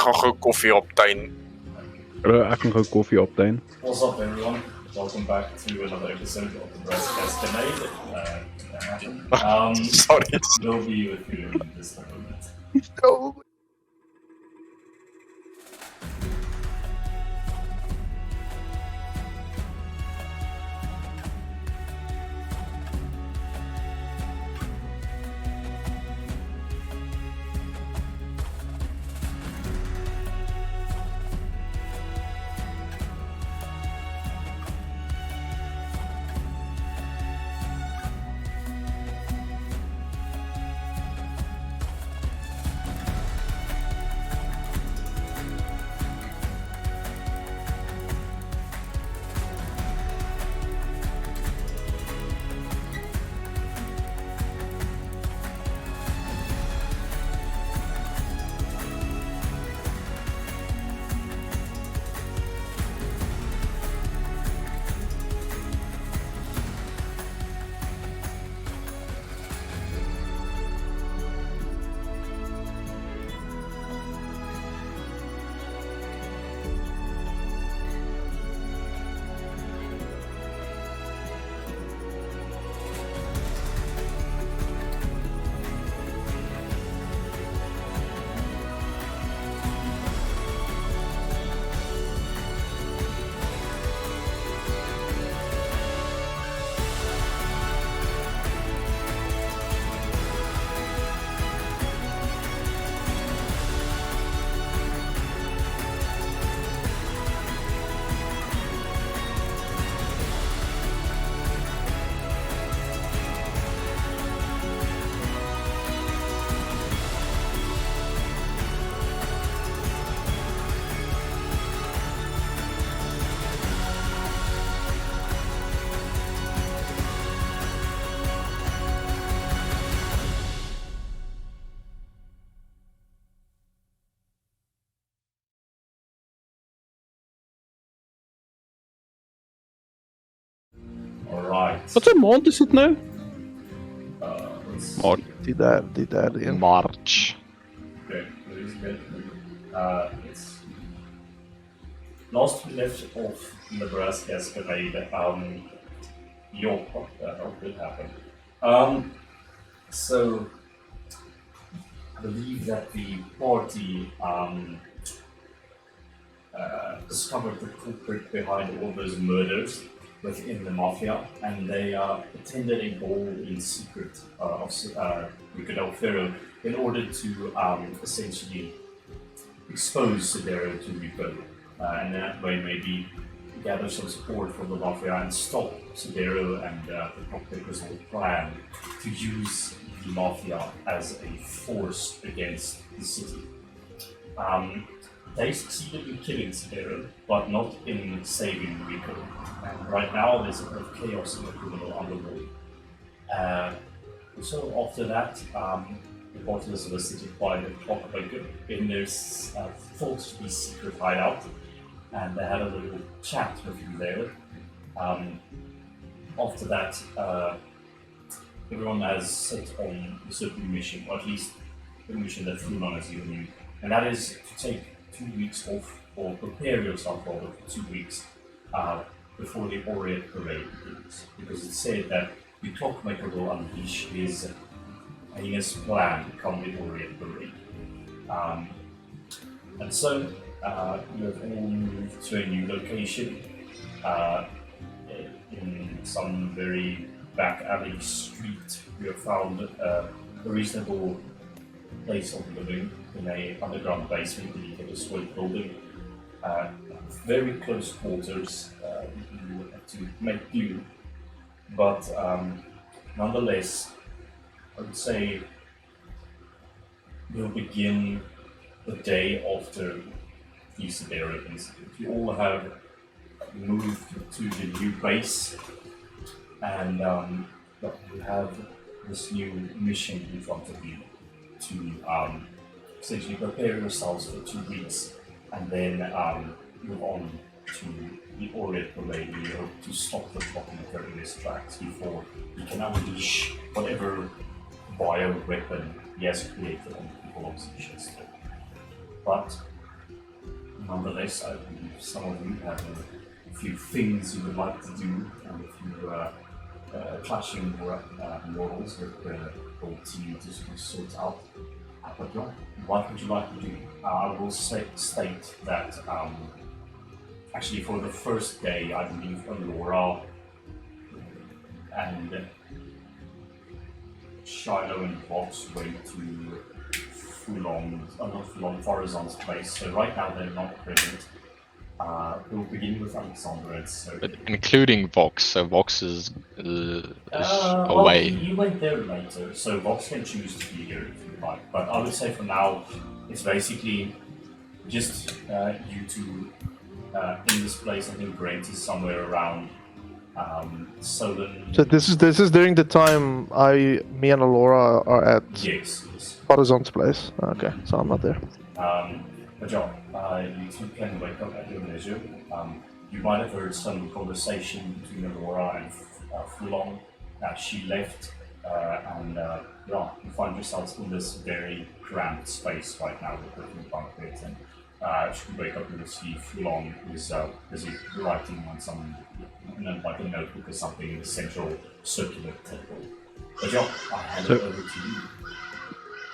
gaan gou koffie optuin. Ek gaan gou koffie optuin. What's up, everyone? Welcome back to another episode of the Gasconade. Sorry. We'll be with you in just a moment. No. Alright. Wat 'n maand is dit nou? Let's Maart. Die derde een. March. Okay, that is good. It's last we left off Nebraska Gasconade. What the hell did happen? So I believe that the party discovered the culprit behind all those murders within the mafia, and they attended a ball in secret of Brigadier Pharaoh in order to essentially expose Sidero to Rico, and that way maybe gather some support from the mafia and stop Sidero and the Cockpickers' whole plan to use the mafia as a force against the city. They succeeded in killing Sidero, but not in saving Rico. And right now there's a bit of chaos in the criminal underworld. So after that, the party was visited by the Clockmaker in their thought to be secret hideout, and they had a little chat with him there. After that, everyone has set on a certain mission, or at least the mission that Fulon has given you, and that is to take 2 weeks off, or prepare yourself for 2 weeks before the Orient Parade begins. Because it's said that the Clockmaker will unleash his heinous plan come the Orient Parade. And so you have all moved to a new location in some very back alley street. You have found a reasonable place of living in a underground basement beneath a destroyed building. Very close quarters, you would have to make do, but nonetheless, I would say you'll begin the day after the Sidero incident. You all have moved to the new base, and you have this new mission in front of you to essentially prepare yourselves for 2 weeks, and then move on to the Orient Parade. We hope to stop the Clockmaker in his tracks before he can unleash whatever bio weapon he has created on the people of Shiloh. But nonetheless, I believe some of you have a few things you would like to do, and a few clashing morals with the whole team to sort out. But yeah, what would you like to do? I will state that actually for the first day, I believe Laura and Shiloh and Vox went to not Fulon, Forazon's place. So right now they're not present. We'll begin with Alexander and so. But including Vox, so Vox is Well, away. you went there later, so Vox can choose to be here if you like. But I would say for now, it's basically just you two in this place. I think Brent is somewhere around Solon. So this is during the time me and Alora are at Yes. Horizon's place. Okay, so I'm not there. But yeah, you two can wake up at your leisure. You might have heard some conversation between Alora and Fulon. She left, and yeah, you find yourselves in this very cramped space right now with the bunk beds. And you wake up and see Fulon is busy writing on some, like a notebook or something in the central circular table. But yeah, I hand it over to you.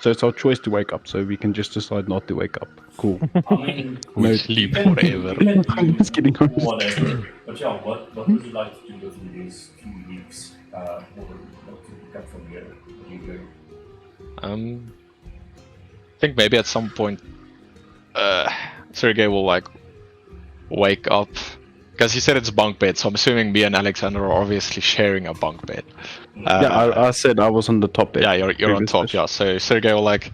So it's our choice to wake up, so we can just decide not to wake up. Cool. I mean, We No. sleep you can forever. do I'm just kidding. whatever. But yeah, what would you like to do within these 2 weeks? What could you get from here? What do you do? I think maybe at some point, Sergey will like wake up because he said it's bunk bed. So I'm assuming me and Alexander are obviously sharing a bunk bed. Yeah, I said I was on the top bed. Yeah, you're on previous top. session. Yeah, so Sergey will like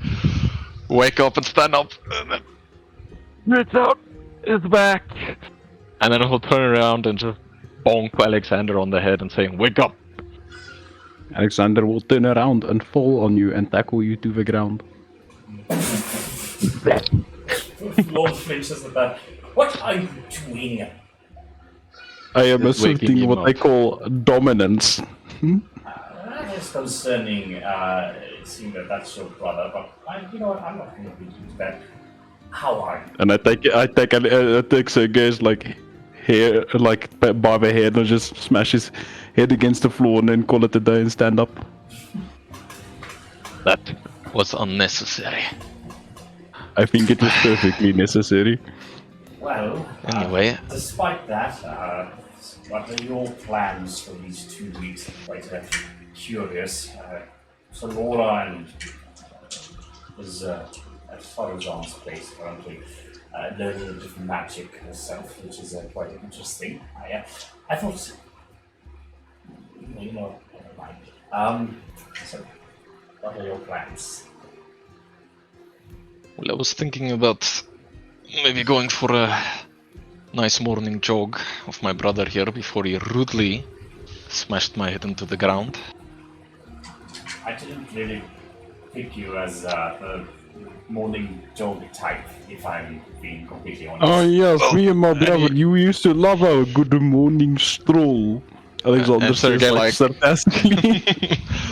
wake up and stand up. And then, it's out. It's back. And then he'll turn around and just bonk Alexander on the head and saying, "Wake up!" Alexander will turn around and fall on you and tackle you to the ground. Lord flinches at that. What are you doing? I am Just waking asserting him what up. they call dominance. That is concerning. It seems that that's your brother, but you know what? I'm not going to be into that. How are you? And I take Sergey's like hair, like by the head, and just smash his head against the floor, and then call it a day and stand up. That was unnecessary. I think it was perfectly necessary. Well, Anyway. despite that, what are your plans for these 2 weeks? I'm quite curious. So Laura and is at Farazan's place currently, learning a different magic herself, which is quite interesting. I thought, you know, never mind. So, what are your plans? Well, I was thinking about maybe going for a nice morning jog of my brother here before he rudely smashed my head into the ground. I didn't really pick you as a morning jog type, if I'm being completely honest. Oh yes, me and my and brother, you used to love our good morning stroll. Alexander and says Sergey like like- sarcastically.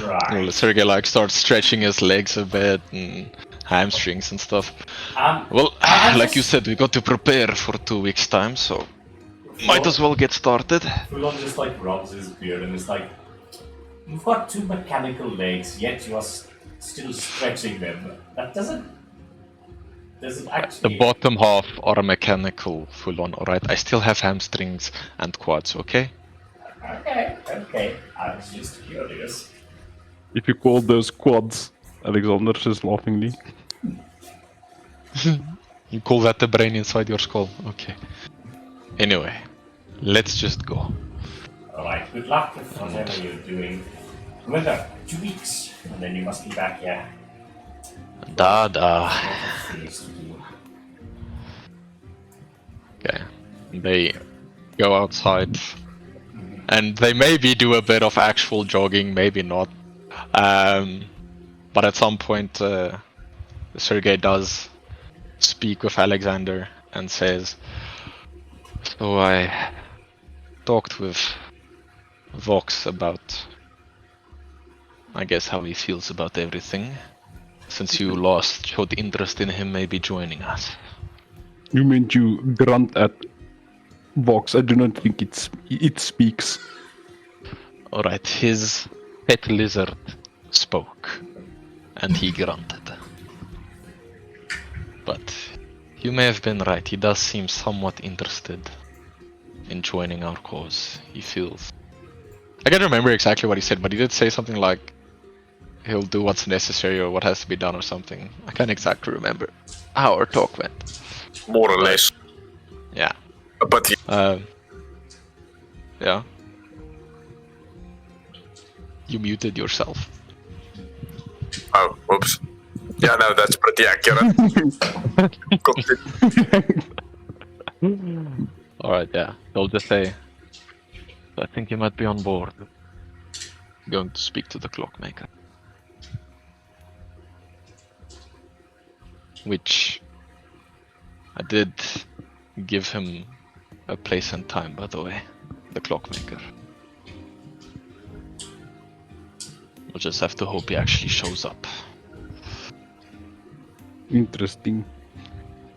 Right. Well, Sergey like starts stretching his legs a bit and hamstrings and stuff. Well, I like you just- said, we got to prepare for 2 weeks time, so might as well get started. Fulon just like rubs his beard and is like, you've got 2 mechanical legs, yet you are still stretching them. That doesn't The actually. bottom half are mechanical, full on, alright? I still have hamstrings and quads, okay? Okay. I was just curious. If you call those quads, Alexander says laughingly. You call that the brain inside your skull? Okay. Anyway, let's just go. Alright, good luck with whatever you're doing. Remember, 2 weeks, and then you must be back here. Da. Lots of things to do. Okay. They go outside. And they maybe do a bit of actual jogging, maybe not. But at some point, Sergey does speak with Alexander and says, "So I talked with Vox about, I guess, how he feels about everything. Since you showed interest in him maybe joining us." You meant you grunt at Vox. I do not think it speaks. Alright, his pet lizard spoke, and he grunted. But you may have been right, he does seem somewhat interested in joining our cause. He feels... I can't remember exactly what he said, but he did say something like he'll do what's necessary or what has to be done or something. I can't exactly remember how our talk went. More or less. Yeah. But yeah, Yeah. You muted yourself. oh, whoops. Yeah, no, that's pretty accurate. Continue. Alright, yeah. They'll just say, I think you might be on board. Going to speak to the clockmaker. Which I did give him a place and time, by the way. The clockmaker. We'll just have to hope he actually shows up. Interesting.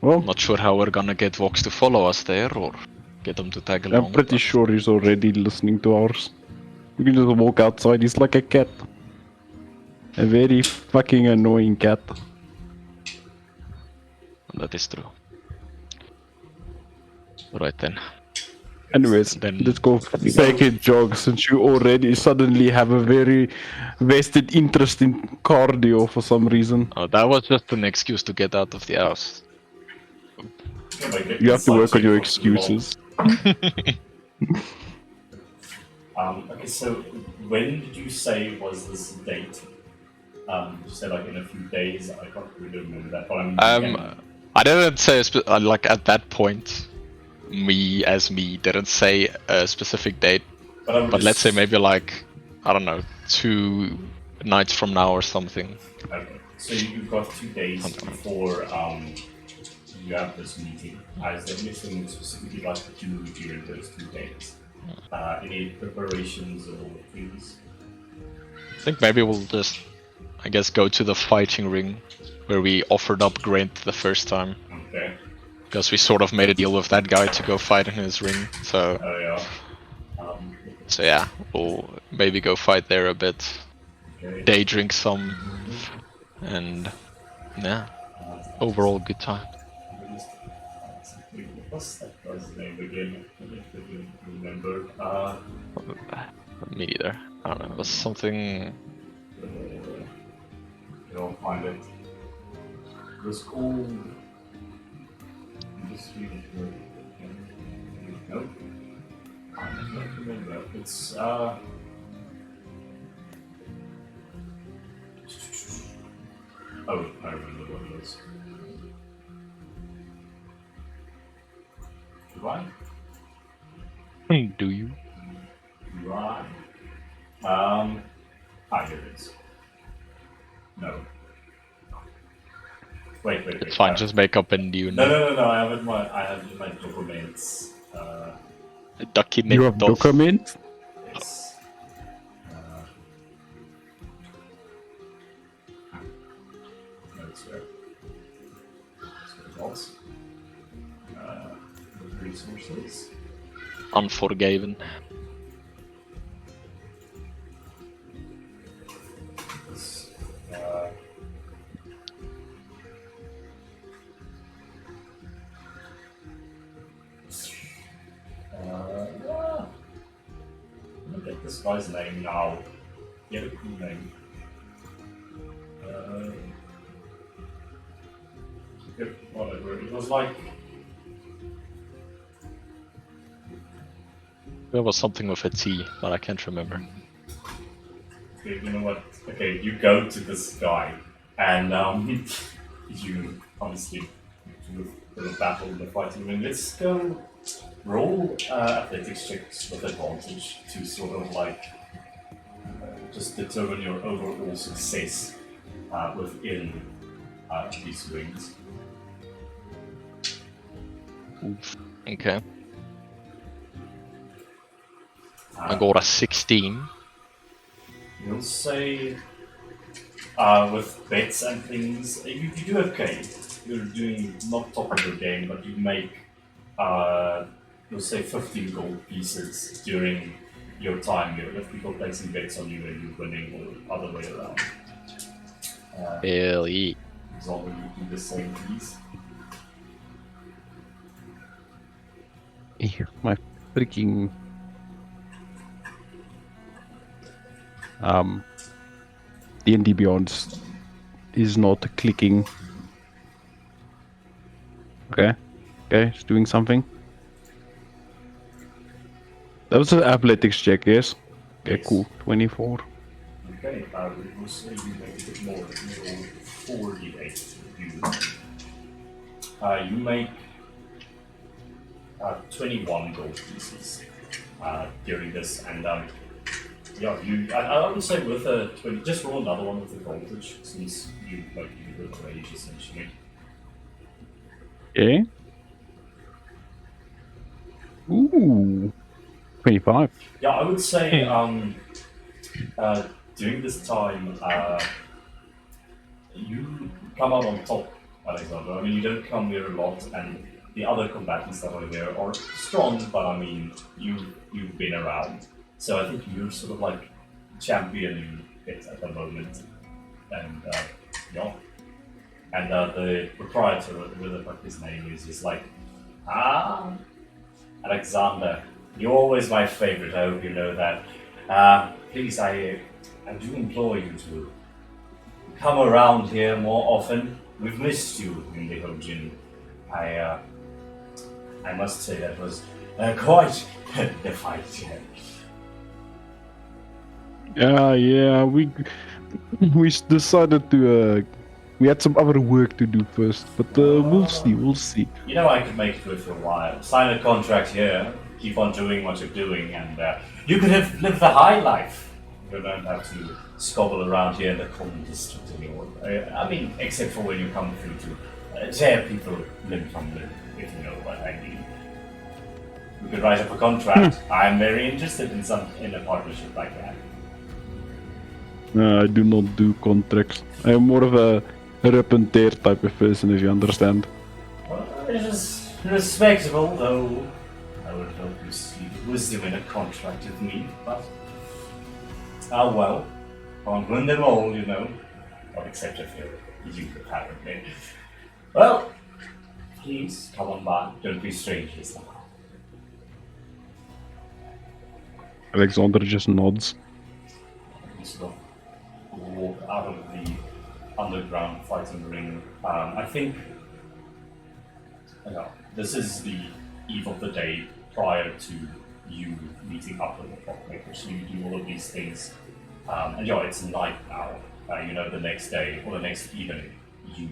Well, Not sure how we're gonna get Vox to follow us there or get him to tag along. I'm pretty but- sure he's already listening to ours. You can just walk outside. He's like a cat. A very fucking annoying cat. That is true. Right then. Anyways, Then- let's go take a jog since you already suddenly have a very vested interest in cardio for some reason. Oh, that was just an excuse to get out of the house. You have to work on your excuses. Okay, so when did you say was this date? You said like in a few days. I can't really remember that. But I didn't say like at that point. Me didn't say a specific date, but let's say maybe like I don't know, 2 nights from now or something. Okay, so you've got 2 days before you have this meeting. Is there anything specifically like to do during those 2 days? Any preparations or things? I think maybe we'll just, I guess, go to the fighting ring where we offered up Grant the first time. Okay. Because we sort of made a deal with that guy to go fight in his ring. So Oh yeah. yeah, we'll maybe go fight there a bit. Okay. Day drink some, and yeah, overall good time. What's that guy's name again? I don't remember. Me neither. I don't know. It was something. I'll find it. It was called. Nope. I don't remember. It's oh, I remember what it was. Right? Do you? Right. Here it is. No. Wait. It's fine. Just make up a new No, name. I have it in my documents. Document. You have documents? Yes. No, it's where? Results. Resources. Unforgiven. This, Look at this guy's name now. He had a cool name. Whatever. It was like. There was something with a T, but I can't remember. Okay, you know what? Okay, you go to this guy, and you obviously do a battle in the fighting ring. Let's go roll athletics checks with advantage to sort of like just determine your overall success within these rings. Okay. I got a 16. You'll say with bets and things, you do okay. you're doing not top of the game, but you make, let's say 15 gold pieces during your time here. If people placing bets on you and you winning, or other way around. Hell yeah. As long as you do the same, please. My freaking D&D Beyond is not clicking. Okay, it's doing something. That was an athletics check, yes? Okay, Yes. cool. 24. Okay, we will say you make a bit more. You roll 4d8. You make 21 gold pieces during this, and yeah, I would say with a 20, just roll another one with the voltage, since you like you with rage essentially. Okay. Ooh. 25. Yeah, I would say during this time you come out on top, Alexander. I mean, you don't come here a lot, and the other combatants that are here are strong, but I mean, you've been around, so I think you're sort of like championing it at the moment, and yeah. And the proprietor, whatever the fuck his name is like, Alexander, you're always my favorite. I hope you know that. Please, I do implore you to come around here more often. We've missed you in the Hojin. I must say that was quite the fight. Yeah, we decided to we had some other work to do first, but we'll see. You know, I could make it good for a while. Sign a contract here, keep on doing what you're doing, and you could have lived the high life. You don't have to squabble around here in the common district anymore. I mean, except for when you come through to tear people limb from limb, if you know what I mean. We could write up a contract. I'm very interested in a partnership like that. I do not do contracts. I am more of a rip and tear type of person, if you understand. Well, it is respectable, though I would hope you see the wisdom in a contract with me, but well, can't win them all, you know. Well, except if you're you, apparently. Well, please come on by. Don't be strangers now. Alexander just nods. You sort of walk out of the underground fighting ring. I think this is the eve of the day prior to you meeting up with the clockmaker. So you do all of these things. And yeah, it's night now. You know, the next day or the next evening, you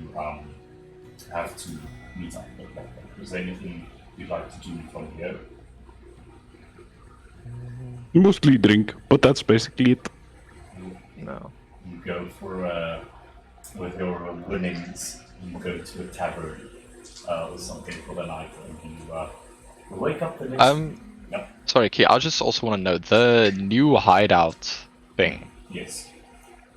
have to meet up with the clockmaker. Is there anything you'd like to do from here? Mostly drink, but that's basically it. No. You go for with your winnings. You go to a tavern or something for the night, and you wake up the next. Yep. Sorry, Key, I just also want to know the new hideout thing. Yes.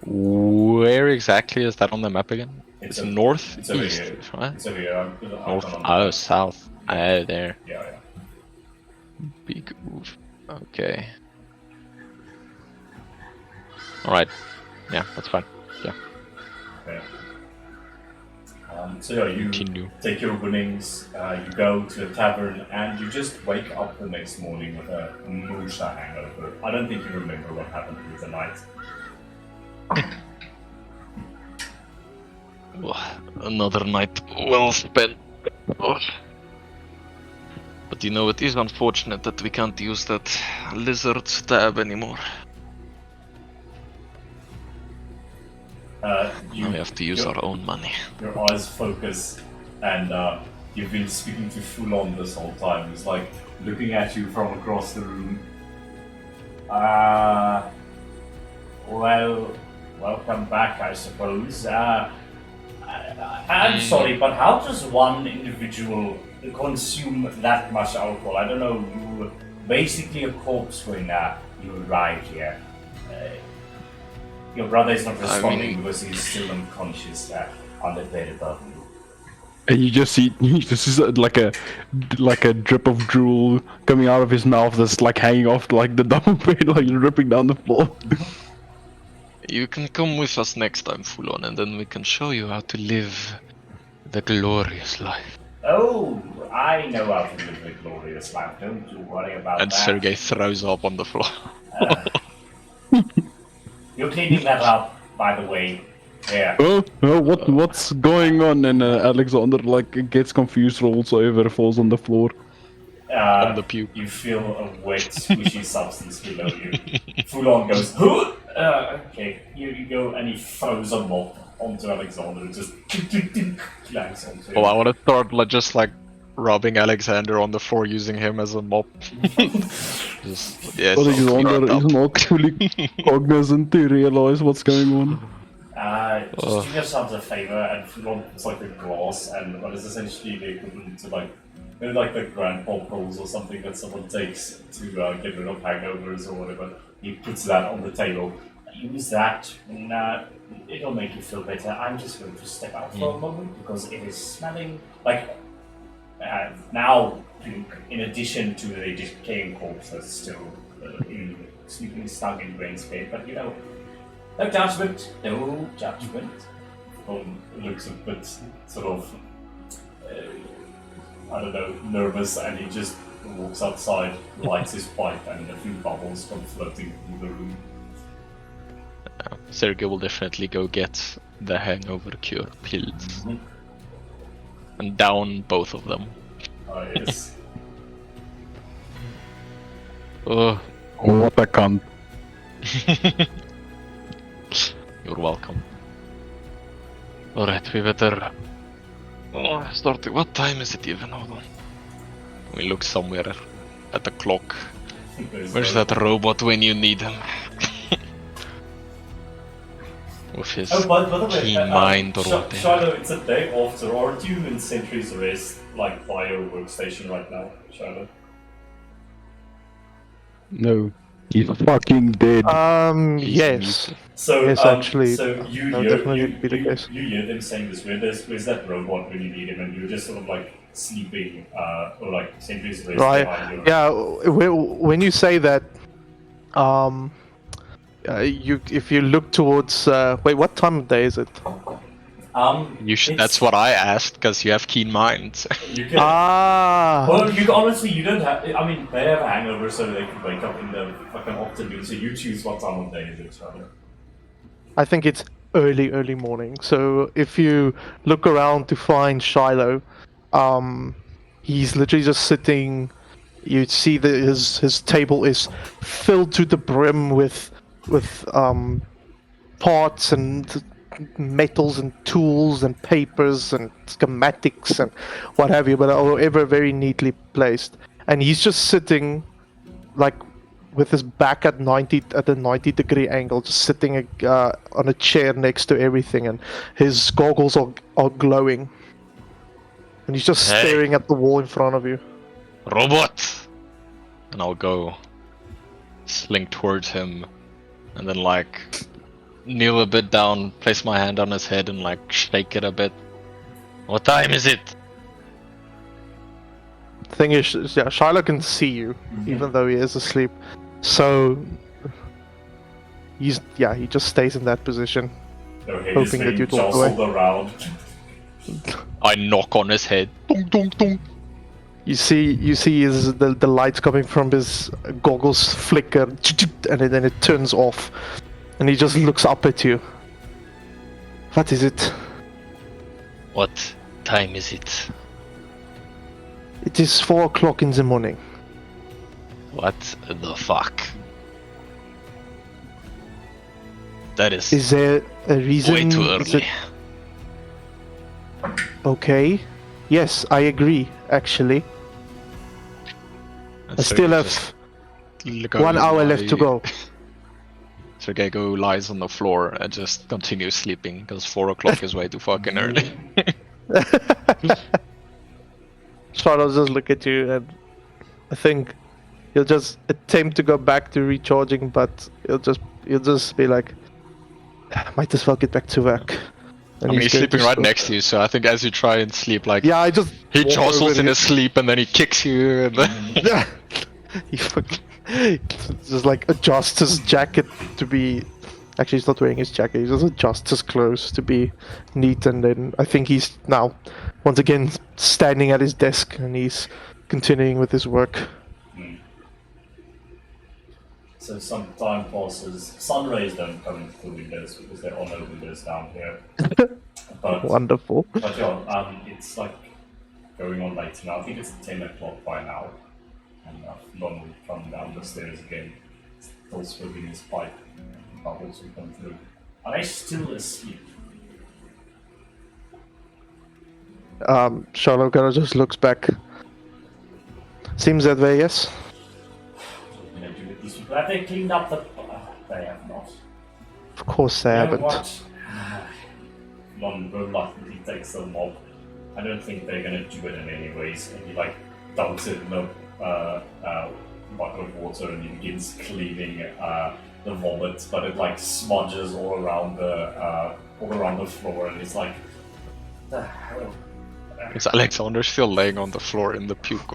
Where exactly is that on the map again? It's over- north, it's over east, here. right? It's over here. North. Oh, south. Oh, there. Yeah. Big move. Okay. Alright. Yeah, that's fine. Yeah. Okay. So yeah, you Continue. take your winnings, you go to a tavern, and you just wake up the next morning with a Musha hangover. I don't think you remember what happened through the night. Another night well spent. Oh. But you know, it is unfortunate that we can't use that lizard stab anymore. You We have to use our own money. Your eyes focus, and you've been speaking to Fulon this whole time. He's like looking at you from across the room. Well, welcome back, I suppose. I'm sorry, but how does one individual consume that much alcohol? I don't know. You were basically a corpse when you arrived here. Your brother is not responding because he's still unconscious on the bed above you. And you just see this is like a drip of drool coming out of his mouth that's like hanging off like the double bed, like dripping down the floor. You can come with us next time, Fulon, and then we can show you how to live the glorious life. Oh, I know how to live a glorious life. Don't you worry about And that. Sergei throws up on the floor. You're cleaning that up, by the way. Yeah. Oh, what's going on? And Alexander like gets confused, rolls over, falls on the floor. On the puke. You feel a wet, squishy substance below you. Fulon goes, huh! Okay, here you go, and he throws a mop onto Alexander and just clanks onto him. Well, I want to start just like rubbing Alexander on the floor using him as a mop. Just, yeah, Alexander is not fully cognizant to realize what's going on. Just do yourselves a favor and Fulon puts like a glass and what is essentially the equivalent to like maybe like the grandpa pills or something that someone takes to get rid of hangovers or whatever. He puts that on the table. Use that, and it'll make you feel better. I'm just going to step out for a moment because it is smelling like now. In addition to the decaying corpse that's still sleeping stuck in Grain's bed, but you know, no judgment, no judgment. Looks a bit sort of I don't know, nervous, and he just walks outside, lights his pipe, and a few bubbles come floating through the room. Sergei will definitely go get the hangover cure pills. And down both of them. Oh, yes. Oh, What a cunt. you're welcome. Alright, we better start. What time is it even? Hold on. We look somewhere at the clock. Where's that robot when you need him? With his by the way, keen mind or whatever. Shiloh, it's a day after. Aren't you in Sentry's Rest, like by your workstation right now, Shiloh? No, he's fucking dead. Yes. So, Yes, actually, so you that hear, definitely would be the case. you hear them saying this, where's that robot when you need him, and you're just sort of like sleeping, or like Sentry's Rest Right. behind you. Yeah. When you say that, if you look towards wait, what time of day is it? You should. That's what I asked because you have keen minds. You can, well, you honestly, you don't have. I mean, they have a hangover, so they can wake up in the fucking afternoon. So you choose what time of day is it, Shiloh. I think it's early morning. So if you look around to find Shiloh, he's literally just sitting. You see that his table is filled to the brim with parts and metals and tools and papers and schematics and what have you, but however very neatly placed. And he's just sitting like with his back at a 90-degree angle, just sitting on a chair next to everything, and his goggles are glowing. And he's just staring at the wall in front of you. Robot! And I'll go slink towards him and then like kneel a bit down, place my hand on his head and like shake it a bit. What time is it? Thing is, yeah, Shiloh can see you, even though he is asleep. So he just stays in that position. Their head Hoping is that you'd being walk away. jostled around. I knock on his head. Dong dong dong. You see the lights coming from his goggles flicker, and then it turns off, and he just looks up at you. What is it? What time is it? It is 4 o'clock in the morning. What the fuck? That is Is there a reason? way too is early. Okay. Yes, I agree. Actually, And I still Sergei have just 1 hour left to go. Sergei go lies on the floor and just continues sleeping because 4 o'clock is way too fucking early. Shiloh just look at you, and I think he'll just attempt to go back to recharging, but he'll just be like, might as well get back to work. I mean, he's going sleeping to right stop. next to you, so I think as you try and sleep, like, Yeah, I just he walk jostles over in and his sleep and then he kicks you. And then... Yeah. He fucking just like adjusts his jacket to be. Actually, he's not wearing his jacket. He just adjusts his clothes to be neat, and then I think he's now once again standing at his desk and he's continuing with his work. So some time passes. Sun rays don't come into the windows because there are no windows down here. But Wonderful. yeah, it's like going on late now. I think it's 10 o'clock by now. And Lon will come down the stairs again, still smoking his pipe. Bubbles will come through. Are they still asleep? Shiloh kind of just looks back. Seems that way, yes. What are we gonna do with these people? Have they cleaned up the... they have not. Of course they You know haven't. what? Lon reluctantly takes the mob. I don't think they're gonna do it in any ways. And he like dumps it in a bucket of water and he begins cleaning the vomit, but it like smudges all around the floor, and it's like, the hell. Is Alexander still laying on the floor in the puke?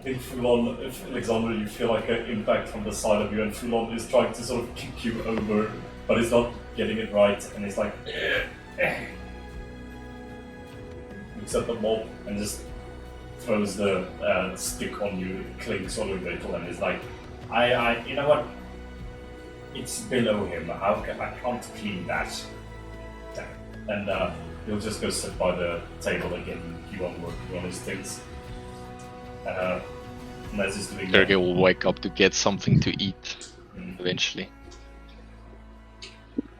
In Fulon, if Alexander, you feel like an impact from the side of you, and Fulon is trying to sort of kick you over, but he's not getting it right, and he's like, looks at the mob and just throws the stick on you, it clings on your metal, and is like, you know what? It's below him. I can't clean that. And he'll just go sit by the table again, keep on working on his things. And as he's doing Sergey that, will wake up to get something to eat eventually.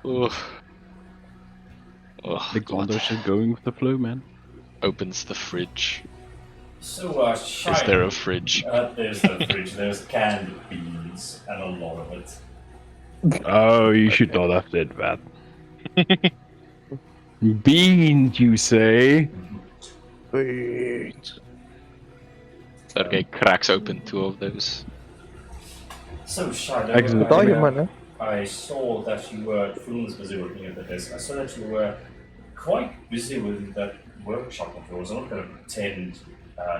Ugh. Ugh, Alexander's just going with the flow, man. opens the fridge. so Is there a fridge? there's no fridge. There's canned beans and a lot of it. Oh, you should not have said that. Beans, you say? Wait. Sergey cracks open 2 of those. So Shiloh, Excellent. Oh, you man, I saw that you were Fulon's busy working at the desk. I saw that you were quite busy with that workshop of yours. I'm not going to pretend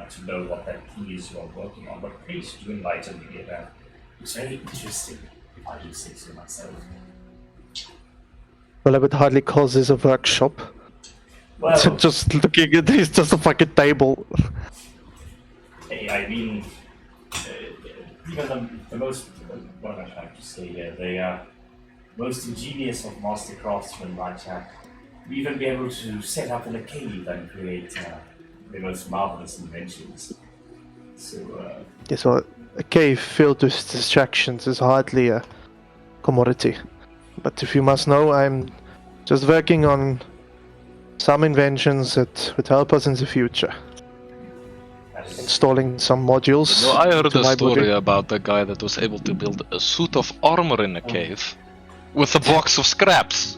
to know what that key is you are working on, but please do enlighten me here. That it's very interesting, if I do say so myself. Well, I would hardly call this a workshop. Well, Just looking at this, just a fucking table. hey, I mean, even the most, what am I trying to say here? The most ingenious of master craftsmen might even be able to set up in a cave and create the most marvelous inventions. So, Yes, well, a cave filled with distractions is hardly a commodity. But if you must know, I'm just working on some inventions that would help us in the future. that is Installing some modules. No, I heard into a my story body. about a guy that was able to build a suit of armor in a cave with a box of scraps.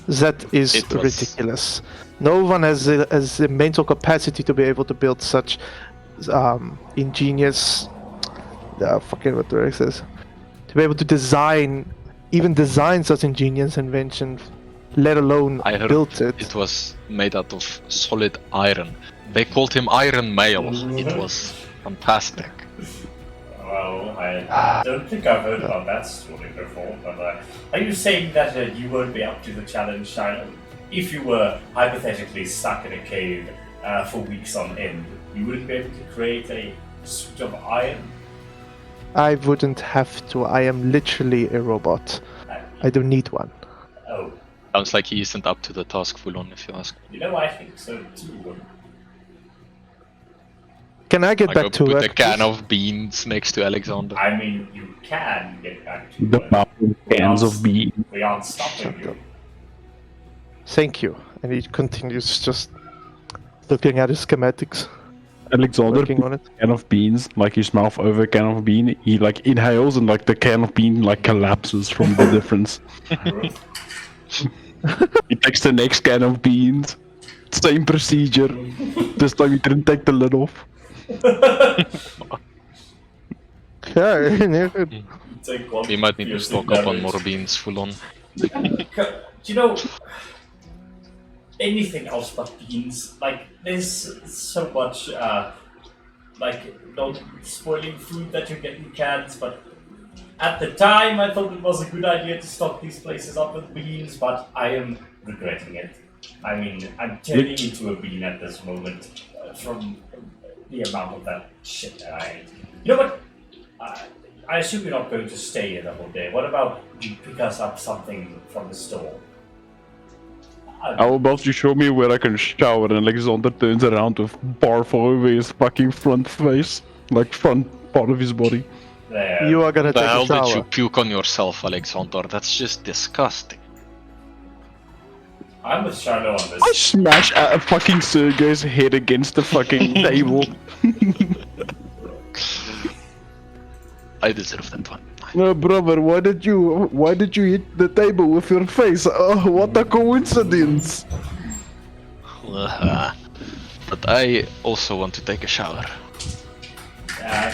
That is It was- ridiculous. No one has the mental capacity to be able to build such ingenious. Fucking what the heck says? To be able to even design such ingenious invention, let alone I heard build it. it was made out of solid iron. They called him Iron Male. It was fantastic. well, I don't think I've heard about that story before, but are you saying that you won't be up to the challenge, Shiloh? If you were hypothetically stuck in a cave for weeks on end, you wouldn't be able to create a suit of iron? I wouldn't have to. I am literally a robot. I don't need one. Oh, Sounds like he isn't up to the task full on, if you ask. you know, I think so too. Can I get I go back to put work? a can please? of beans next to Alexander. I mean, you can get back to The it. mountain cans of beans. We aren't stopping you. Thank you. And he continues just looking at his schematics, Alexander working on it. can of beans, like his mouth over a can of bean. He like inhales and like the can of bean like collapses from the difference. He takes the next can of beans. Same procedure. This time he didn't take the lid off. Yeah, Take one We might need to piercing stock up on damage. more beans full on. You know, anything else but beans. Like, there's so much, like, not spoiling food that you get in cans, but at the time I thought it was a good idea to stock these places up with beans, but I am regretting it. I mean, I'm turning into a bean at this moment from the amount of that shit that I ate. You know what? I assume you're not going to stay here the whole day. What about you pick us up something from the store? How about you show me where I can shower? And Alexander turns around with barf all over his fucking front face, like front part of his body. There. You are gonna The take hell a shower. did you puke on yourself, Alexander? That's just disgusting. I'm with Shiloh on I this. smash a fucking Sergey's head against the fucking table. I deserve that one. Brother, why did you hit the table with your face? Oh, what a coincidence! But I also want to take a shower.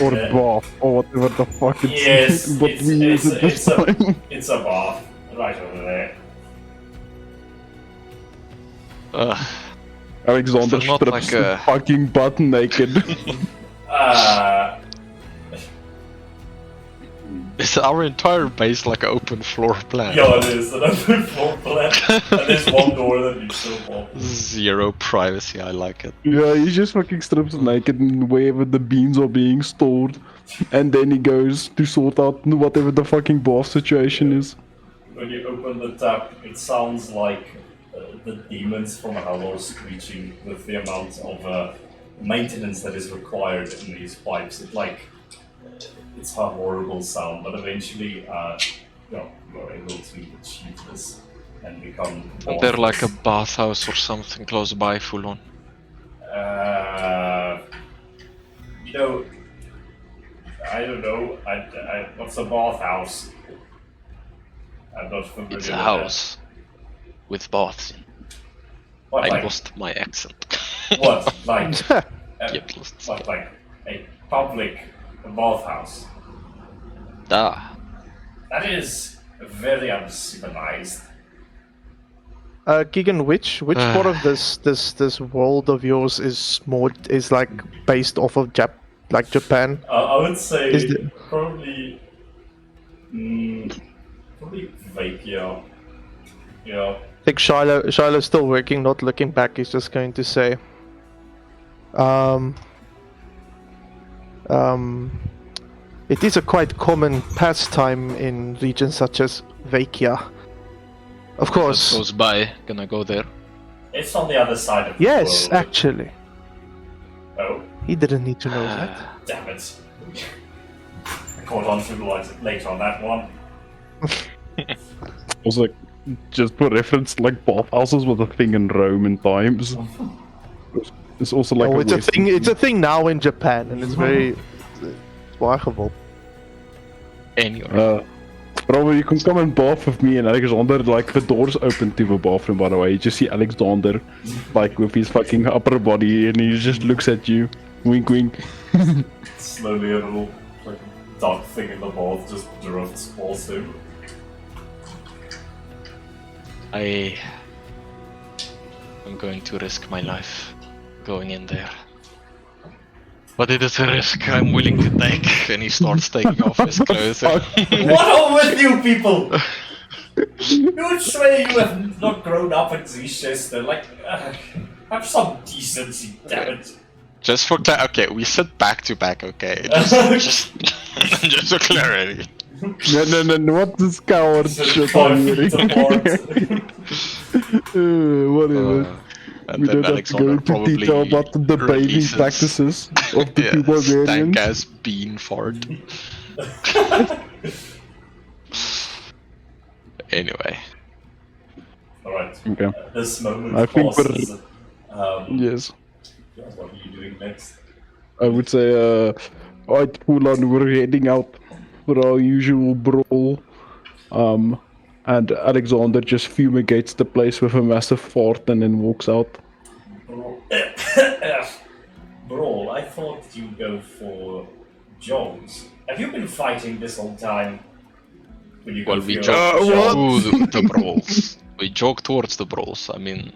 Or bath, or whatever the fuck Yes, but we use it this time. it's a bath right over there. Alexander Still not strips like the a- fucking butt naked. Is our entire base like an open floor plan? Yeah, it is an open floor plan, and there's one door that you still walk. Zero privacy, I like it. Yeah, he just fucking strips naked in wherever the beans are being stored. And then he goes to sort out whatever the fucking bath situation is. When you open the tap, it sounds like the demons from Hell are screeching with the amount of maintenance that is required in these pipes. It's a horrible sound, but eventually, you are able to achieve this and become. Is there like a bathhouse or something close by, full on? You know, I don't know. What's a bathhouse? I'm not familiar. It's with a house with baths. What, I like, lost my accent. what, like, Yep, lost. what, like a public bathhouse? Ah, That is very uncivilized. Gigan, which part of this world of yours is like based off of Japan? I would say Is the- probably Vakia. Yeah. I think Shiloh's still working, not looking back. He's just going to say, it is a quite common pastime in regions such as Vakia. Of that course. goes by. Gonna go there. It's on the other side of the Yes, world. actually. Oh, He didn't need to know that. damn it. I caught on to later on that one. Also, just for reference, like bathhouses was a thing in Roman times. It's also like Oh, it's a Western- thing. It's a thing now in Japan, and it's very remarkable. Anyway. Bro, you can come and bath with me and Alexander. Like the door's open to the bathroom, by the way. You just see Alexander, like with his fucking upper body, and he just looks at you, wink, wink. Slowly, a little like dark thing in the bath just drifts towards him. I'm going to risk my life going in there. But it is a risk I'm willing to take. And he starts taking off his clothes. What on with you people? You would swear you have not grown up in Zichester. Like, have some decency, damn it. Just for okay, we sit back to back, okay? Just for clarity. No, what this coward shit 5 I'm feet wearing? apart. Whatever. And We then don't have to go Alexander into probably detail about the bathing releases- practices of the two stank barbarians. ass bean fart. Anyway, Alright, Okay. this moment I think passes. Yes. What are you doing next? I would say, alright, Fulan, we're heading out for our usual brawl. And Alexander just fumigates the place with a massive fart and then walks out. Brawl, I thought you'd go for jogs. Have you been fighting this whole time? when you Well, go we for jog your through the brawls. We jog towards the brawls. I mean,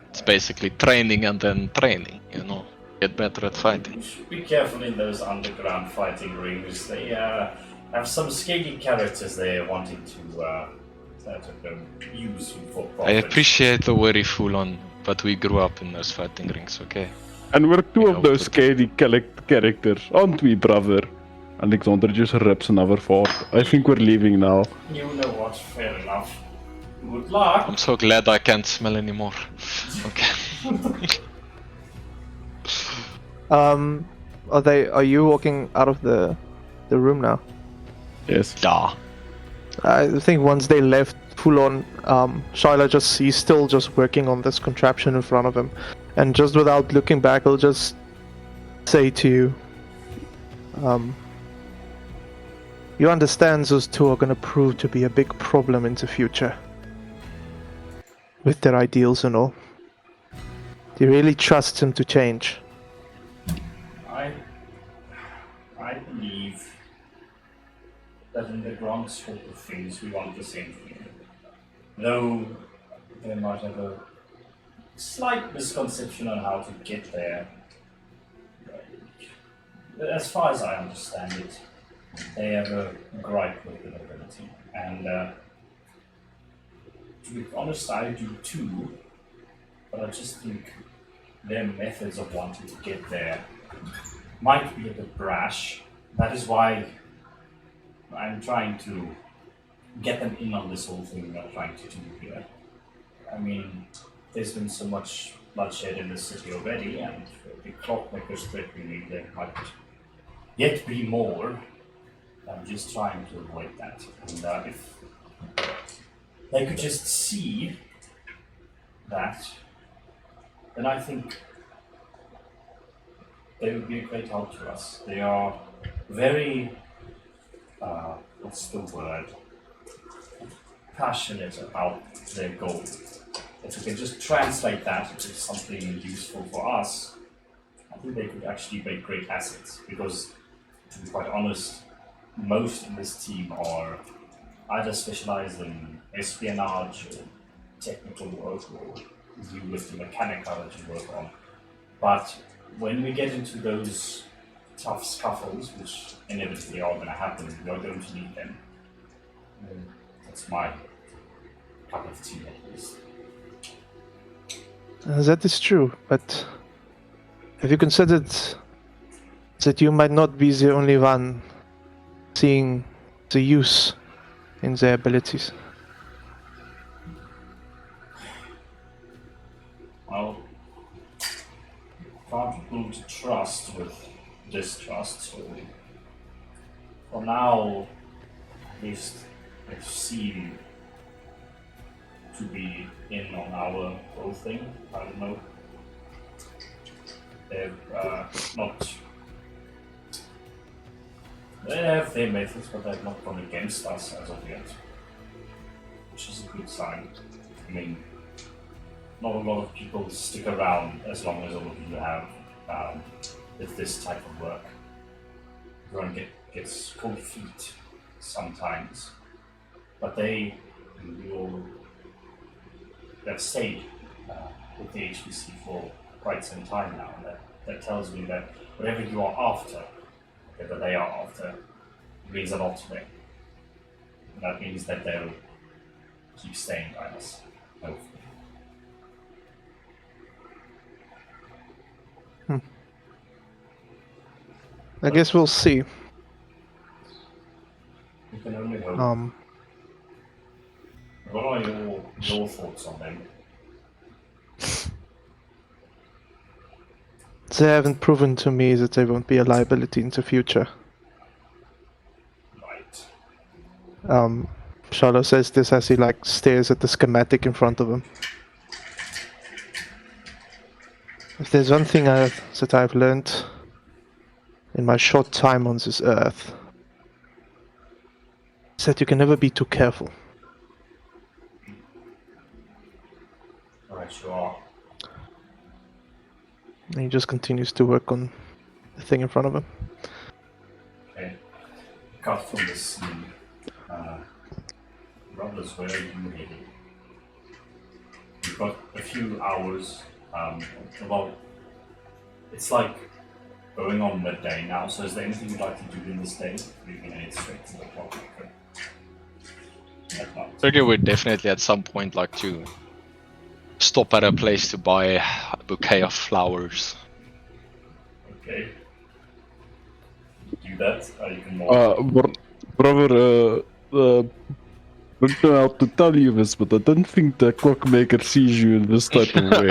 it's basically training and then training, you know? Get better at fighting. You should be careful in those underground fighting rings. They have some skating characters there wanting to use you for profit. I appreciate the very full on, but we grew up in those fighting rings, okay? And we're two You of know, those but- scary characters, aren't we, brother? Alexander just rips another fart. I think we're leaving now. You know what? Fair enough. Good luck. I'm so glad I can't smell anymore. Okay. Are you walking out of the room now? Yes. Yeah. I think once they left, full on, Shiloh he's still just working on this contraption in front of him, and just without looking back, he'll just say to you, you understand those two are gonna prove to be a big problem in the future, with their ideals and all. Do you really trust them to change? I believe that in the grand scope of things we want the same thing. Though they might have a slight misconception on how to get there. As far as I understand it, they have a gripe with the nobility. And to be honest, I do too. But I just think their methods of wanting to get there might be a bit brash. That is why I'm trying to get them in on this whole thing we're trying to do here. I mean, there's been so much bloodshed in the city already, and the clockmakers threatening me, there might yet be more. I'm just trying to avoid that. And if they could just see that, then I think they would be a great help to us. They are very, what's the word, passionate about their goal. If we can just translate that into something useful for us, I think they could actually make great assets. Because, to be quite honest, most in this team are either specialized in espionage or technical work, or deal with the mechanical that you work on. But when we get into those tough scuffles, which inevitably are going to happen, we are going to need them. That's my cup of tea, at least. That is true, but have you considered that you might not be the only one seeing the use in their abilities? Well, can't build trust with distrust, so for now, at least they seem to be in on our whole thing. I don't know. They're not. They have their methods, but they've not gone against us as of yet, which is a good sign. I mean, not a lot of people stick around as long as all of you have with this type of work. Everyone gets cold feet sometimes, but they've stayed with the HBC for quite some time now. That tells me that whatever you are after, whatever they are after, means a lot to them. And that means that they'll keep staying by us, hopefully. I guess we'll see. We can only hope. What are your thoughts on them? They haven't proven to me that they won't be a liability in the future. Right. Shiloh says this as he stares at the schematic in front of him. If there's one thing that I've learned in my short time on this earth, it's that you can never be too careful. Alright, sure. And he just continues to work on the thing in front of him. Okay. Cut from the scene. travelers, where are you heading? You've got a few hours. Well, it's like going on midday now, so is there anything you'd like to do in this day? We're going to head straight to the clock. Sergey would definitely at some point like to stop at a place to buy a bouquet of flowers. Okay. Do that. You can walk. Brother, I don't know how to tell you this, but I don't think the clockmaker sees you in this type of way.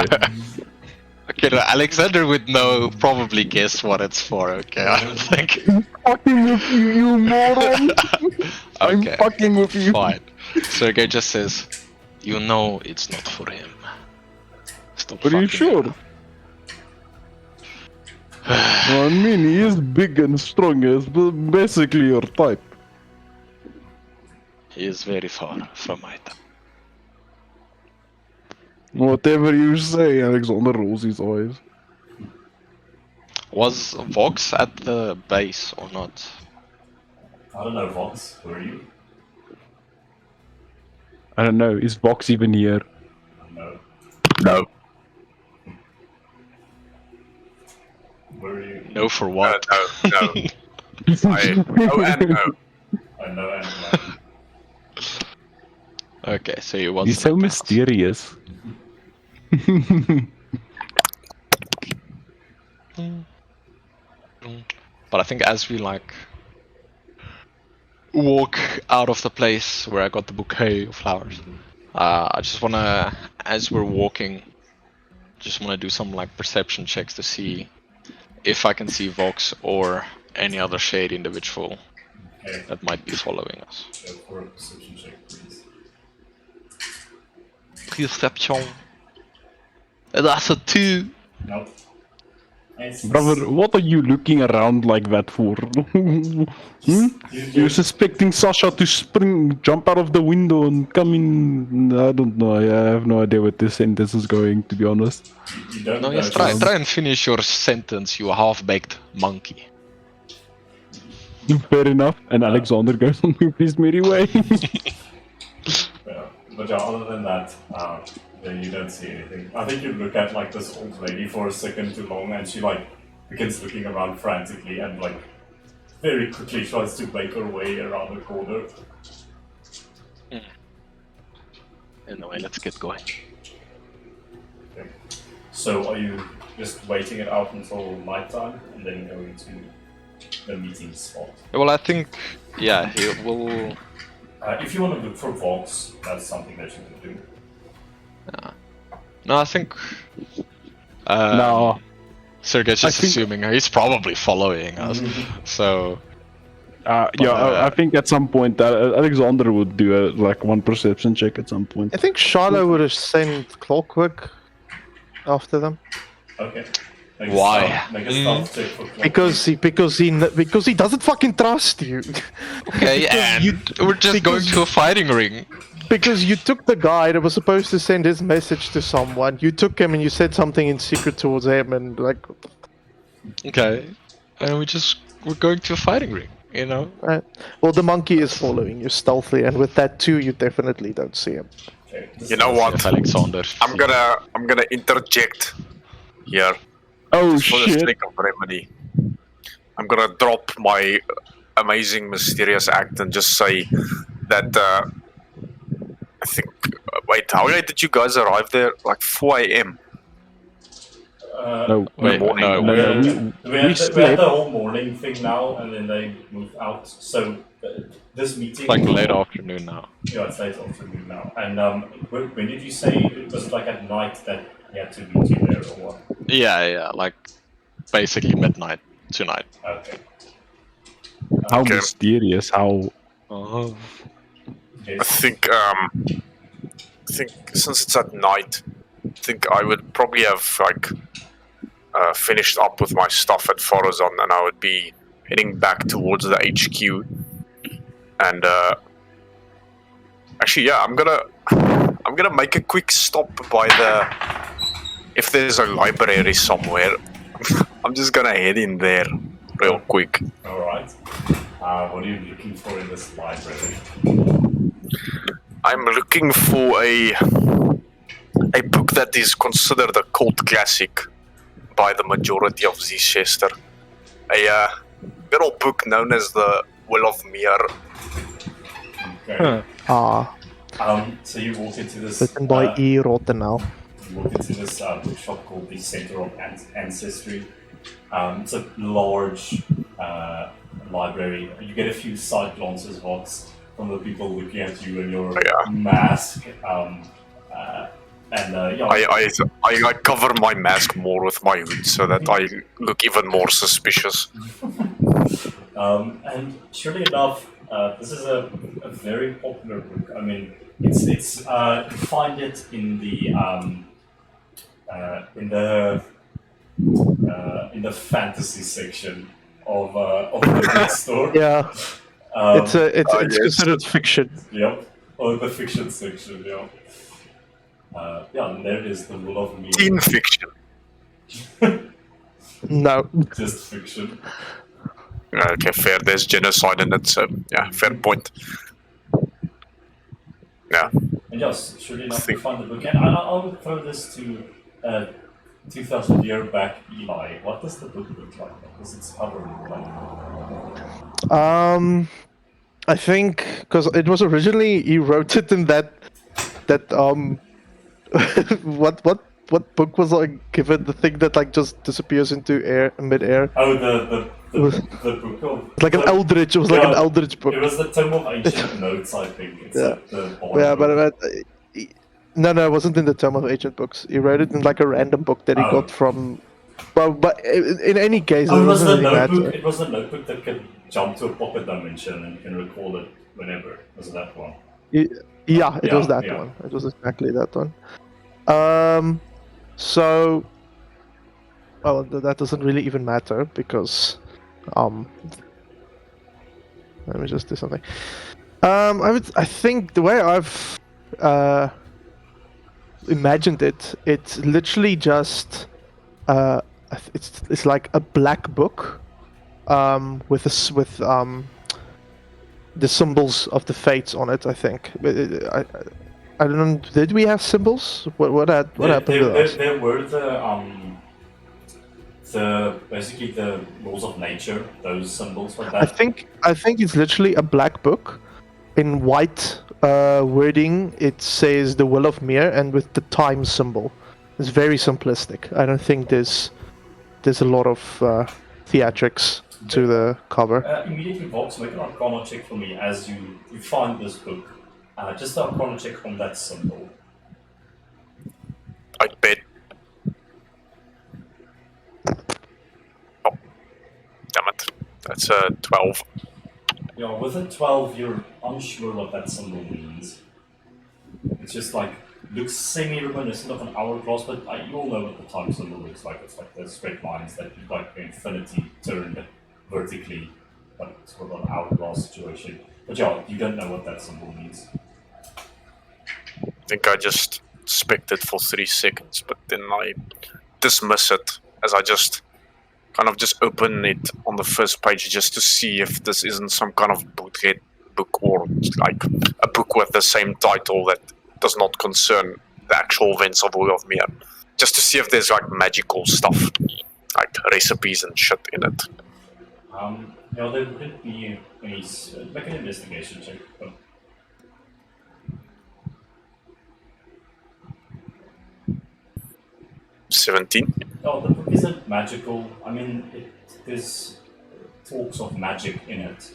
Okay, no, Alexander would know, probably guess what it's for, okay? I don't think. I'm fucking with you, you moron! I'm Okay, fucking with you. fine. Sergey just says, you know it's not for him. Stop Are you fucking sure? around. I mean, he is big and strong, he's basically your type. He is very far from my type. Whatever you say, Alexander rolls his eyes. Was Vox at the base or not? I don't know, Vox. Where are you? I don't know, is Vox even here? No. No. Where are you? No for what? No. Oh, and no. I know, and no. Okay, so he was He's so mysterious. But I think as we like walk out of the place where I got the bouquet of flowers, I just wanna, as we're walking, just wanna do some like perception checks to see if I can see Vox or any other shade individual Okay, that might be following us. go for a perception check, please. Perception. That's a 2. Nope. It's Brother, what are you looking around like that for? You're suspecting Sasha to jump out of the window and come in? I don't know, I have no idea what this sentence is going, to be honest. You don't No, know. yes, try and finish your sentence, you half-baked monkey. Fair enough, and Alexander goes on with his merry way. Yeah. But yeah, other than that, then you don't see anything. I think you look at like this old lady for a second too long, and she like begins looking around frantically and like very quickly tries to make her way around the corner. Anyway, let's get going. Okay. So are you just waiting it out until nighttime and then going to the meeting spot? Well, I think, yeah, he will. If you want to look for Vox, that's something that you can do. No, I think. No. Sergey's just I think- assuming he's probably following us. So. I think at some point Alexander would do one perception check at some point. I think Shiloh would have sent Clockwork after them Okay. Why? Make a stealth check for Clockwork. because he doesn't fucking trust you. Okay, and we're just going to a fighting ring. Because you took the guy that was supposed to send his message to someone. You took him and you said something in secret towards him, and like, Okay, and we're going to a fighting ring. You know. right. Well, the monkey is following you stealthily, and with that too, you definitely don't see him. Okay. You know what? Alexander. I'm gonna interject here Oh for the shit! sake of remedy. I'm gonna drop my amazing mysterious act and just say that I think. Wait, how late did you guys arrive there? Like 4 a.m. No, Wait, morning. no, We had, we we had slept. the whole morning thing now, and then they moved out. So this meeting, like late afternoon now. Yeah, it's late afternoon now. And when did you say it was like at night that he had to meet you there, or what? Yeah, like basically midnight tonight. Okay. How Okay. mysterious! How Oh. I think since it's at night, I think I would probably have finished up with my stuff at Forazon, and I would be heading back towards the HQ. And actually, yeah, I'm gonna make a quick stop by if there's a library somewhere. I'm just gonna head in there real quick. All right. What are you looking for in this library? I'm looking for a book that is considered a cult classic by the majority of Zchester. A good old book known as the Will of Mir. Okay. Ah, So you walk into this. written by E. Rottenau. You walk into this bookshop called the Center of Ancestry. It's a large library. You get a few side glances, Vox, from the people looking at you in your mask. I cover my mask more with my hood so that I look even more suspicious. And surely enough, this is a very popular book. I mean, it's you find it in the fantasy section of the bookstore. Yeah, it's yes. considered fiction. Yep. Or the fiction section. Yeah. And there it is, the Will of Me. Teen fiction. No. Just fiction. Okay, fair. There's genocide in it, so yeah, fair point. Yeah. And yes, surely enough, you find the book. And I'll throw this to 2,000 year back Eli. What does the book look like? What does its cover look like? I think because it was originally he wrote it in that what book was like given the thing that like just disappears into mid-air. Oh, the book of... It's like an Eldritch. It was like an Eldritch book. It was the Tome of Ancient Notes, I think. It's like the Yeah, but no, it wasn't in the Tome of Ancient Books. He wrote it in like a random book that he got from. Well, but in any case, it was the really notebook. matter. It was the notebook that could jump to a pocket dimension and you can recall it whenever. Was it that one? Yeah, it was that one. It was exactly that one. So, well, that doesn't really even matter because, let me just do something. I think the way I've imagined it, it's literally just, it's like a black book, with the symbols of the fates on it. I think. I don't know. Did we have symbols? What happened to those? There were the basically the laws of nature. Those symbols. But I think it's literally a black book, in white wording. It says the Will of Mir, and with the time symbol. It's very simplistic. I don't think there's a lot of theatrics to the cover. Immediately, Vox, make an Arcana check for me as you find this book. Just an Arcana check on that symbol. I bet. Oh, damn it. That's a 12. Yeah, with a 12, you're unsure what that symbol means. It's just like, looks semi-reminiscent of an hourglass, but you all know what the time symbol looks like. It's like the straight lines that look like infinity turned vertically, like sort of an hourglass situation. But yeah, you don't know what that symbol means. I think I just spec'd it for 3 seconds, but then I dismiss it as I just kind of just open it on the first page just to see if this isn't some kind of bootleg book or like a book with the same title that does not concern the actual events of Will of Mir. Just to see if there's like magical stuff, like recipes and shit in it. Yeah, there wouldn't be any. Make an investigation check. 17. Oh, the book isn't magical. I mean, there's talks of magic in it,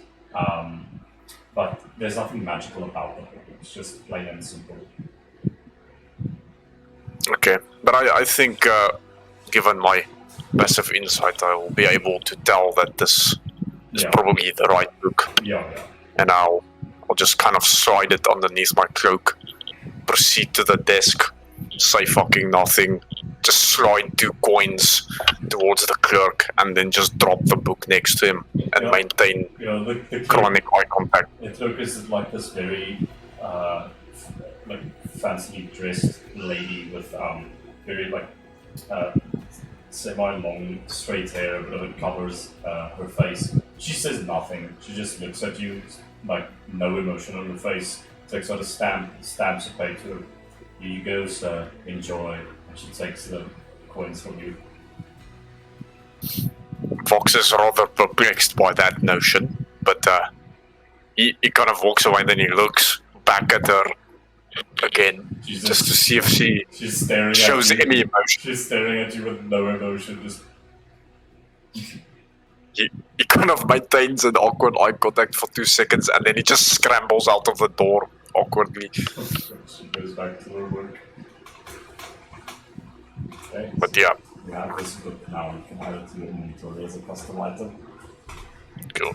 but there's nothing magical about the book. It's just plain and simple. Okay, but I think, given my passive insight, I will be able to tell that this is probably the right book. Yeah. And I'll just kind of slide it underneath my cloak, proceed to the desk, say fucking nothing, just slide 2 coins towards the clerk, and then just drop the book next to him and maintain the chronic eye contact. The clerk is like this very like fancily dressed lady with very like semi-long straight hair, but it covers her face. She says nothing. She just looks at you, like no emotion on her face, takes out a stamps a paper. Here you go, sir. Enjoy. And she takes the coins from you. Vox is rather perplexed by that notion, but he kind of walks away and then he looks back at her again She's just to see if she she's staring shows at you. any emotion. She's staring at you with no emotion. Just He kind of maintains an awkward eye contact for 2 seconds and then he just scrambles out of the door awkwardly. she goes back to her work. Okay. But yeah, You have this book now. You can add it to your inventory as a custom item. cool.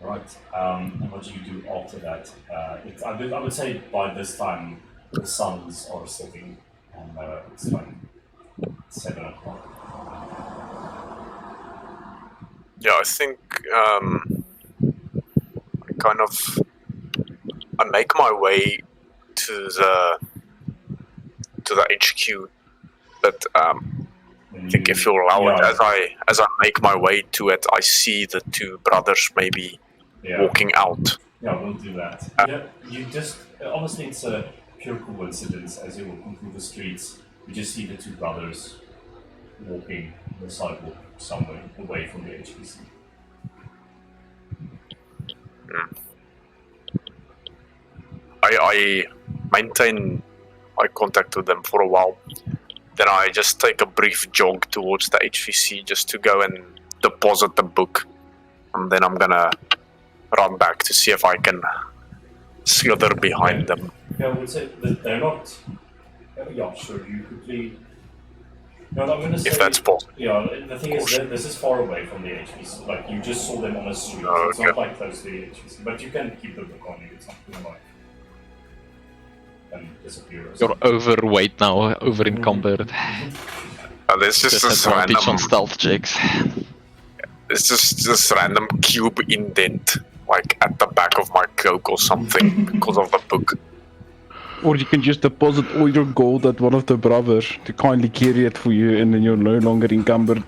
Right. And what do you do after that? I would say by this time the suns are setting, and it's like 7 o'clock. Yeah, I think I make my way to the HQ, but I think if you'll allow it, as I make my way to it, I see the two brothers maybe walking out. Yeah, we'll do that. You just honestly, it's a pure coincidence. As you're walking through the streets, you just see the two brothers walking the sidewalk somewhere away from the HPC. I maintain eye contact with them for a while. Then I just take a brief jog towards the HVC just to go and deposit the book. And then I'm gonna run back to see if I can slither behind them. Yeah, I would say that they're not. Yeah, sure, you quickly. No, I'm gonna say. If that's possible. Yeah, the thing is that this is far away from the HPC. Like, you just saw them on a street. Oh, It's okay. not like close to the HPC. But you can keep the book on you. It's not gonna like. And disappear. Or You're something. overweight now, over encumbered. There's just this Disadvantage random, on stealth checks. it's just this random cube indent, like at the back of my cloak or something, because of the book. Or you can just deposit all your gold at one of the brothers to kindly carry it for you, and then you're no longer encumbered.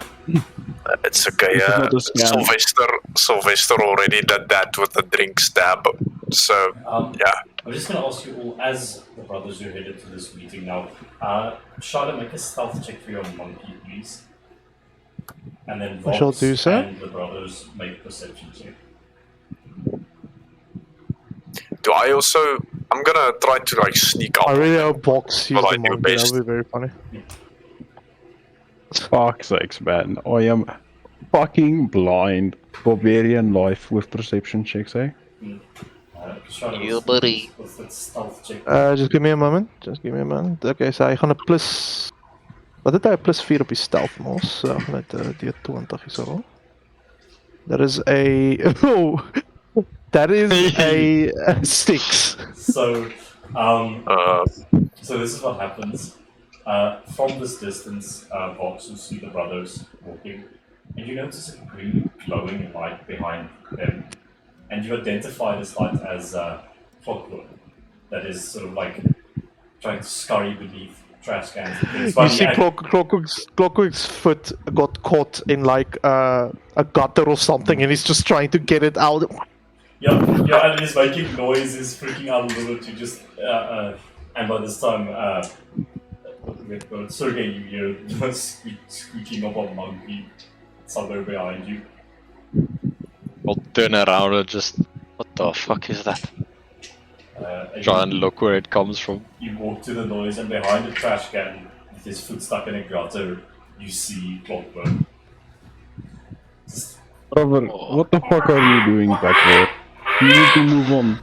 It's okay. This is not a scam. Sylvester already did that with the drink stab. So yeah, I'm just gonna ask you all, as the brothers are headed to this meeting now, Shiloh, make a stealth check for your monkey, please. And then I shall Vox do so. and the brothers make a perception check. do I also? I'm gonna try to like sneak up. I really hope Box use Well, I the do monkey. best. That would be very funny. Fuck's sakes, man. I am fucking blind. Barbarian life with perception checks, eh? Shiloh, You buddy. what's that stealth check? Just give me a moment. Okay, so hy gaan 'n plus. Wat het hy 'n plus 4 op die stealth mos? So ek gaan net D20 hierso rol. That is a oh, that is a 6. So, so this is what happens. From this distance, Vox, you see the brothers walking, and you notice a green glowing light behind them, and you identify this light as clockwork that is sort of like trying to scurry beneath trash cans and things. You see Clockwork's foot got caught in like a gutter or something, and he's just trying to get it out. Yeah, and he's making noise, he's freaking out a little bit. You just, and by this time, Sergey, you hear the squeaking of a monkey somewhere behind you. I'll turn around and just, what the fuck is that? And Try and look where it comes from. you walk to the noise, and behind the trash can, with his foot stuck in a gutter, you see Clockwork. Brother, what the fuck are you doing back there? You need to move on.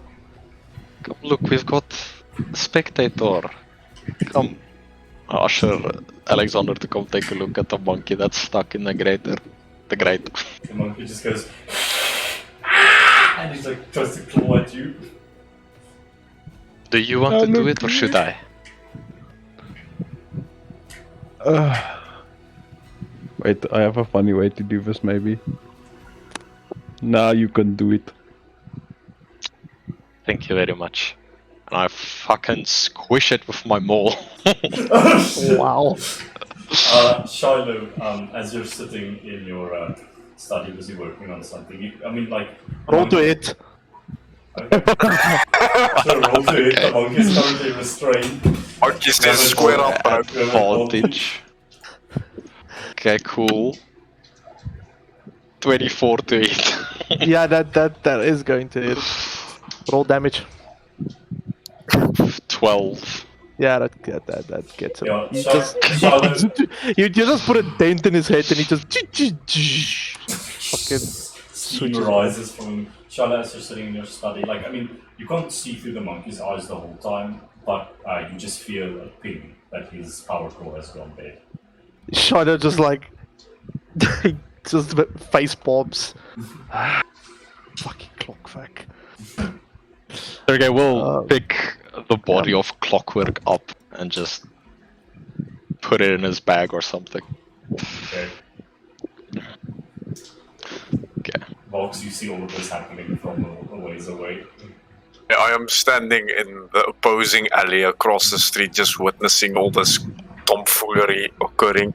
Come look, we've got a spectator. Come. Usher Alexander to come take a look at the monkey that's stuck in the grate. The monkey just goes, and he's like tries to claw at you. Do you want to do it or should I? Wait, I have a funny way to do this, maybe. Nah, you can do it. Thank you very much. And I fucking squish it with my maul. Wow. Shiloh, as you're sitting in your study, busy working on something, Roll to hit. Okay. So roll to hit. The monk is currently restrained. Monkey says square up, bro. Advantage. Okay, cool. 24 to hit. Yeah, that is going to hit. Roll damage. 12. Yeah, that gets him. Yeah, You Shiloh. you just put a dent in his head and he just fucking Steam switches. rises from Shiloh as you're sitting in your study. You can't see through the monkey's eyes the whole time, but you just feel a ping that his power core has gone dead. Shiloh just like just face pops. Fucking clockfuck. Sergey will pick the body of Clockwork up and just put it in his bag or something. Okay. Okay. Vox, you see all of this happening from a ways away. I am standing in the opposing alley across the street, just witnessing all this tomfoolery occurring.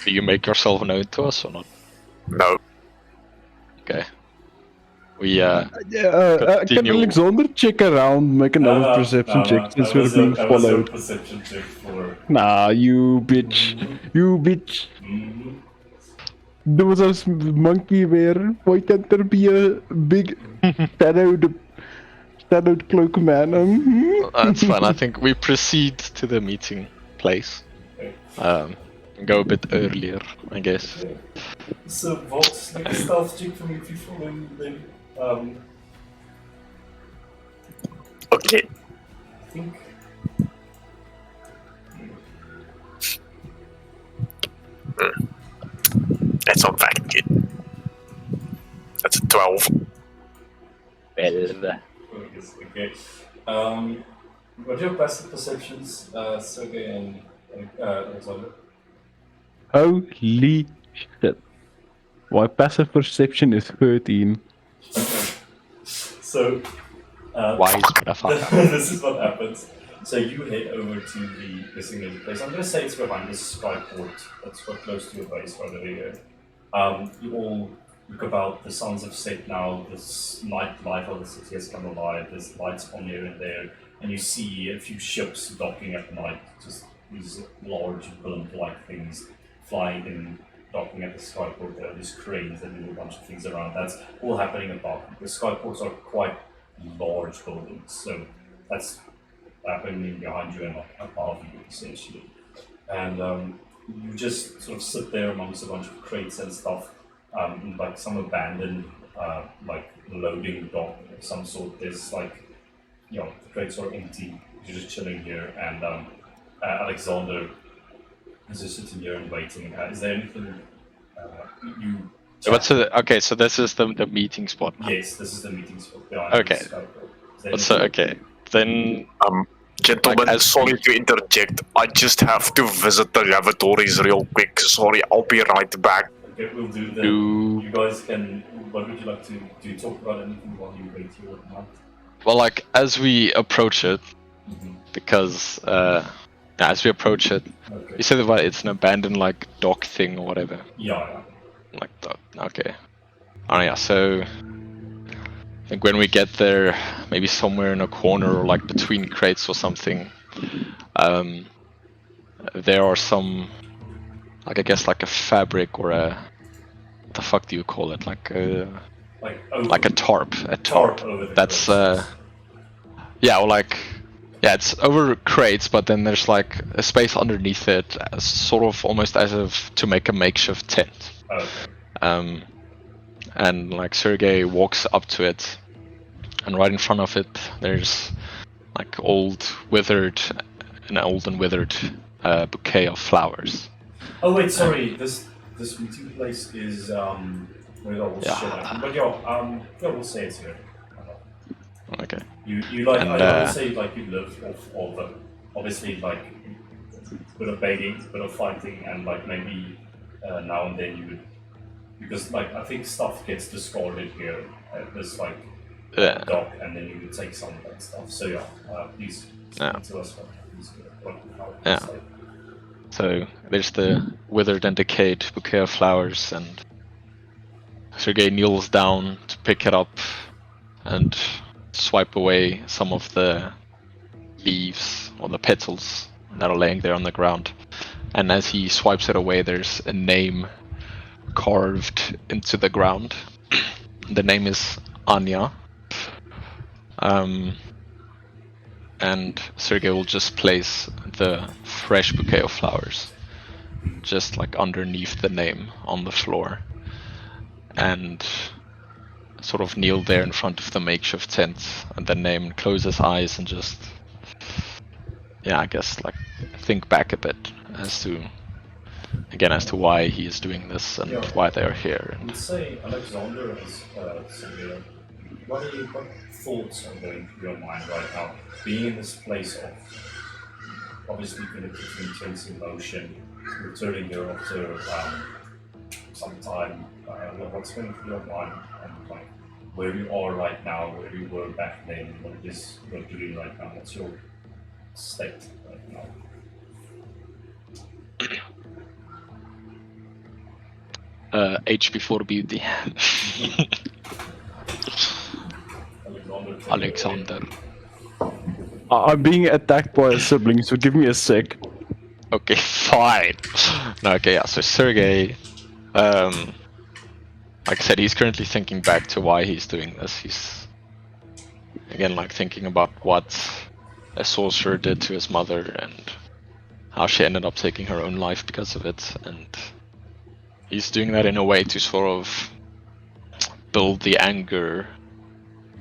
Do you make yourself known to us or not? No. Okay. We Can continue. Alexander check around, make another perception check since we're being That was a followed? perception check for... Nah, you bitch. You bitch. Mhm. There was a monkey there. Why can't there be a big shadowed cloak man? That's fine. I think we proceed to the meeting place. Okay. Go a bit earlier, I guess. So, Vox, make a stealth check for me if you follow him then. Okay. I think... That's not fact good. That's a 12. Okay. What are your passive perceptions, Sergey and Alexander? Holy shit. My passive perception is 13. So, Wise motherfucker. this is what happens. So you head over to the designated place. I'm going to say it's behind this skyport that's quite close to your base right over here. You all look about, the suns have set now, this night life of the city has come alive, there's lights on here and there, and you see a few ships docking at night, just these large blimp-like things flying in, docking at the skyport. There are these cranes that do a bunch of things around. That's all happening above. The skyports are quite large buildings, so that's happening behind you and above you, essentially. And you just sort of sit there amongst a bunch of crates and stuff, like some abandoned, like loading dock of some sort. There's like, the crates are empty. You're just chilling here, and Alexander is just sitting here and waiting. Is there anything you? So what's the, okay, so this is the meeting spot. Yes, this is the meeting spot behind Okay. the skyport. Is there So anything- okay, then Gentlemen, Like, as- sorry to interject. I just have to visit the lavatories real quick. Sorry, I'll be right back. Okay, we'll do that. Do- You guys can. What would you like to do? Talk about anything while you wait here at night? well, like as we approach it, Mhm. because as we approach it, Okay. you said that it's an abandoned like dock thing or whatever. Yeah. Like that. Okay. Oh yeah. So I think when we get there, maybe somewhere in a corner or like between crates or something, there are some, like I guess like a fabric or a, what the fuck do you call it? Like a tarp. A tarp. over the That's crates. yeah, or like yeah, it's over crates, but then there's like a space underneath it, sort of almost as if to make a makeshift tent. Okay. And like Sergey walks up to it, and right in front of it, there's like an old and withered bouquet of flowers. Oh wait, sorry. This meeting place is where all Yeah. shit happened. But yeah, we'll say it's here. Okay. You like And, I would say like you live off all the obviously like a bit of begging, a bit of fighting, and like maybe now and then you would, because like I think stuff gets discarded here. There's like dock, and then you would take some of that stuff. So yeah, please explain to us how Yeah. it's like. So there's the withered and decayed bouquet of flowers, and Sergei kneels down to pick it up and swipe away some of the leaves or the petals that are laying there on the ground. And as he swipes it away, there's a name carved into the ground. The name is Anya. And Sergei will just place the fresh bouquet of flowers just like underneath the name on the floor, and sort of kneel there in front of the makeshift tent and the name, and close his eyes and just, I guess, like, think back a bit as to why he is doing this and why they're here. I would say Alexander is Sergei. What thoughts are going through your mind right now? Being in this place of obviously connected to intense emotion, returning here after some time, what's going through your mind, and like where you are right now, where you were back then, what it is you're doing right now, what's your state right now? H before beauty. Alexander. I'm being attacked by a sibling, so give me a sec. Okay, fine. No, okay, yeah. So Sergei, like I said, he's currently thinking back to why he's doing this. He's again like thinking about what a sorcerer did to his mother and how she ended up taking her own life because of it. And he's doing that in a way to sort of build the anger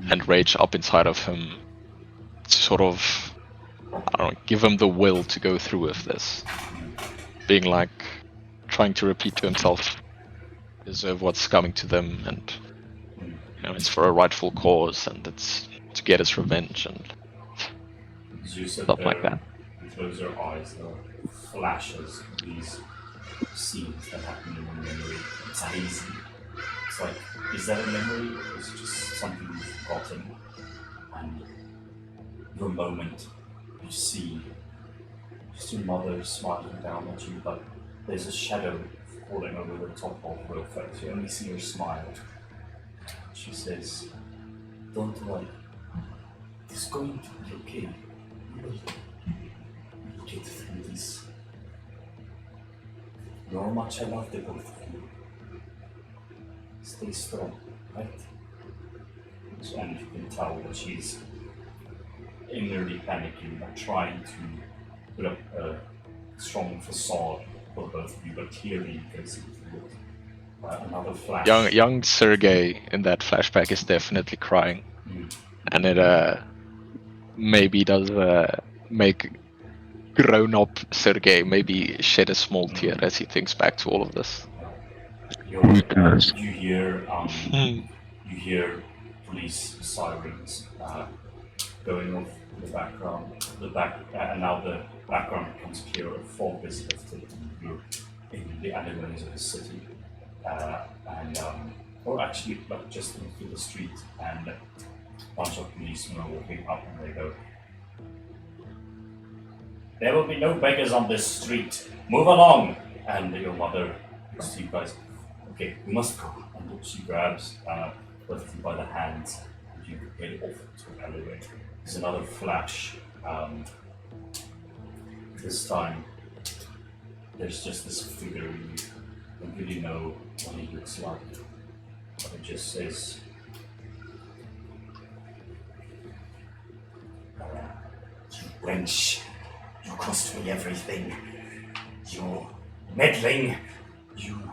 and rage up inside of him, to sort of, I don't know, give him the will to go through with this. Being like, trying to repeat to himself, deserve what's coming to them, and it's for a rightful cause, and it's to get his revenge, and stuff like that. You close your eyes, there are flashes of these scenes that happen in your memory. It's hazy. It's like, is that a memory, or is it just something you've forgotten? And your moment, you see just your mother smiling down at you, but there's a shadow falling over the top of her face. You only see her smile. She says, "Don't worry, it's going to be okay. We'll get through this. You know how much I love the both of you. Stay strong, right?" And you can tell that she's inwardly panicking, but trying to put up a strong facade for both of you, but clearly you can see through it. Another flash. Young Sergei in that flashback is definitely crying, and it maybe does make grown-up Sergei maybe shed a small tear as he thinks back to all of this. You hear police sirens going off in the background. And now the background becomes clearer. Fog is lifted. You're in the alleyways of the city, or actually, like just into the street, and a bunch of policemen are walking up, and they go, "There will be no beggars on this street. Move along!" And your mother looks to you guys. "Okay, we must go." And she grabs both of you by the hands, and you head off to the alleyway. There's another flash. This time, there's just this figure. You don't really know what he looks like, but it just says, "You wench, you cost me everything. You're meddling. You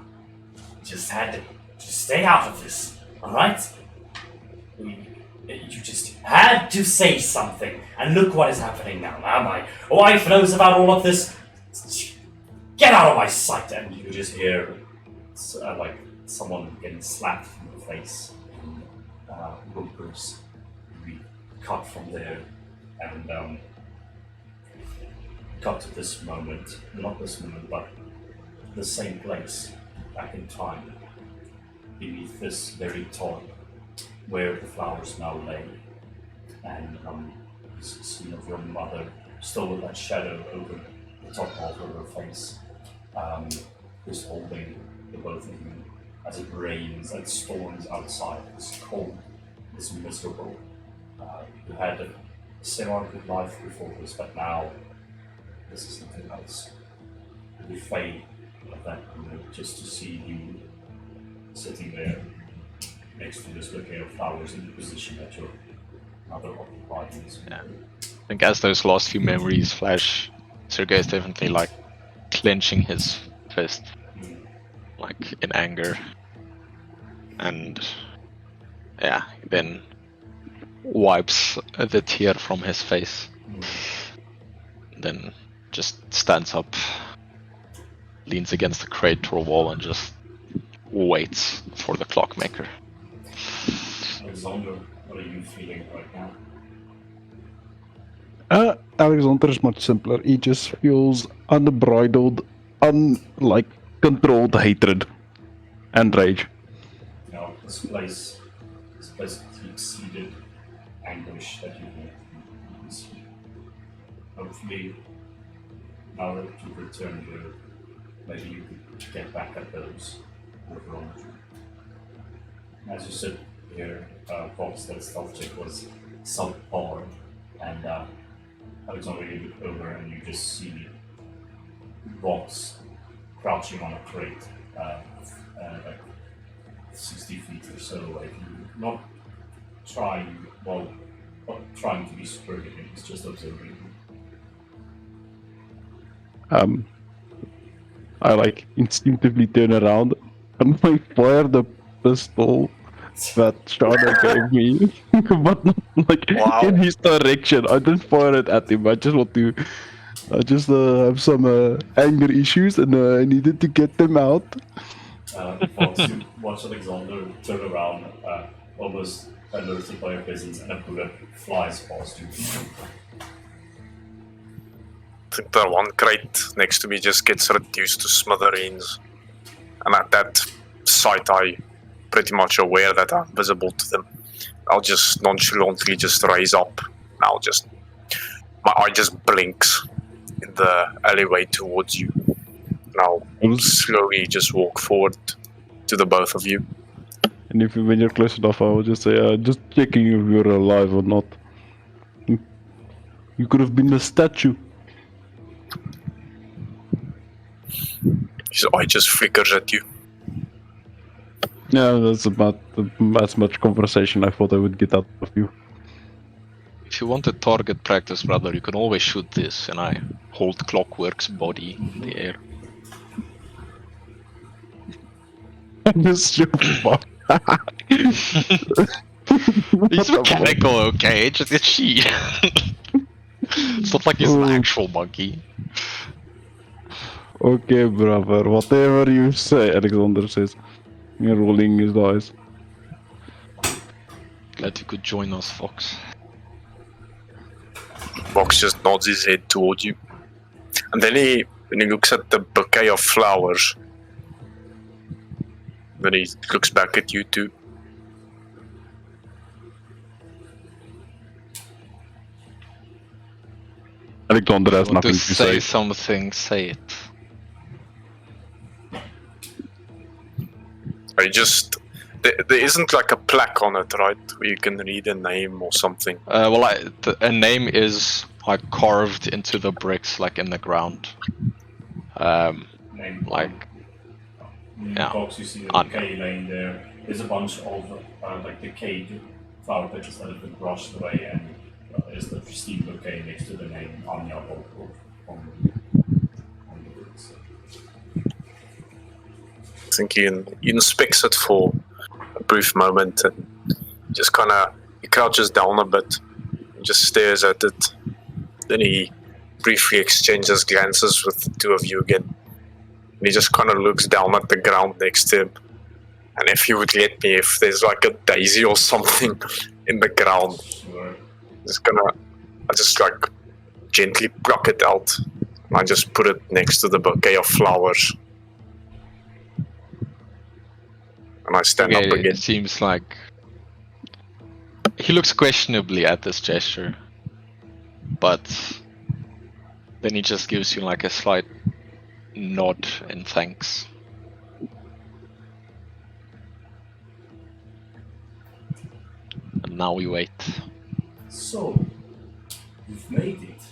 just had to stay out of this, alright? You just had to say something, and look what is happening now. Now my wife knows about all of this. Get out of my sight!" And you just hear like someone getting slapped in the face, and whimpers. We cut from there, and cut to this moment. Not this moment, but the same place, back in time, beneath this very tall where the flowers now lay, and this scene of your mother, still with that shadow over the top half of her face, is holding the both of you as it rains and storms outside. It's cold, it's miserable. You had a semi-good life before this, but now this is nothing else. You fade of that moment just to see you sitting there next to this bouquet of flowers in the position that your mother occupied in this moment. I think as those last few memories flash, Sergei is definitely like clenching his fist, like in anger, and yeah, then wipes the tear from his face, then just stands up, leans against the crate or wall, and just waits for the clockmaker. Alexander, what are you feeling right now? Alexander is much simpler. He just feels unbridled, controlled hatred and rage. You know, this place exceeded anguish that you can see. Hopefully, now that you've returned here, maybe you could get back at those who have wronged you. As you sit here, Fox, that stealth check was subpar, and Alexander, you look over and you just see Vox crouching on a crate, like 60 feet or so away from you. Not trying to be super hidden, he's just observing you. I instinctively turn around and I fire the pistol that Shauna gave me, but not Wow. in his direction. I didn't fire it at him. I just have some anger issues and I needed to get them out. Once you watch Alexander turn around, almost alerted by your presence, and a bullet flies past you. I think the one crate next to me just gets reduced to smithereens. And at that sight, I pretty much aware that I'm visible to them. I'll just nonchalantly just raise up. Now my eye just blinks in the alleyway towards you. Now slowly just walk forward to the both of you. And when you're close enough, I will just say, just checking if you're alive or not. You could have been a statue. His eye just flickers at you. Yeah, that's about as much conversation I thought I would get out of you. If you want a target practice, brother, you can always shoot this, and I hold Clockwork's body in the air. Just your fuck. He's mechanical, okay? It's just a sheet. It's not like he's an actual monkey. Okay, brother, whatever you say, Alexander says. You're rolling his eyes. Glad you could join us, Fox. Vox just nods his head towards you. And then when he looks at the bouquet of flowers, then he looks back at you too. Alexander has Want nothing to to say say. something, say it. There isn't like a plaque on it, right? Where you can read a name or something. A name is like carved into the bricks, like in the ground. Name Like, yeah. Box, you see the Anya. decay laying there. There's a bunch of like decayed flower petals that have been brushed away, and there's the pristine bouquet next to the name Anya on the bricks. I think he inspects it for a brief moment and just he crouches down a bit and just stares at it. Then he briefly exchanges glances with the two of you again. And he just kind of looks down at the ground next to him. And if you would let me, if there's like a daisy or something in the ground, Sure. I just like gently pluck it out. And I just put it next to the bouquet of flowers. And I stand up Okay, again. it seems like He looks questionably at this gesture, but then he just gives you like a slight nod in thanks. And now we wait. So, you've made it.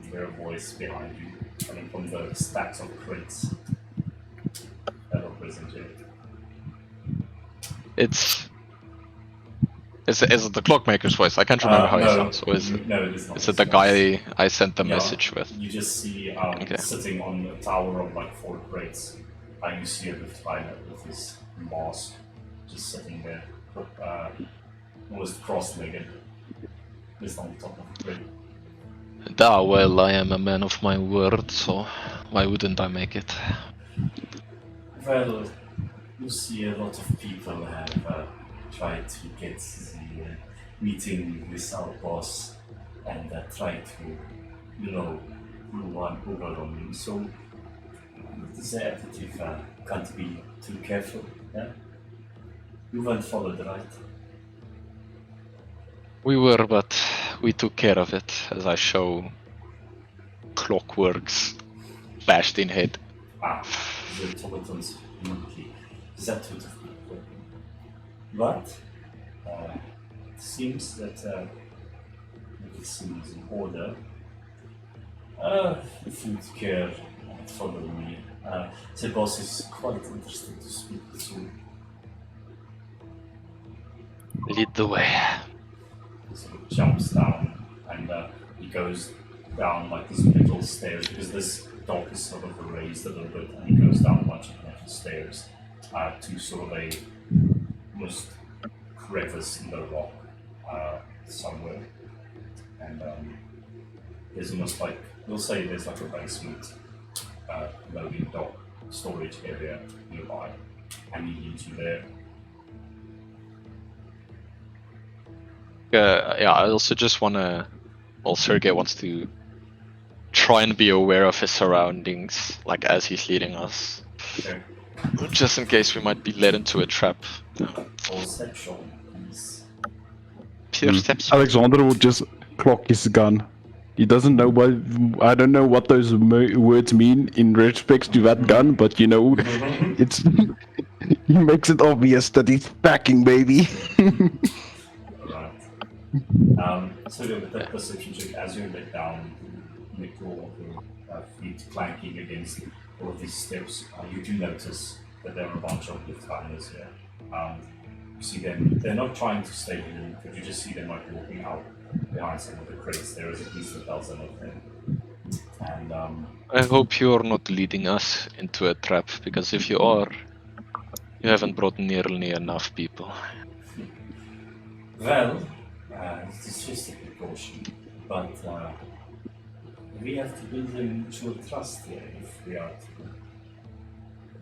You hear a voice behind you, coming from the stacks of crates that are present here. Is it the clockmaker's voice? I can't remember how he sounds. Or is it? No, it is not. Is it the guy I sent the Yeah, message with? You just see Okay. sitting on a tower of like 4 crates, and you see a Liftliner with his mask just sitting there, almost cross-legged, just on top of the crate. Well, I am a man of my word, so why wouldn't I make it? Well, you see a lot of people have tried to get the meeting with our boss and try to, rule one over on him. So, this attitude can't be too careful. Yeah? You weren't followed, right? We were, but we took care of it, as I show Clockwork's bashed in head. The automatons monkey. That would have been a problem. But it seems that everything is in order. If you'd care, follow me. The boss is quite interested to speak with you. Lead the way. He sort of jumps down and he goes down like these metal stairs because this dock is sort of raised a little bit, and he goes down a bunch of metal stairs to sort of a almost crevice in the rock somewhere. And there's almost like, we'll say there's like a basement loading dock storage area nearby, and he leads you there. Yeah, I also just wanna. Well, Sergey wants to try and be aware of his surroundings, like as he's leading us, Okay. just in case we might be led into a trap. Perception, please. Perception. Alexander will just clock his gun. He doesn't know what. I don't know what those words mean in respect to that gun, but it's. He makes it obvious that he's packing, baby. Right. So with that perception check, as you let down, make all of your feet clanking against all of these steps, you do notice that there are a bunch of Liftlines here. You see them, they're not trying to stay hidden, but you just see them like walking out behind some of the crates. There is at least a dozen of them. And I hope you're not leading us into a trap, because if you are, you haven't brought nearly enough people. well, it's just a precaution, but we have to build a mutual trust here if we are to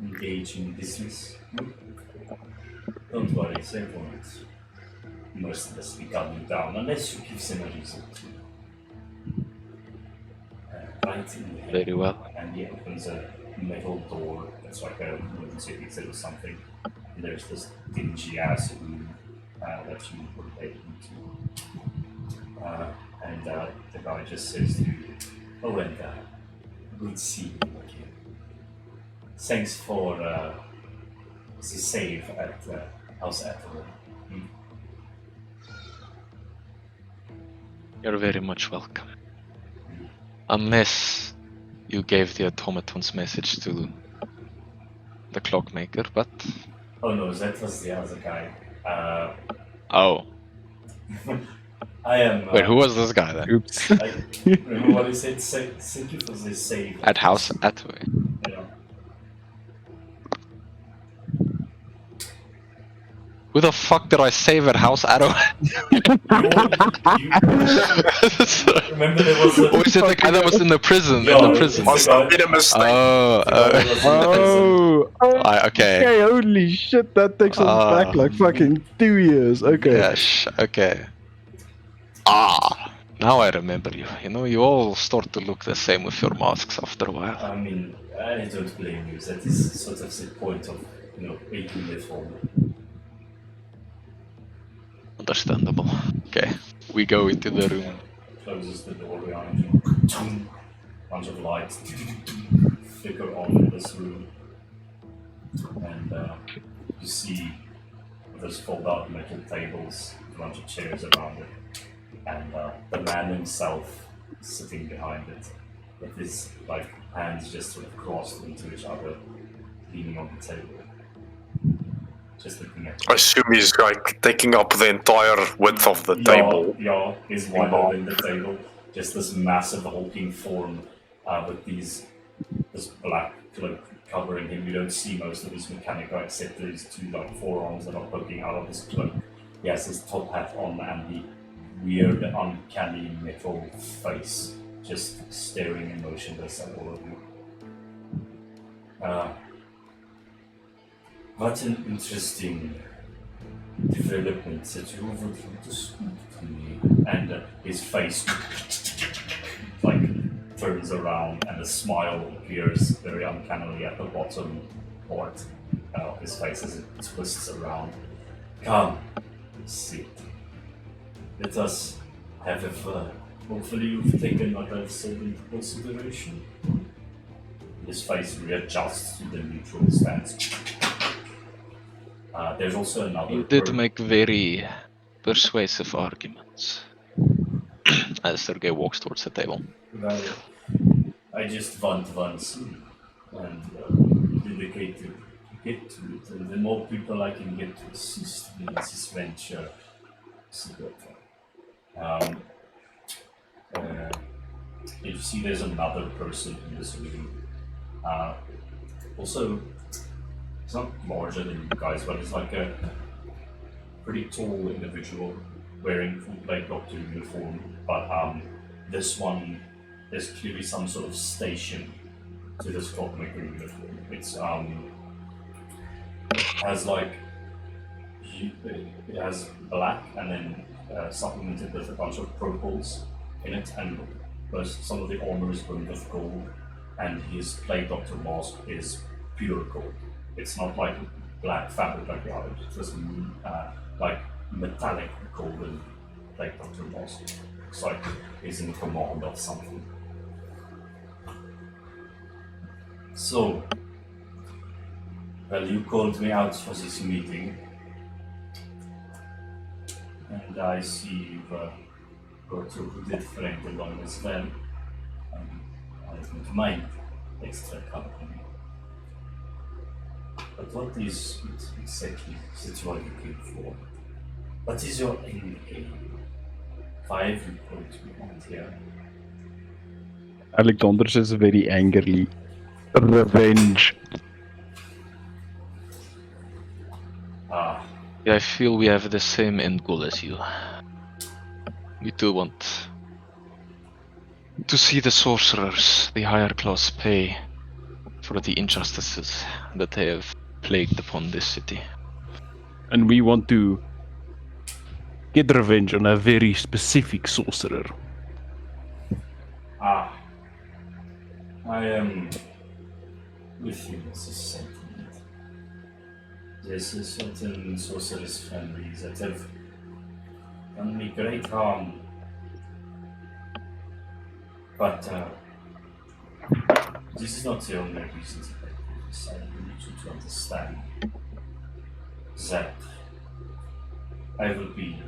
engage in business. Don't worry, they won't mercilessly gun you down unless you give them a reason to. Right in the head. Very well. And he opens a metal door that's like a emergency exit or something. And there's this dingy ass room that you were taken into. And the guy just says to you, "Oh, and good seeing you again. Thanks for the save at House Apple." You're very much welcome. Unless you gave the automaton's message to the clockmaker, but... Oh no, that was the other guy. Oh. I am. Wait, who was this guy then? Oops. Remember what he said? Thank you for the save. At House Atway. Yeah. Who the fuck did I save at House Atway? Remember there was a... Or is it the guy that was in the prison? Yeah, in the prison? Must have been a mistake. Okay. Holy shit, that takes us back like fucking 2 years. Okay. Yes, okay. Now I remember you. You all start to look the same with your masks after a while. I mean, I don't blame you. That is sort of the point of, making the form. Understandable. Okay, we go into the room. Closes the door behind you. Bunch of lights flicker on in this room, and you see those fold-out metal tables, a bunch of chairs around it, and the man himself sitting behind it, with his like hands just sort of crossed into each other, leaning on the table, just looking at. I assume he's like taking up the entire width of the table. Yeah, he's wider than the table. Just this massive hulking form with this black cloak covering him. You don't see most of his mechanica except these two like forearms that are poking out of his cloak. He has his top hat on and the weird, uncanny metal face just staring and motionless at all of you. What an interesting development that you would want to speak to me. And his face like turns around and a smile appears very uncannily at the bottom part of his face as it twists around. Come, sit. Let us have a fun. Hopefully you've taken what I've said into consideration. His face readjusts to the neutral stance. There's also another. You did make very persuasive arguments. As Sergei walks towards the table. Well, I just want one scene and dedicated to get to it, and the more people I can get to assist me in this venture, the better. You see, there's another person in this room. Also, it's not larger than you guys, but it's like a pretty tall individual wearing full-plate doctor uniform. But this one, there's clearly some sort of station to this clockmaker uniform. It's has like it has black and then supplemented with a bunch of purples in it, and some of the armor is brimmed with gold, and his plate doctor mask is pure gold. It's not like black fabric like the others. It's just like metallic golden plate doctor mask. Looks like he's in command of something. So, well, you called me out for this meeting, and I see you've got your good friend along as well. I don't mind extra company. But what is it exactly that you are looking for? What is your end game? 5 you called me out here. Alexander says very angrily, revenge. Yeah, I feel we have the same end goal as you. We do want to see the sorcerers, the higher class, pay for the injustices that they have plagued upon this city. And we want to get revenge on a very specific sorcerer. I am with you in this sentiment. There's a certain sorceress families that have done me great harm. But this is not the only reason that I decided I need you to understand that I will be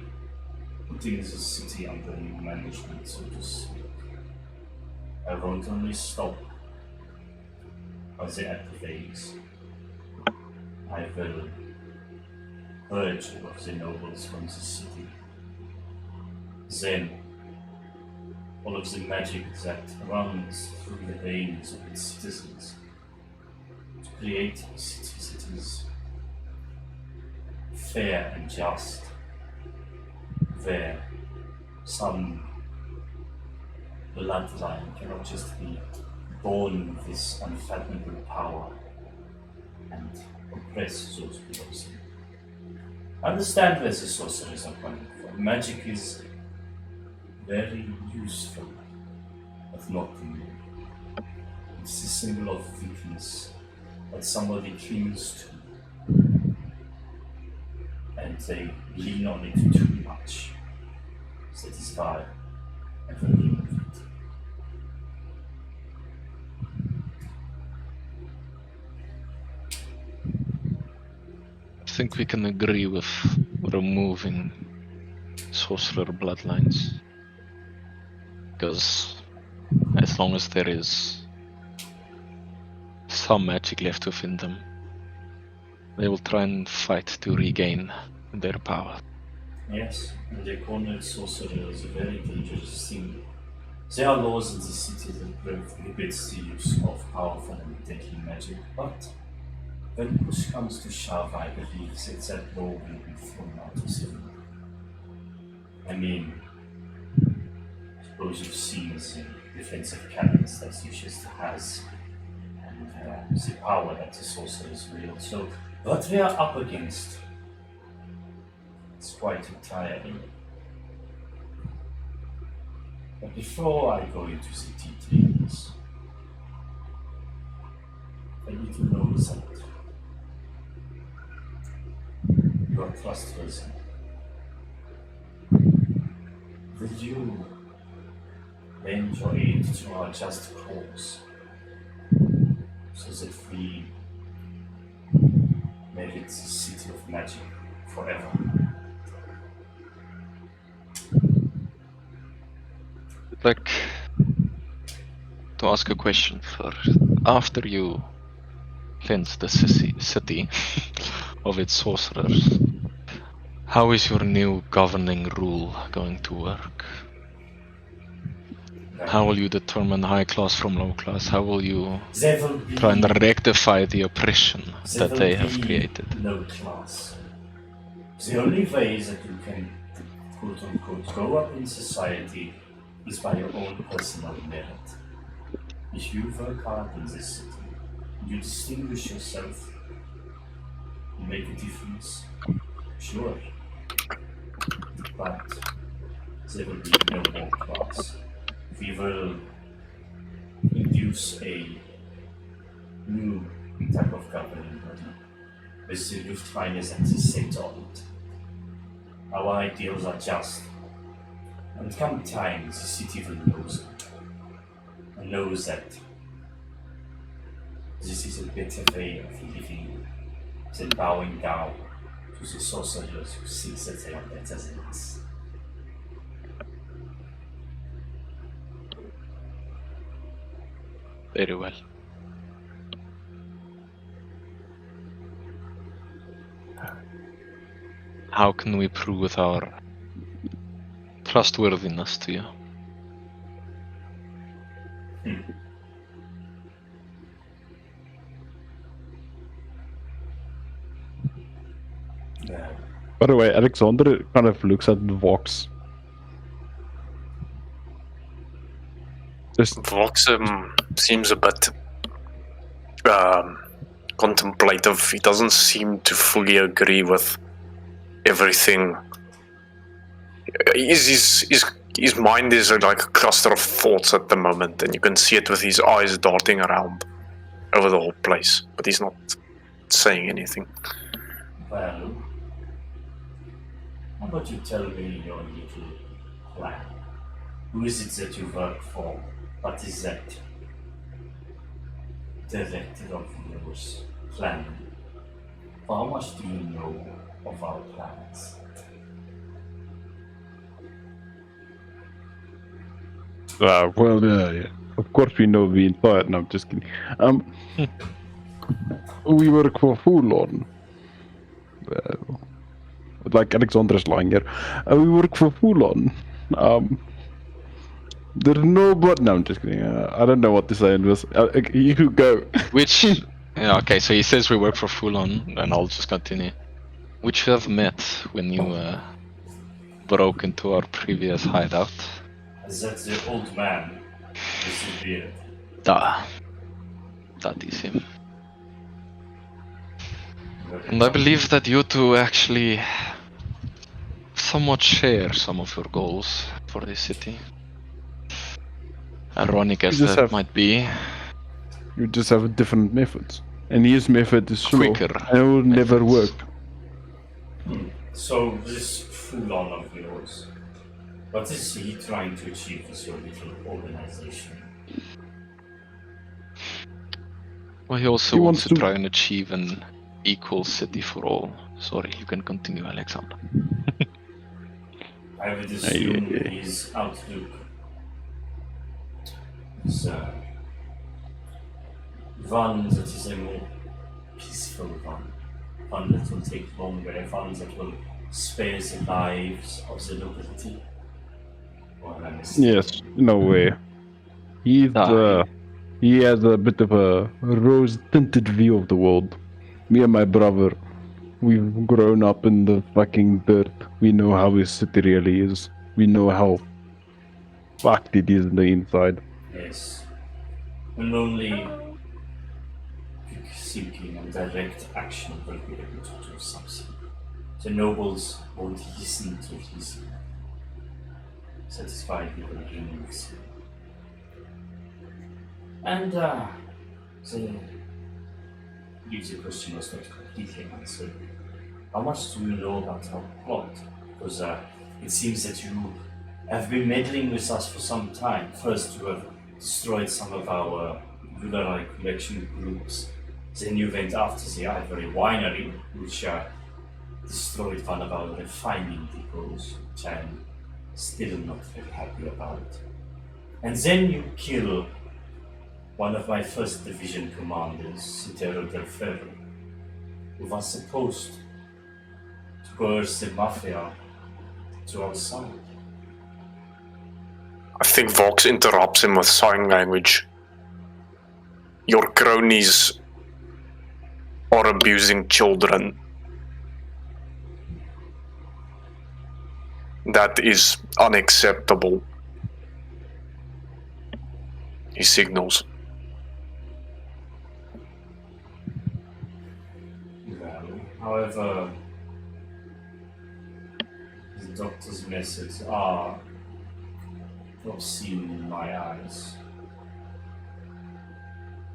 putting this city under new management, so to speak. I won't only stop as the activates. I will purge all of the nobles from the city. Then all of the magic that runs through the veins of its citizens to create a city that is fair and just, where some bloodline cannot just be born with this unfathomable power and oppress those below them. I understand where the sorcerers are coming from. Magic is very useful, but not new. It's a symbol of weakness that somebody clings to. and they lean on it too much, satisfy every lean of it. I think we can agree with removing sorcerer bloodlines. Because as long as there is some magic left within them, they will try and fight to regain their power. Yes, and the cornered sorcerer is a very dangerous thing. There are laws in the city that prohibits the use of powerful and deadly magic, but when push comes to shove, I believe that law will be thrown out of the window. I mean, I suppose you've seen the defensive cannons that Lucius has, and the power that the sorcerers wield. So, what we are up against, it's quite tiring. But before I go into the details, I need to know that you are trustworthy. Will you lend your aid to our just cause so that we make it the city of magic forever? Like, to ask a question first. After you cleanse the city of its sorcerers, how is your new governing rule going to work? How will you determine high class from low class? How will you try and rectify the oppression that they have created? No class. The only way that you can, quote unquote, go up in society is by your own personal merit. If you work hard in this city, you distinguish yourself, you make a difference, sure. But there will be no more class. We will induce a new type of governing body with the Lufthansa as the center of it. Our ideals are just, and come time, the city will know them, and knows that this is a better way of living than bowing down to the sorcerers who think that they are better than us. Very well. How can we prove our trustworthiness to you? By the way, Alexander kind of looks at Vox. Just Vox seems a bit contemplative. He doesn't seem to fully agree with everything. His mind is like a cluster of thoughts at the moment, and you can see it with his eyes darting around over the whole place, but he's not saying anything. Well, how about you tell me your little plan? Who is it that you work for? What is that director of yours planning? For how much do you know of our plans? of course we know the entire. No, I'm just kidding. We work for Fulon. Like Alexander's lying here. We work for Fulon. There's no blood. No, I'm just kidding. I don't know what to say in this. You go. Which, yeah, okay, so he says we work for Fulon, and I'll just continue. Which you have met when you broke into our previous hideout. Is that the old man with the beard? That is him. And I believe that you two actually somewhat share some of your goals for this city. Ironic as that might be. You just have different methods. And his method is slow. Quicker and it will never work. So this fool-on of yours, what is he trying to achieve with your little organization? Well, he also He wants wants to to- try and achieve an equal city for all. Sorry, you can continue, Alexander. I would assume Aye. his outlook is one that is a more peaceful one. One that will take longer, one that will spare the lives of the nobility. Or am I mistaken? Yes, no way. He's he has a bit of a rose-tinted view of the world. Me and my brother, we've grown up in the fucking dirt. We know how his city really is. We know how fucked it is on the inside. Yes. And only quick thinking and direct action will be able to do something. The nobles won't listen to reason. That is why he will remove them. And the question was not completely answered. How much do you know about our plot? Because it seems that you have been meddling with us for some time. First, you have destroyed some of our Lullaby collection groups. Then you went after the Ivory Winery, which destroyed one of our refining depots, which I'm still not very happy about. And then you kill one of my first division commanders, Citero del Ferro, who was supposed to coerce the mafia to our side. I think Vox interrupts him with sign language. Your cronies are abusing children. That is unacceptable. He signals. Well, however, the doctor's methods are obscene in my eyes.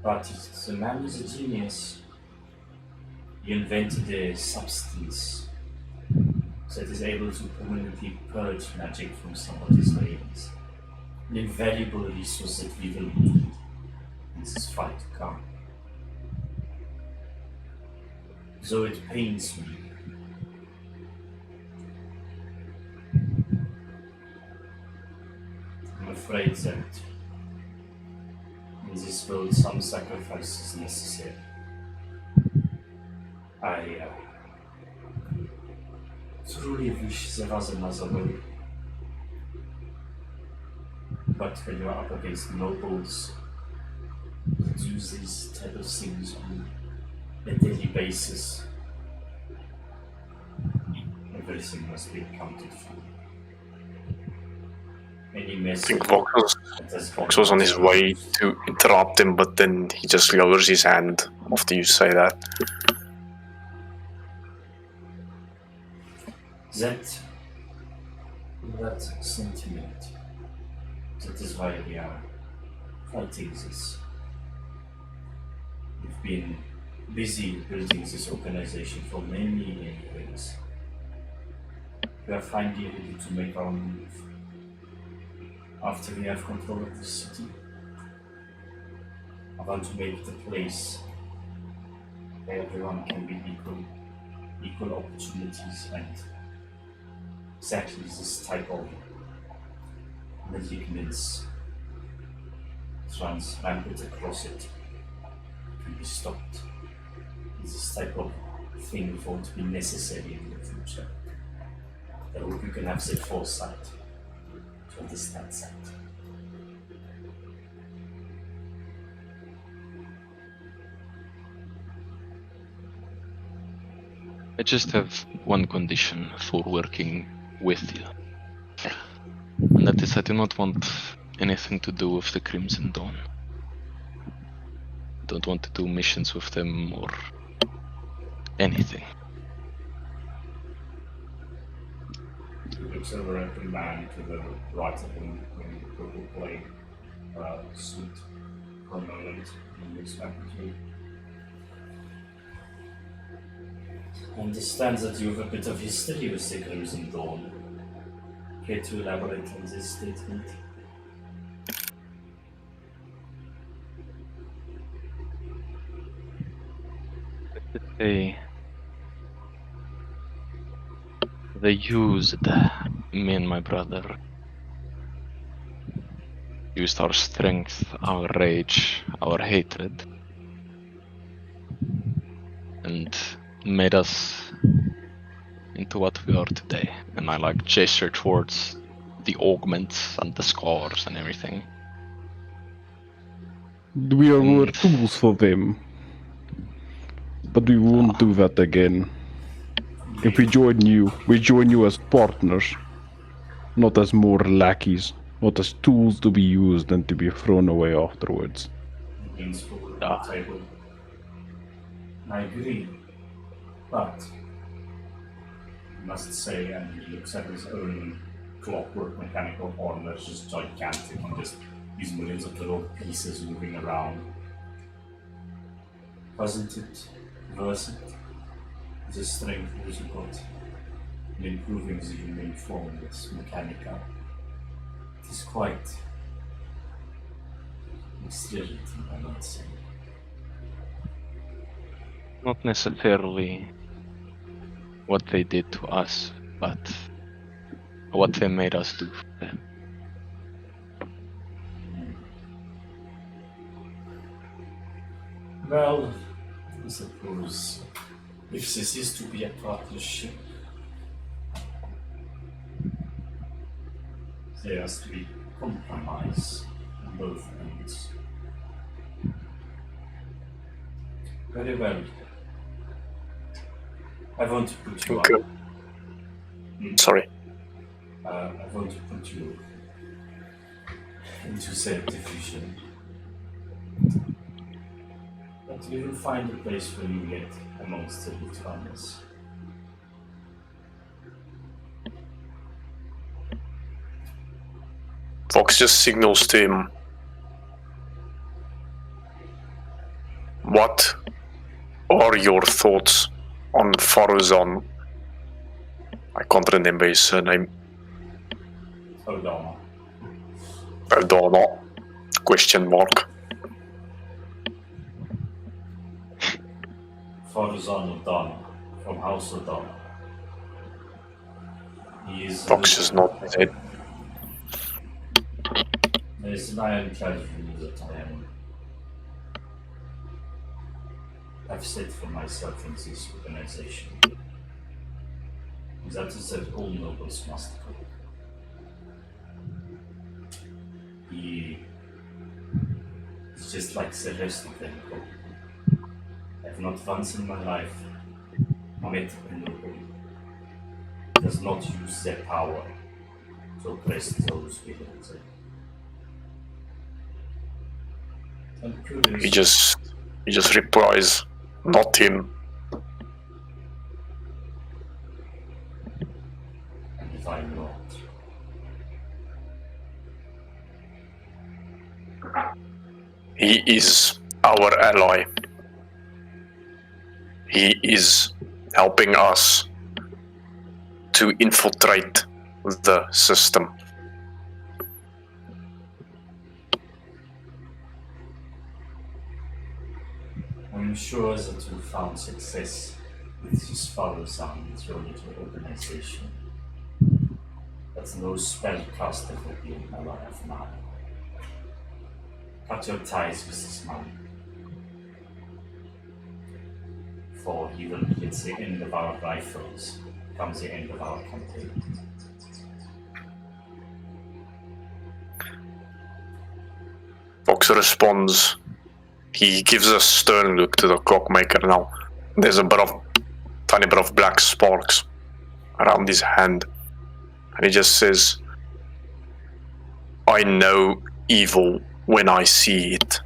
But the man is a genius. He invented a substance that is able to permanently purge magic from somebody's veins. An invaluable resource that we will need in this fight to come. Though it pains me, I'm afraid that in this world some sacrifice is necessary. I truly wish there was another way. But when you are up against nobles who do these type of things on a daily basis, everything must be accounted for. Any I message think Vox was on his that way to interrupt him, but then he just lowers his hand after you say that. That sentiment, that is why we are fighting this. We've been busy building this organization for many years. We are finally ready to make our move. After we have control of the city, I want to make the place where everyone can be equal opportunities, and exactly this type of malignance runs rampant across it can be stopped. This type of thing won't be necessary in the future. I hope you can have the foresight to understand that. I just have one condition for working with you. And that is I do not want anything to do with the Crimson Dawn. Don't want to do missions with them or anything. He looks over at the man to the right of him in the purple plaid suit for a moment and looks back at you. I understand that you have a bit of history with the Crimson Dawn. Care to elaborate on this statement? They used me and my brother. Used our strength, our rage, our hatred, and made us into what we are today. And I like gesture towards the augments and the scars and everything. We were tools for them. But we won't do that again. If we join you as partners, not as more lackeys, not as tools to be used and to be thrown away afterwards. Against the table. I agree, but I must say, and he looks at his own clockwork mechanical armor, it's just gigantic and just these millions of little pieces moving around. Wasn't it worth it? The strength that you got in improving the human form with mechanica. It is quite mysterious, I might say. Not necessarily what they did to us, but what they made us do for them. Well, I suppose if this is to be a partnership, there has to be compromise on both ends. Very well. I want to put you Okay. Sorry. I want to put you into said division. But we will find a place for you yet amongst the Lufthansa. Fox just signals to him. What are your thoughts on Faruzan? I can't remember his surname. Aldana. Aldana? Question mark. Farzan Aldana from House Aldana. He is. Fox is not his head. There's an ironclad view that I've set for myself in this organization. That is that all nobles must go. He is just like the rest of them go. I've not once in my life met a noble who does not use their power to oppress those below them. I'm curious. He just replies, not him. And if I'm not, He is our ally. He is helping us to infiltrate the system. I'm sure that you found success with his father's arm with your little organization. But no spellcaster will be alive now. Cut your ties with this man. For he will be at the end of our rifles, comes the end of our campaign. Fox responds. He gives a stern look to the clockmaker now. There's a tiny bit of black sparks around his hand. And he just says, I know evil when I see it.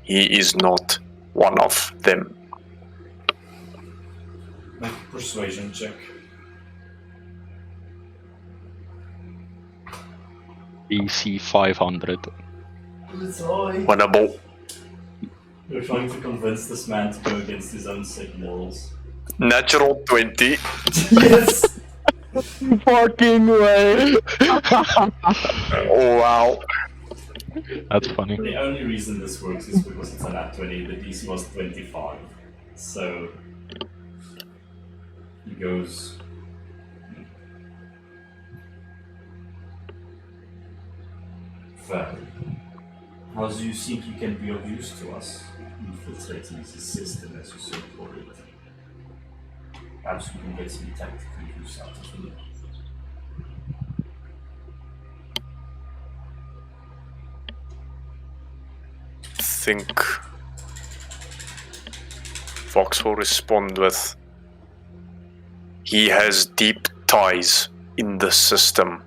He is not one of them. Make a persuasion check. DC 500. Winnable. You're trying to convince this man to go against his own sick morals. Natural 20. Yes! Fucking way! Oh, wow. That's funny. The only reason this works is because it's a nat 20, the DC was 25. So he goes. Well, how do you think you can be of use to us? Infiltrating the system, as you so call it. Perhaps we can get some tactical use out of it. Think Fox will respond with, he has deep ties in the system.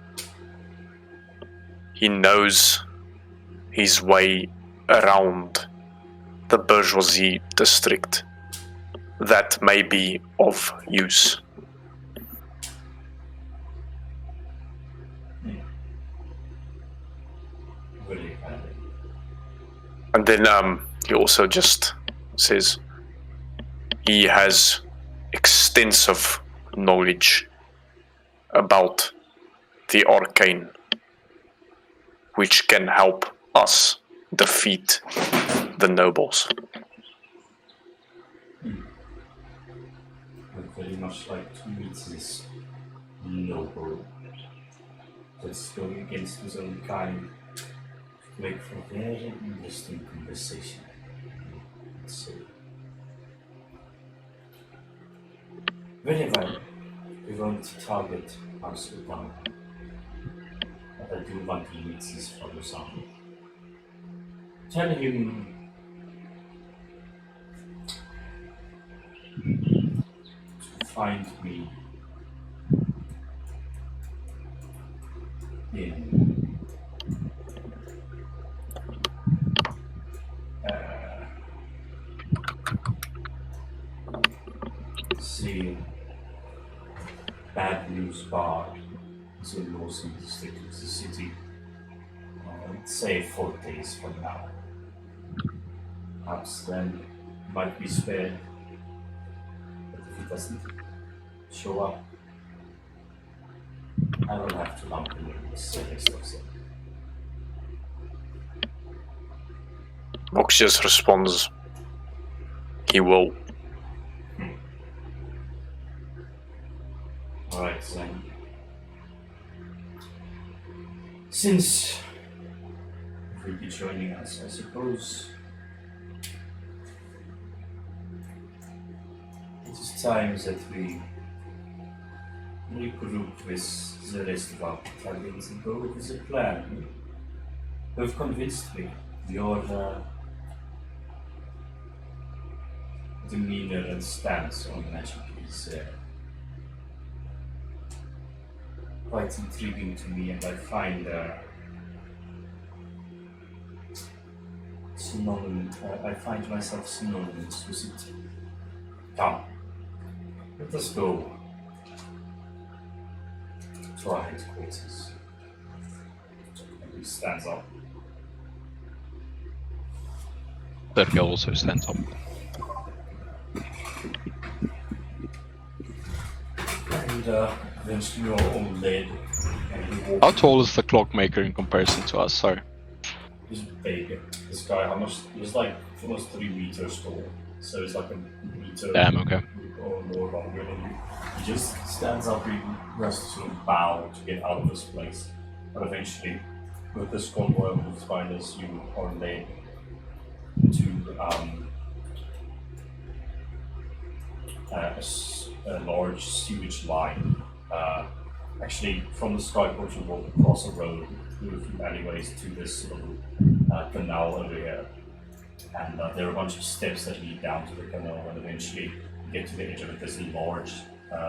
He knows his way around the bourgeoisie district. That may be of use. Really, And then he also just says he has extensive knowledge about the arcane, which can help us defeat the nobles. I'd very much like to meet this noble that's going against his own kind. Make for a very interesting conversation. So, very well. We won't target our Sultan. But I do want to meet this fellow son. Tell him to find me in the Bad News Bar is in northern district of the city. Say 4 days from now. Perhaps then might be spared. But if he doesn't show up, I will have to lump him in with the rest of them. Vox just responds, he will. Alright then. Since you'll be joining us, I suppose it is time that we regroup with the rest of our battalions and go with a plan. You have convinced me. Your demeanor and stance on magic is quite intriguing to me, and I find I find myself synonymous with it. Come, let us go to our headquarters. And he stands up. Sergei also stands up. And eventually you're all led, and he How walks. tall is the clockmaker in comparison to us? Sorry. He's big. This guy, how much? He's like almost 3 meters tall. So he's like a meter Damn, okay. or more longer than you. He just stands up, he has to sort of bow to get out of this place. But eventually, with this convoy of the spiders, you are led to a large sewage line. Actually, from the skyport, you walk across a road through a few alleyways to this little canal over here. And there are a bunch of steps that lead down to the canal, and eventually you get to the edge of it. There's a large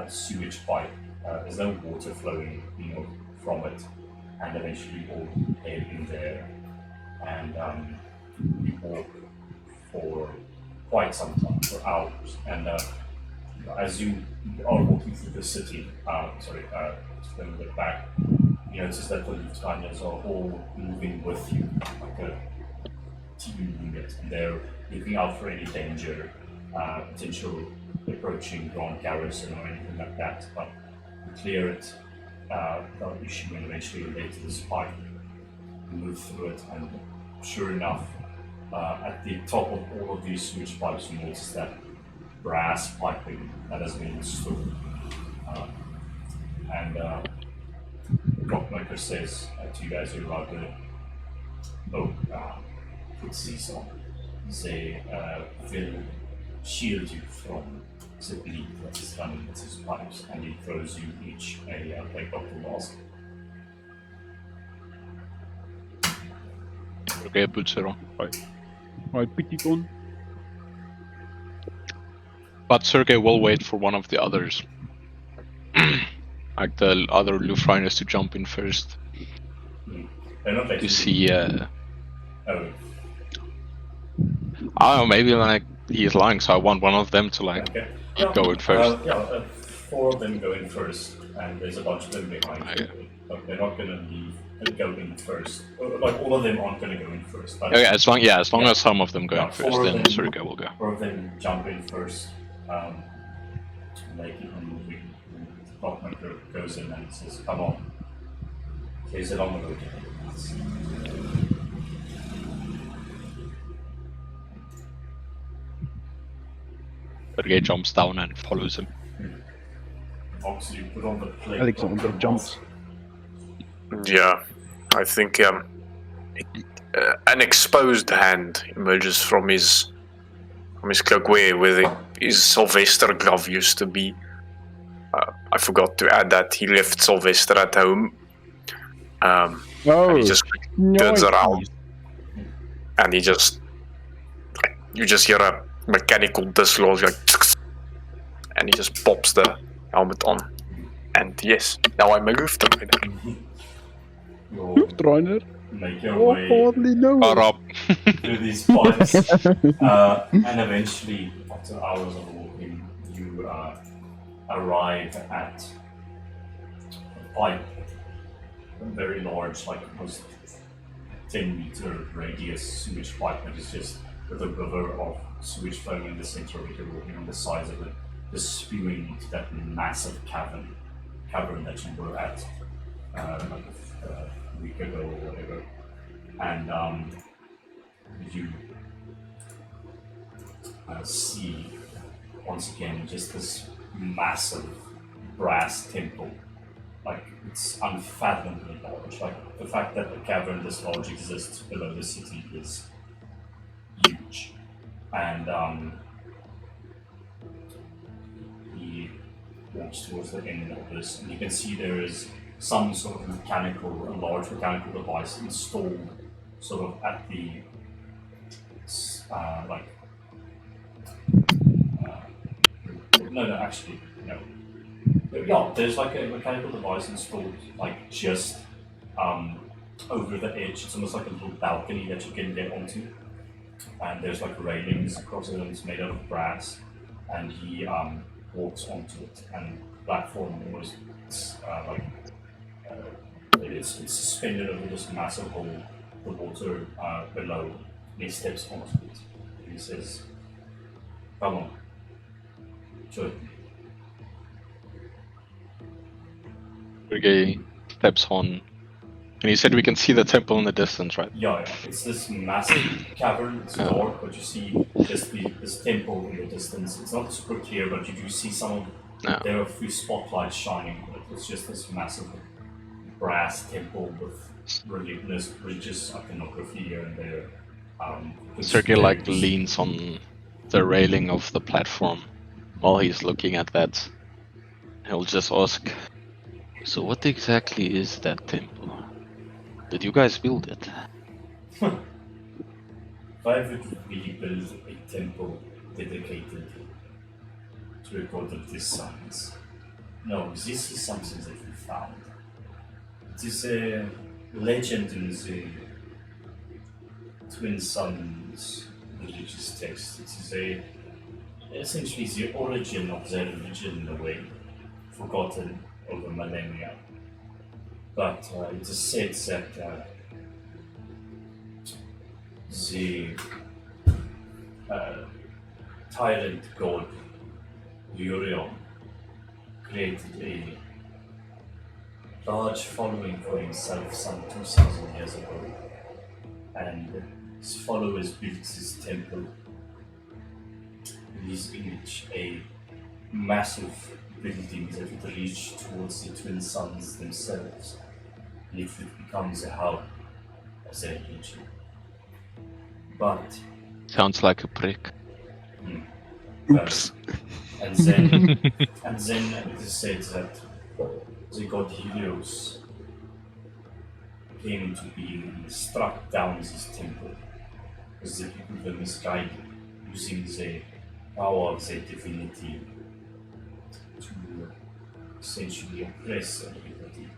sewage pipe. There's no water flowing, from it, and eventually you all head in there, and you walk for quite some time, for hours. And as you are walking through the city, just a little bit back, you notice that the Lufthansa are all moving with you, like a team unit, and they're looking out for any danger potential approaching Grand Garrison or anything like that, but to clear it without issuing eventually relate to this pipe. You move through it, and sure enough, at the top of all of these sewage pipes, you notice that brass piping that has been installed. And the clockmaker says to you guys who are there, put these on. They will shield you from the bleed that is running with these pipes, and he throws you each a plate of the mask. Okay, puts it on. Right, put it on. But Sergei will wait for one of the others. Like the other Lufriners to jump in first. They're not letting To see, Oh, I don't know, maybe like he's lying, so I want one of them to like okay. go in first. Four of them go in first, and there's a bunch of them behind you. But they're not gonna go in first. Like all of them aren't gonna go in first. But Okay, as long as some of them go in first, four of then them- Sergei will go. Four of them jump in first. And they keep on moving. And the clockmaker goes in and says, "Come on, here's it on the road." Sergei jumps down and follows him. Fox, you put on the plate. Alexander jumps. Yeah, I think an exposed hand emerges from his cloak where his Sylvester glove used to be. I forgot to add that he left Sylvester at home. And he just turns around, and you just hear a mechanical dislodge, like, and he just pops the helmet on. And yes, now I'm a roof rider. You'll Trainer. make your Oh, way hardly know. Shut up. through these pipes, and eventually, after hours of walking, you arrive at a pipe, a very large, like almost 10-meter radius sewage pipe that is just with a river of sewage flowing in the center of it. You're walking on the sides of it, just spewing into that massive cavern that you were at like a week ago or whatever. And you see once again just this massive brass temple. Like, it's unfathomably large. Like, the fact that the cavern this large exists below the city is huge. And he walks towards the end of this, and you can see there is some sort of a large mechanical device installed sort of at the no. Yeah, there's like a mechanical device installed like just over the edge. It's almost like a little balcony that you can get onto. And there's like railings across it, and it's made out of brass. And he walks onto it, and the platform was it's suspended over this massive hole, the water below. And he steps onto it. He says, "Come on, join me." Sergei steps on. And you said we can see the temple in the distance, right? Yeah, it's this massive cavern. It's dark, but you see just this temple in the distance. It's not super clear, but you do see some of there are a few spotlights shining. But it's just this massive brass temple with religious iconography here and there. Sergei leans on the railing of the platform while he's looking at that. He'll just ask, "So what exactly is that temple? Did you guys build it?" Why would we build a temple dedicated to a god of this science? No, this is something that we found. It is a legend in the Twin Suns religious text. It is essentially the origin of their religion in a way, forgotten over millennia. But it is said that tyrant god Urion created a large following for himself some 2,000 years ago, and his followers built his temple in his image, a massive building that would reach towards the twin suns themselves, and it would become the hub of their religion. But Sounds like a prick. Oops. and then it is said that the god Helios came into being and struck down this temple as the people were misguided, using the power of their divinity to essentially oppress everybody.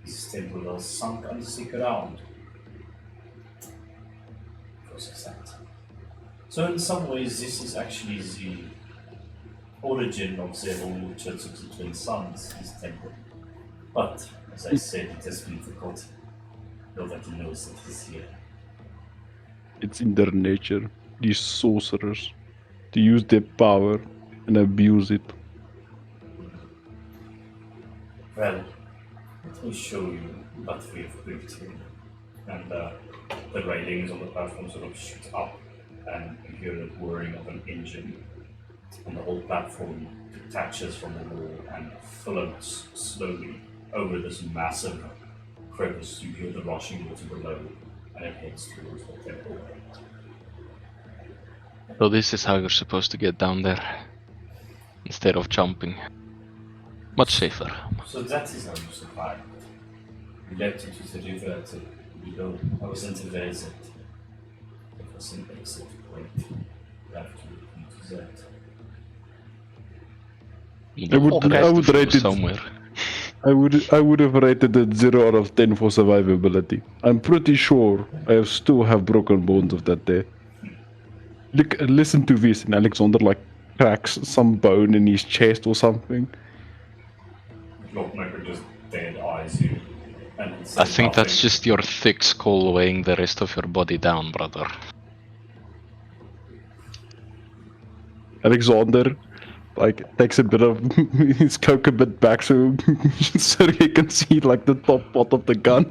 This temple was sunk under the ground because of that. So in some ways this is actually the origin of the whole Church of the Twin Suns, this temple. But, as I said, it has been forgotten. Nobody knows that it's here. It's in their nature, these sorcerers, to use their power and abuse it. Well, let me show you what we have built here. And the railings on the platform sort of shoot up, and you hear the whirring of an engine. And the whole platform detaches from the wall and floats slowly over this massive crevice. You hear the rushing water below, and it heads towards the temple. So this is how you're supposed to get down there, instead of jumping. Much safer. So that is how you survived. You leapt into the river at the below. I wasn't aware that it was an exit point. You have to look into that. You would- the I rest would of you rate it- somewhere. I would have rated it 0 out of 10 for survivability. I'm pretty sure I still have broken bones of that day. Look, listen to this, and Alexander like cracks some bone in his chest or something. Clockmaker just dead eyes you. And I think that's just your thick skull weighing the rest of your body down, brother. Alexander like takes a bit of his coke a bit back so so he can see like the top part of the gun.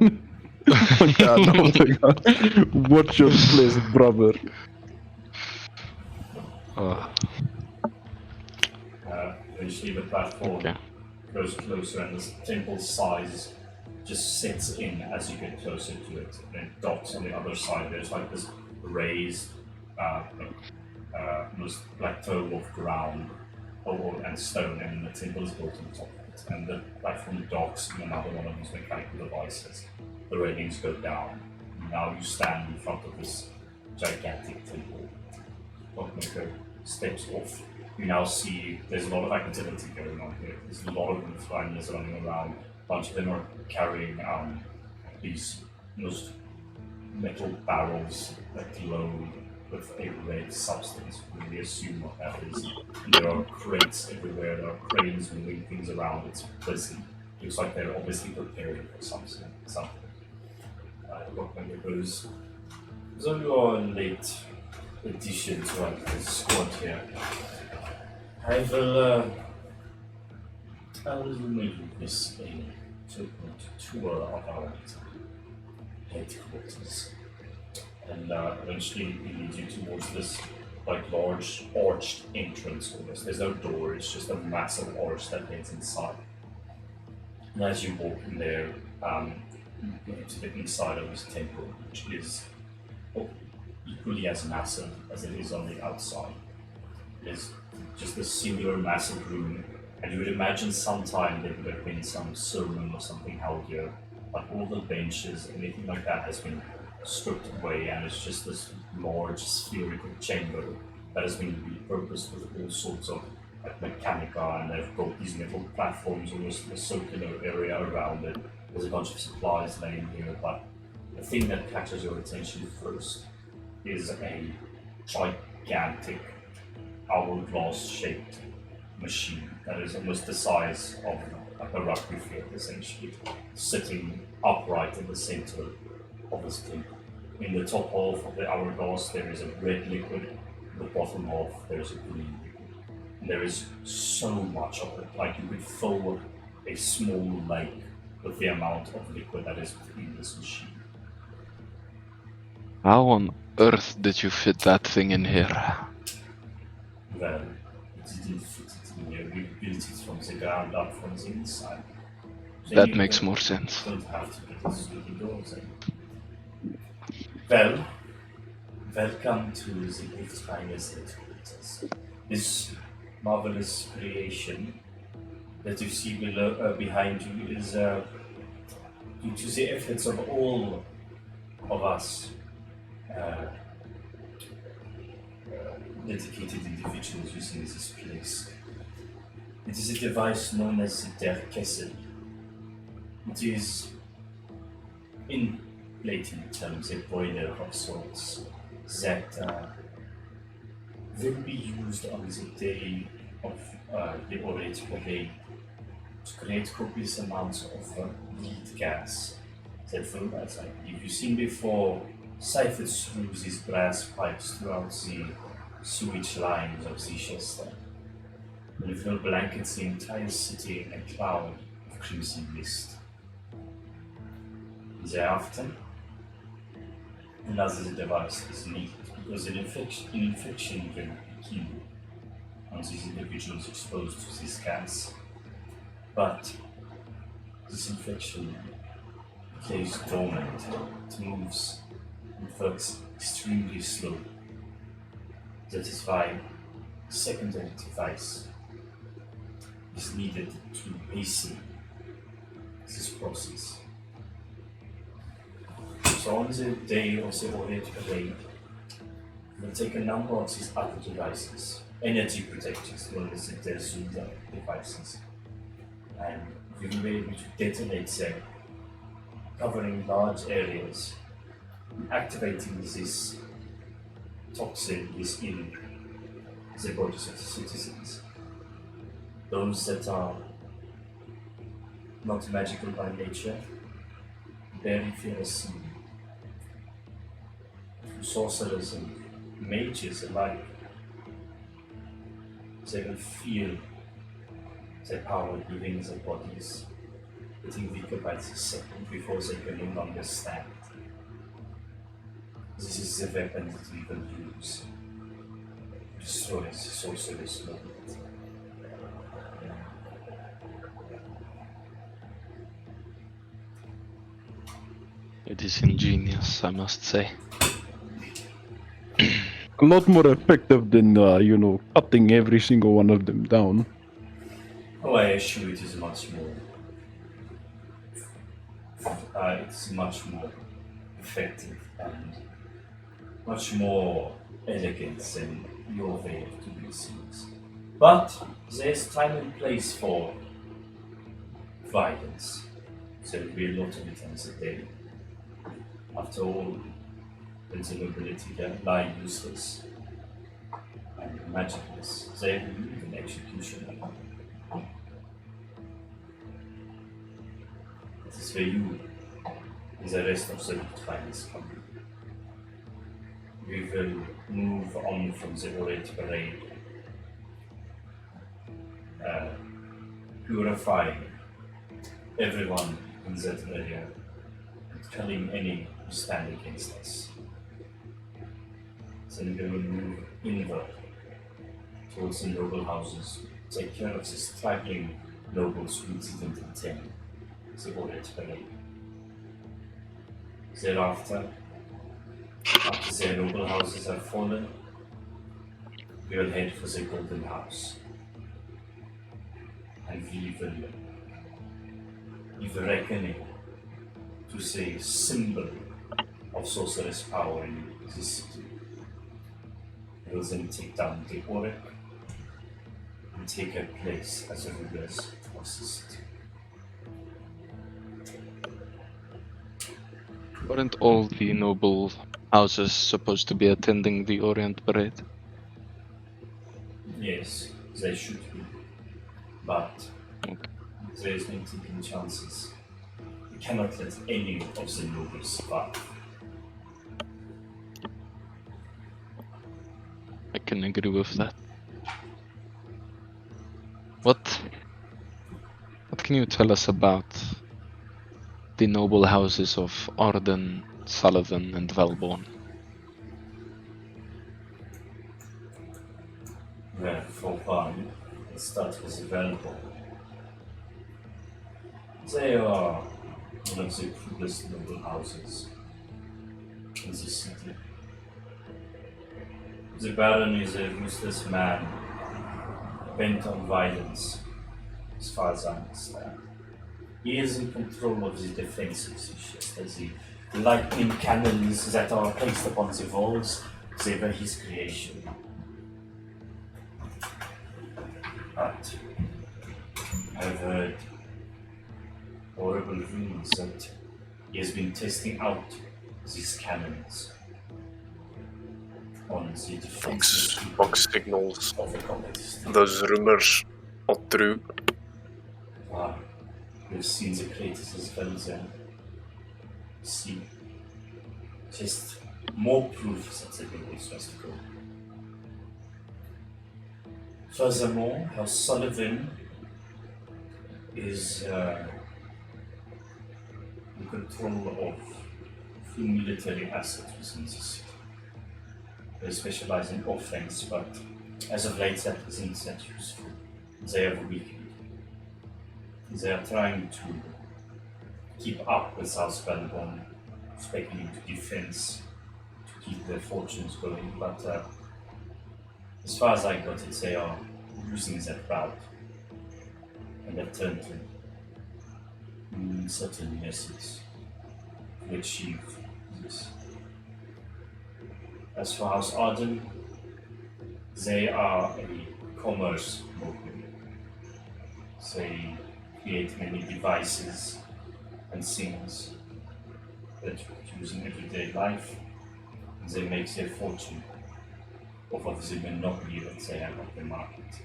Of the gun. Watch your place, brother. Eventually the platform Okay. goes closer and the temple size just sets in as you get closer to it. And it docks on the other side. There's like this raised almost plateau of ground and stone, and the temple is built on top of it. And the platform docks in another one of these mechanical devices. The railings go down. Now you stand in front of this gigantic temple. Clockmaker steps off. You now see there's a lot of activity going on here. There's a lot of inflammers running around. A bunch of them are carrying these most metal barrels that glow with a red substance. We assume what that is. And there are crates everywhere. There are cranes moving things around. It's busy. Looks like they're obviously preparing for something. Clockmaker goes, so you are a late addition to the squad here. I will make this a so-called tour of our headquarters. And eventually we lead you towards this like large arched entrance almost. There's no door, it's just a massive arch that leads inside. And as you walk in there, you get to the inside of this temple, which is equally as massive as it is on the outside. It is just a singular massive room, and you would imagine sometime there would have been some sermon or something held here, but all the benches, anything like that has been stripped away, and it's just this large spherical chamber that has been repurposed with all sorts of like mechanica, and they've built these metal platforms, almost a circular area around it. There's a bunch of supplies laying here, but the thing that catches your attention first is a gigantic hourglass-shaped machine that is almost the size of a rugby field, essentially, sitting upright in the center of this temple. In the top half of the hourglass, there is a red liquid the bottom half there's a green. And there is so much of it, like you could fill a small lake with the amount of liquid that is within this machine. How on earth did you fit that thing in here? Well, it didn't fit it in here. We built it from the ground up from the inside. So That you makes more sense. don't have to put this through the doors in. Well, welcome to the Pathfinder's headquarters. This marvelous creation that you see below, behind you is due to the efforts of all of us dedicated individuals using this place. It is a device known as the Der Kessel. It is, in Latin terms, a boiler of sorts that will be used on the day of the Orate Parade to create copious amounts of lead gas that will, as I believe you've seen before, siphoned through these brass pipes throughout the sewage lines of Zichester. And it will blanket the entire city in a cloud of crimson mist. Thereafter, another device is needed because an infection will begin on these individuals exposed to this gas. But this infection lays dormant, it moves, and works extremely slow. That is why a secondary device is needed to hasten this process. So on the day of the Orient Parade, we'll take a number of these other devices, energy protectors, known as the Derzunda devices, and we will be able to detonate them, covering large areas, activating this toxin within the bodies of the citizens. Those that are not magical by nature, very fearless, sorcerers and mages alike, they will feel their power leaving their bodies, getting weaker by the second before they can no longer stand. This is the weapon that we will use to destroy the sorcerer's movement. It is ingenious, I must say. A lot more effective than, cutting every single one of them down. Oh, I assure you it is much more. It's much more effective and much more elegant than your way of doing things. But there's time and place for violence. There will be a lot of it on the day. After all, the nobility that lie useless and magicless. They will need an executioner. It is where you and the rest of the Pathfinders come. We will move on from the Orate Parade, purifying everyone in that area and killing any who stand against us. Then we will move inward towards the noble houses, take care of the straggling nobles who didn't attend the Orate Parade. Thereafter, after their noble houses have fallen, we will head for the Golden House. And we will give a reckoning to the symbol of sorcerer's power in this city. We will then take down the Orc and take her place as a rulers of the city. Weren't all the noble houses supposed to be attending the Orient Parade? Yes, they should be. But Okay. there is no taking chances. We cannot let any of the nobles survive. I can can agree with that. What can you tell us about the noble houses of Arden, Sullivan, and Valborn? Well, for one, let's start with Valborn. They are one of the coolest noble houses in the city. The Baron is a ruthless man, bent on violence, as far as I understand. He is in control of the defenses, it's just as the lightning cannons that are placed upon the walls, they were his creation. But I've heard horrible rumors that he has been testing out these cannons on the defenses Box signals. of the combat. Those rumors are true. We've seen the craters as well as see just more proof that the thing is just to go. Furthermore, how Sullivan is in control of few military assets within the city. They specialize in offense, but as of late that isn't that useful. They have weakened. They are trying to keep up with South Valborn, speccing into defense to keep their fortunes going, but as far as I got it, they are using that route and have turned to certain methods to achieve this. As for House Arden, they are a commerce movement. They create many devices and things that you use in everyday life, and they make their fortune off of the monopoly that they have on the market.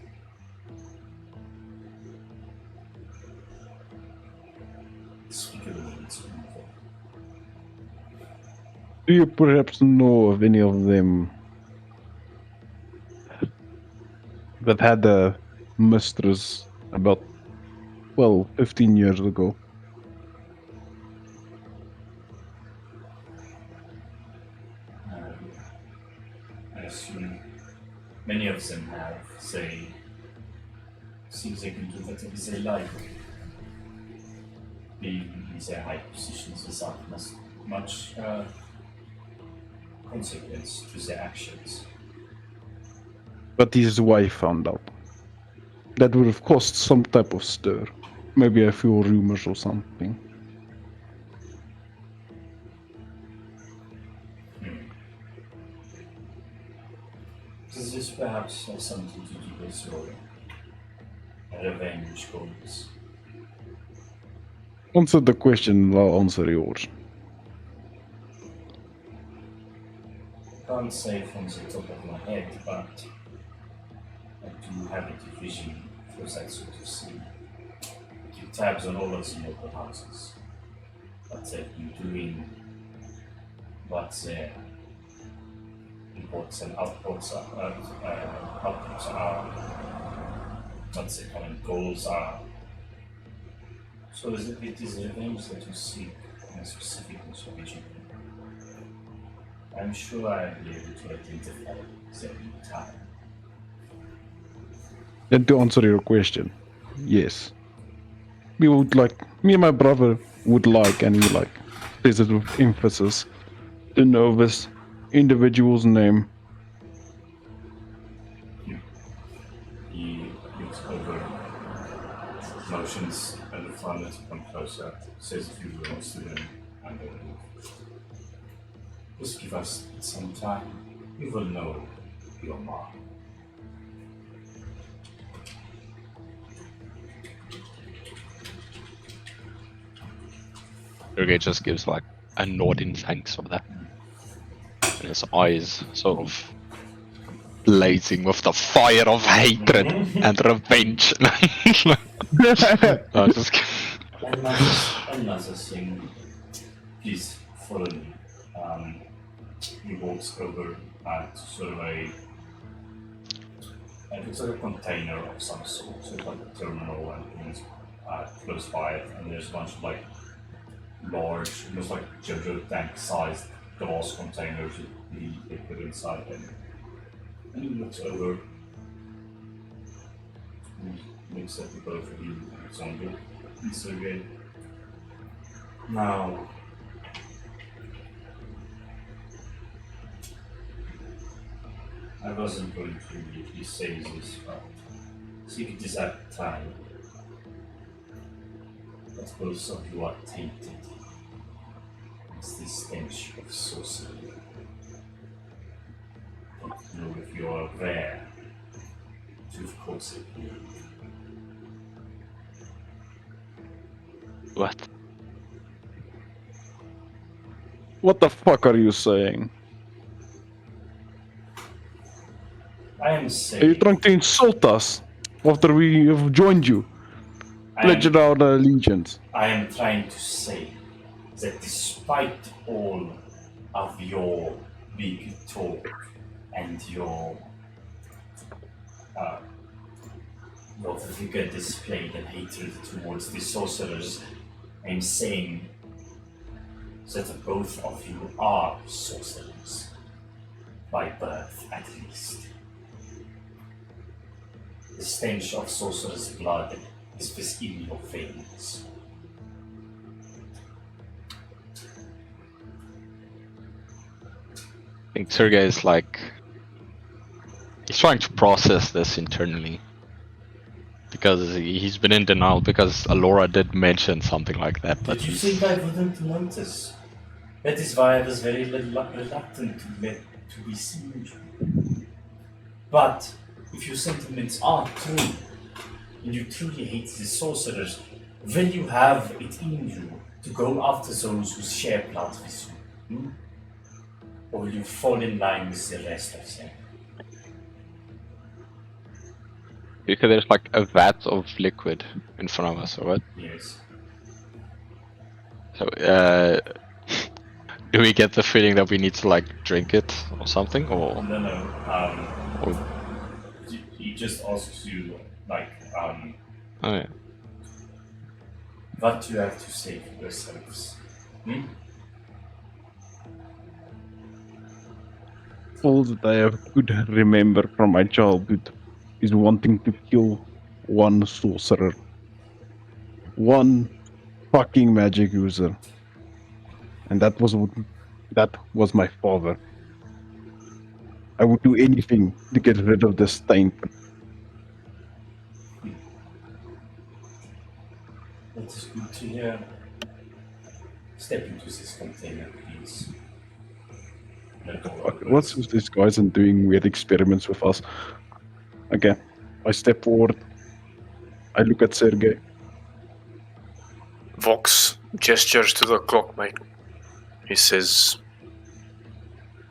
Speak a little bit more. Do you perhaps know of any of them that had a mistress about, 15 years ago? I assume many of them have. They see they can do whatever they like, being in their high positions without much consequence to their actions. But his wife found out. That would have caused some type of stir. Maybe a few rumors or something. Does this perhaps have something to do with your revenge goals? Answer the question, I'll answer yours. I can't say from the top of my head, but I do have a division for that sort of thing. Keep tabs on all of the local houses. What they've been doing, what their imports and outputs are, what their current goals are. So it is revenge that you seek in a specific region. I'm sure I'll be able to identify them in time. Then to answer your question, yes. Me and my brother would like, and he says it with emphasis, to know this individual's name. He looks over, motions and the farmer to come closer, says a few words to them, and then just give us some time. We will know your mark. Sergei just gives like a nod in thanks for that. And his eyes sort of blazing with the fire of hatred and revenge. Just Another thing, please follow me. He walks over to sort of a And it looks like a container of some sort, so it's like a terminal and things close by it. And there's a bunch of like large, almost like JoJo tank-sized glass containers with the liquid inside them. And he looks over. He looks at the both of you, Alexander and Sergei. Now, I wasn't going to immediately say this, but see if it is at time that both of you are tainted. It's the stench of sorcery. I don't know if you are aware, to of course it will. What? What the fuck are you saying? I am Are you saying trying to insult us after we have joined you? Pledged our allegiance. I am trying to say that despite all of your big talk and your vigor displayed and hatred towards the sorcerers, I'm saying that both of you are sorcerers, by birth at least. The stench of sorcerer's blood is within your veins. I think Sergei is like... He's trying to process this internally. Because he's been in denial because Alora did mention something like that, but Did you he's... think I wouldn't notice? That is why I was very reluctant to receive you. But if your sentiments are true, and you truly hate the sorcerers, will you have it in you to go after those who share blood with you? Hmm? Or will you fall in line with the rest of them? Because there's like a vat of liquid in front of us, or what? Yes. So, do we get the feeling that we need to like drink it or something, or? No. He just asks you, like, Oh yeah. what you have to say for yourselves. Hmm? All that I could remember from my childhood is wanting to kill one sorcerer. One fucking magic user. And that was my father. I would do anything to get rid of this taint. That is good to hear. Step into this container, please. What's with these guys and doing weird experiments with us? Okay, I step forward. I look at Sergei. Vox gestures to the clock, mate. He says,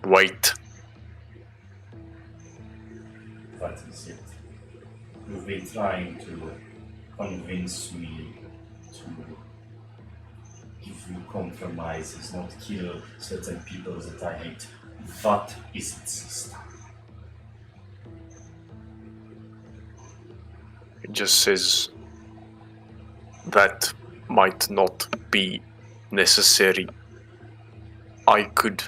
wait. What is it? You've been trying to convince me to give you compromises, not kill certain people that I hate. What is it this time? He just says, that might not be necessary. I could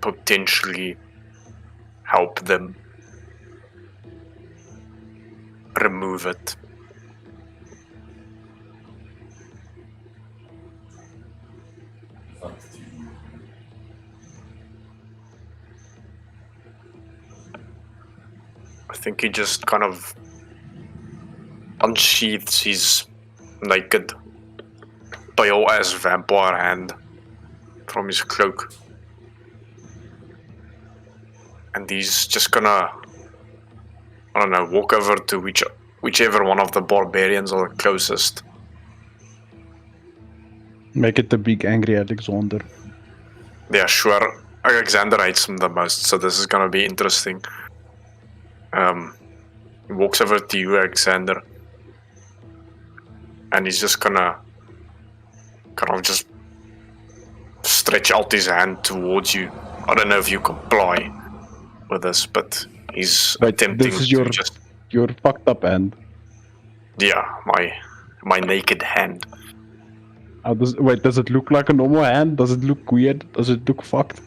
potentially help them remove it. What do you mean? I think he just kind of unsheathes his naked, pale as vampire hand from his cloak. And he's just gonna, I don't know, walk over to whichever one of the barbarians are the closest. Make it the big angry Alexander. Yeah, sure. Alexander hates him the most, so this is gonna be interesting. He walks over to you, Alexander, and he's just gonna kind of just stretch out his hand towards you. I don't know if you comply with this, but He's But attempting this is to just your fucked up hand. my naked hand. Does it look like a normal hand? Does it look weird? Does it look fucked?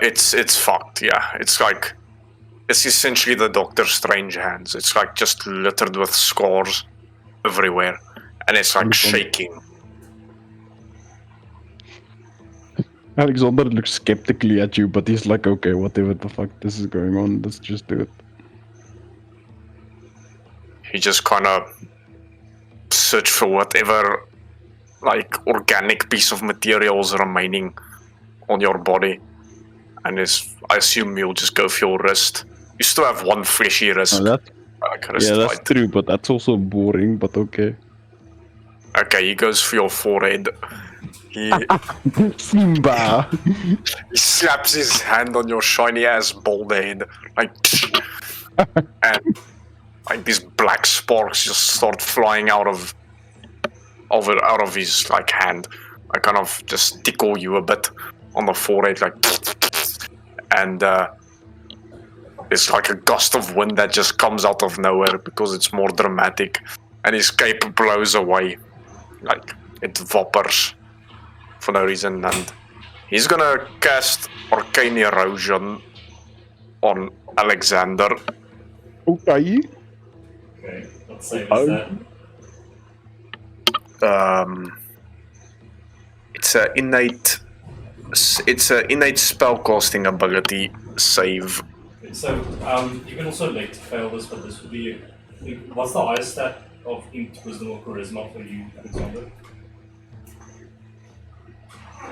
It's fucked. Yeah, it's essentially the Doctor Strange hands. It's like just littered with scars everywhere, and it's like shaking. Alexander looks skeptically at you, but he's like, okay, whatever the fuck this is going on, let's just do it. He just kind of search for whatever like organic piece of material is remaining on your body, and I assume you'll just go for your wrist. You still have one fleshy wrist. Oh, Wrist yeah, that's fight. true, but that's also boring, but okay. Okay, he goes for your forehead. He Simba! He slaps his hand on your shiny ass bald head, like, and like these black sparks just start flying out of his like hand. I kind of just tickle you a bit on the forehead, like, and it's like a gust of wind that just comes out of nowhere because it's more dramatic, and his cape blows away, like it vapors for no reason, and he's gonna cast Arcane Erosion on Alexander. Okay. Okay, let's save is that. It's a innate spellcasting ability save. Okay, so you can also elect to fail this, but this would be. What's the highest stat of int, wisdom, or charisma for you, Alexander?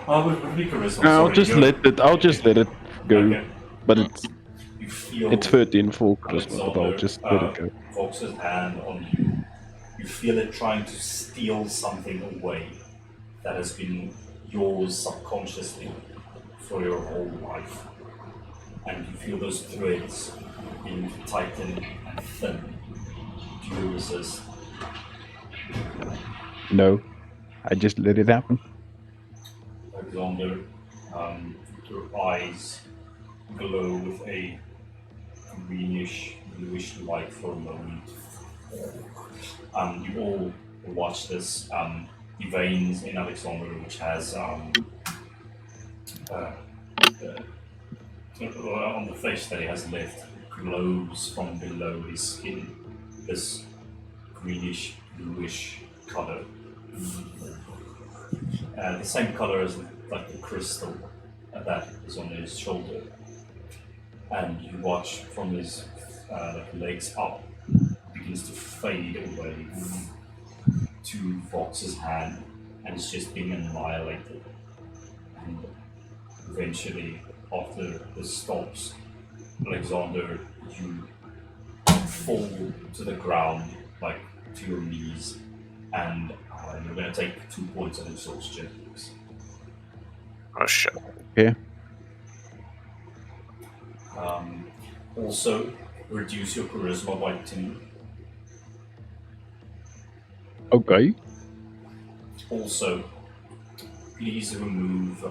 Would be charisma. I'll sorry, just you're- let it go. Okay. But You feel it's 13 for Christmas, but I'll Alexander, just let it go. Fox's hand on you. You feel it trying to steal something away that has been yours subconsciously for your whole life. And you feel those threads being tightened and thin. Do you resist? No. I just let it happen. Alexander, your eyes glow with a greenish, bluish light for a moment. You all watch this. The veins in Alexander, which has on the flesh that he has left, glows from below his skin. This greenish, bluish color. The same color as like the crystal that is on his shoulder. And you watch from his legs up, begins to fade away to Vox's hand, and it's just being annihilated. And eventually, after this stops, Alexander, you fall to the ground, like to your knees, and you're going to take 2 points of exhaustion. Oh shit. Okay. Also, reduce your charisma by 2. Okay. Also, please remove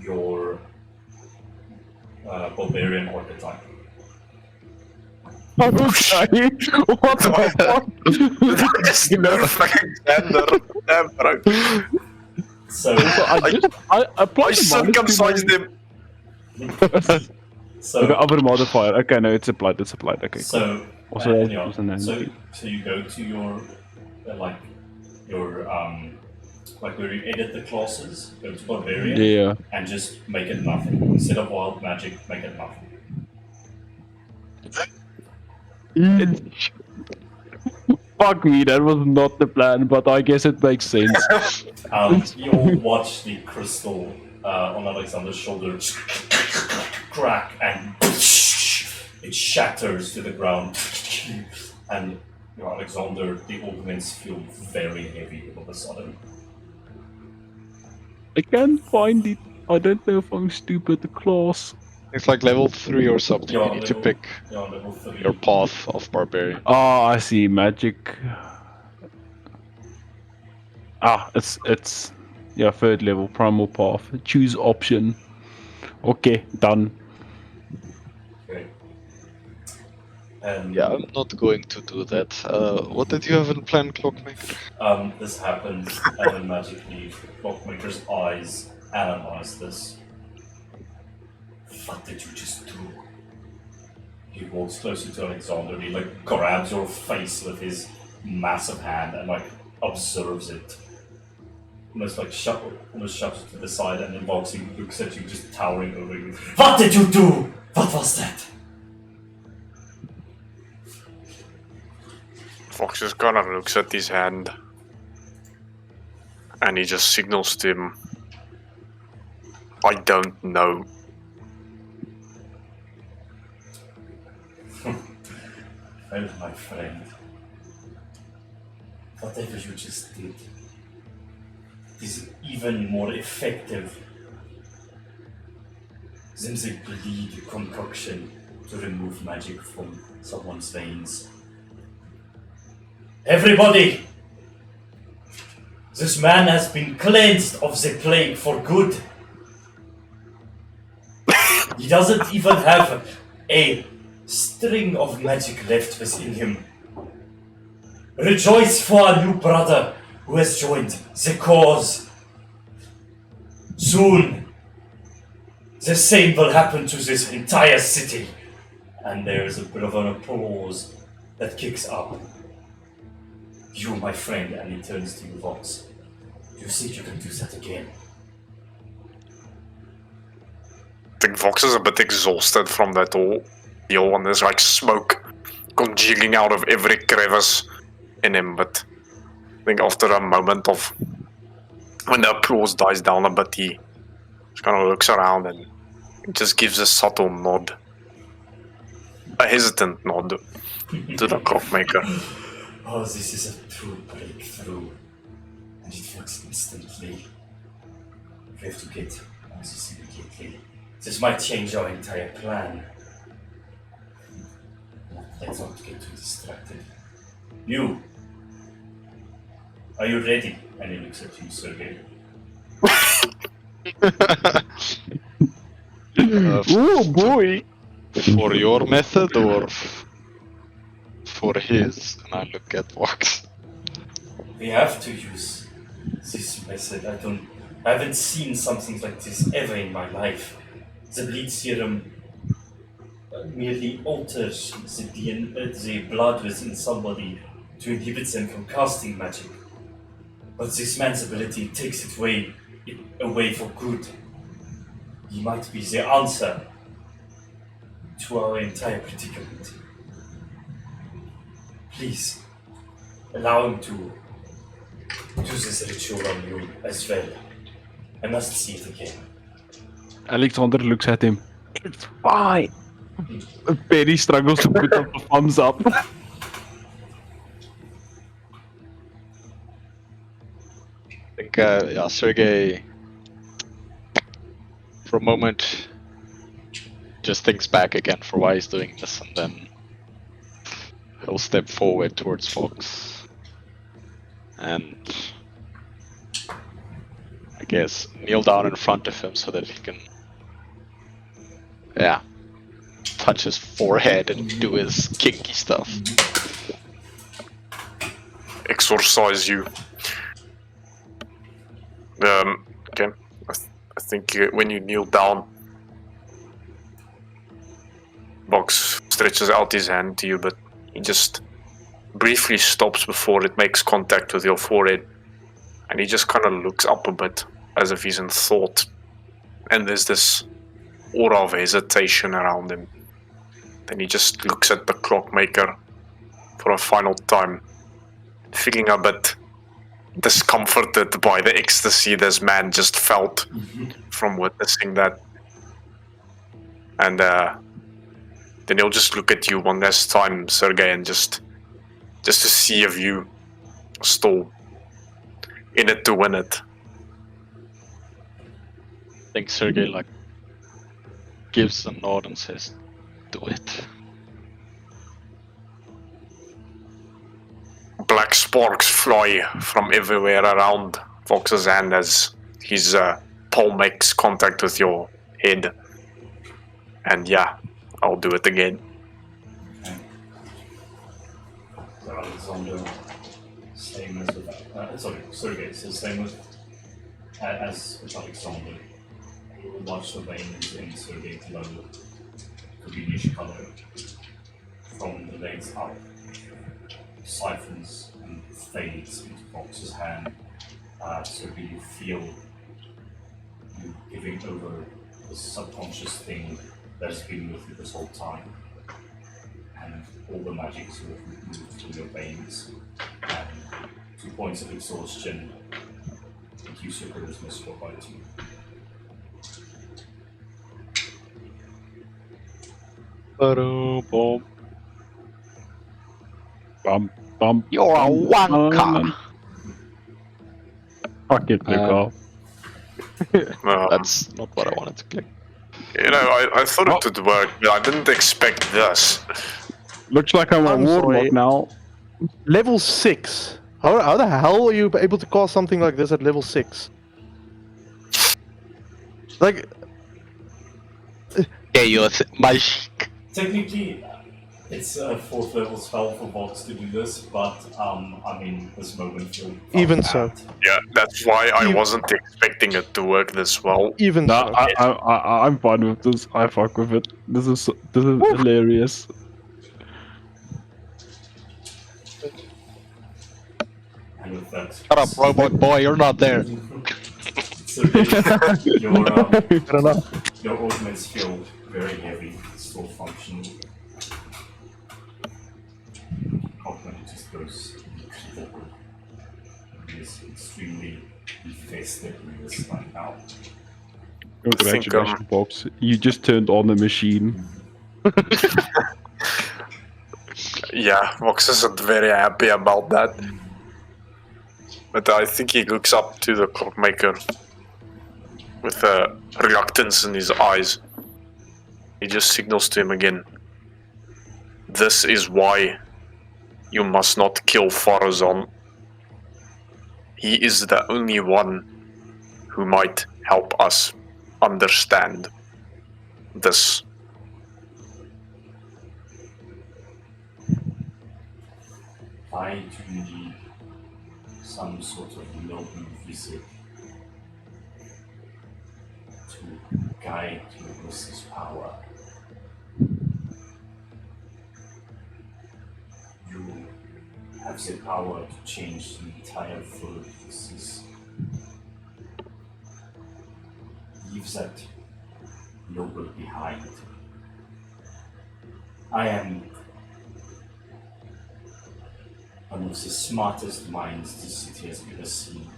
your barbarian archetype. Okay. What the fuck? Just Alexander. Damn, bro. So, I applied I circumcised him. so, Okay, other modifier. Okay, no, it's applied. It's applied. Okay. so, Also, uh, it's yeah, personality. so you go to your like where you edit the classes, go to barbarian, Yeah. and just make it nothing. Instead of wild magic, make it nothing. Fuck me, that was not the plan, but I guess it makes sense. You all watch the crystal on Alexander's shoulder crack and it shatters to the ground. And Alexander, the augments feel very heavy all of a sudden. I can't find it. I don't know if I'm stupid. The class. It's like level 3 or something. Yeah, You need to level- pick Yeah, level 3. your path of barbarian. Ah, I see. Magic. It's yeah, 3rd level primal path. Choose option. Okay, done. Okay. Yeah, I'm not going to do that. What did you have in plan, Clockmaker? This happens, and then magically, Clockmaker's eyes analyze this. What did you just do? He walks closer to Alexander. He like grabs your face with his massive hand and like observes it. Almost like almost shoves it to the side, and then Voxy looks at you, just towering over you. What did you do? What was that? Fox just kind of looks at his hand. And he just signals to him, I don't know. Well, my friend, whatever you just did is even more effective than the bleed concoction to remove magic from someone's veins. Everybody! This man has been cleansed of the plague for good. He doesn't even have a string of magic left within him. Rejoice for our new brother who has joined the cause. Soon, the same will happen to this entire city. And there is a bit of an applause that kicks up. You, my friend, and he turns to you, Vox. Do you think you can do that again? I think Vox is a bit exhausted from that whole deal, and there's like smoke congealing out of every crevice in him, but I think after a moment of when the applause dies down a bit, he just kind of looks around and just gives a subtle nod. A hesitant nod to the clockmaker. Oh, this is a true breakthrough. And it works instantly. We have to get on this immediately. This might change our entire plan. Let's not get too distracted. You! Are you ready? And he looks at you, Sergey. Oh boy! For your method or for his? And I look at Vox. We have to use this method. I haven't seen something like this ever in my life. The bleed serum merely alters the blood within somebody to inhibit them from casting magic. But this man's ability takes it away for good. He might be the answer to our entire predicament. Please, allow him to do this ritual on you as well. I must see it again. Alexander looks at him. It's fine. Perry struggles to put up a thumbs up. I think, Sergey, for a moment, just thinks back again for why he's doing this, and then he'll step forward towards Fox. And I guess kneel down in front of him so that he can, touch his forehead and do his kinky stuff. Exorcise you. Okay. I think when you kneel down, Vox stretches out his hand to you, but he just briefly stops before it makes contact with your forehead. And he just kind of looks up a bit, as if he's in thought. And there's this aura of hesitation around him. Then he just looks at the clockmaker for a final time, feeling a bit discomforted by the ecstasy this man just felt from witnessing that. And then he'll just look at you one last time, Sergey, and just to see if you are still in it to win it. I think Sergey gives a nod and says, "Do it." Black sparks fly from everywhere around Fox's hand as his palm makes contact with your head. And yeah, I'll do it again. Okay. So Alexander, same as with Sergei, so same with as with Alexander. You will watch the veins in Sergei glow to greenish color from the legs up, siphons and fades into Fox's hand. Sergei, you feel you giving over the subconscious thing that has been with you this whole time. And all the magic sort of moved through your veins. And 2 points of exhaustion. And use your charisma score by 2. Ba-dum-bum. Bum. You're a wanker. Fuck it, Luca. That's not what I wanted to click. You know, I thought it would work, but I didn't expect this. Looks like I'm a I'm warlock sorry. now. Level 6. How the hell are you able to cast something like this at level 6? Like, Yeah, you're magic. Technically, it's a 4th level spell for Vox to do this, but I mean, this moment you'll Even so. Yeah, that's why I wasn't expecting it to work this well. even Nah, so. I'm fine with this. I fuck with it. This is hilarious. And with that, Shut up, robot boy, you're not there. so your ordnance feel very heavy, still functional. Cogman just goes forward. He is extremely infested with this right now. Congratulations, Box. You just turned on the machine. Yeah, Vox isn't very happy about that. But I think he looks up to the clockmaker with reluctance in his eyes. He just signals to him again. This is why you must not kill Farazan. He is the only one who might help us understand this. I do need some sort of noble visit to guide you with this power. You have the power to change the entire world. This is leave that noble behind. I am one of the smartest minds this city has ever seen.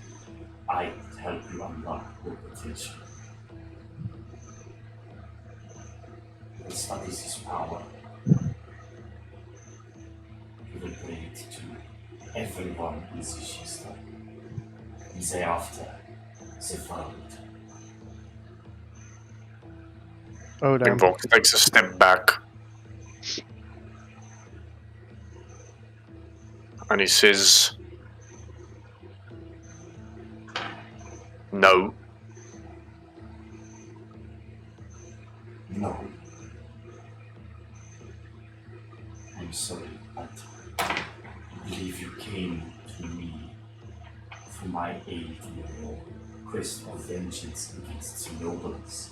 I help you unlock your potential. Let's study this power. You will bring it to everyone in this system. And thereafter, the world. Oh, damn. And Vox takes a step back. And he says, no. No. I'm sorry, but I believe you came to me for my aid in your quest of vengeance against the nobles.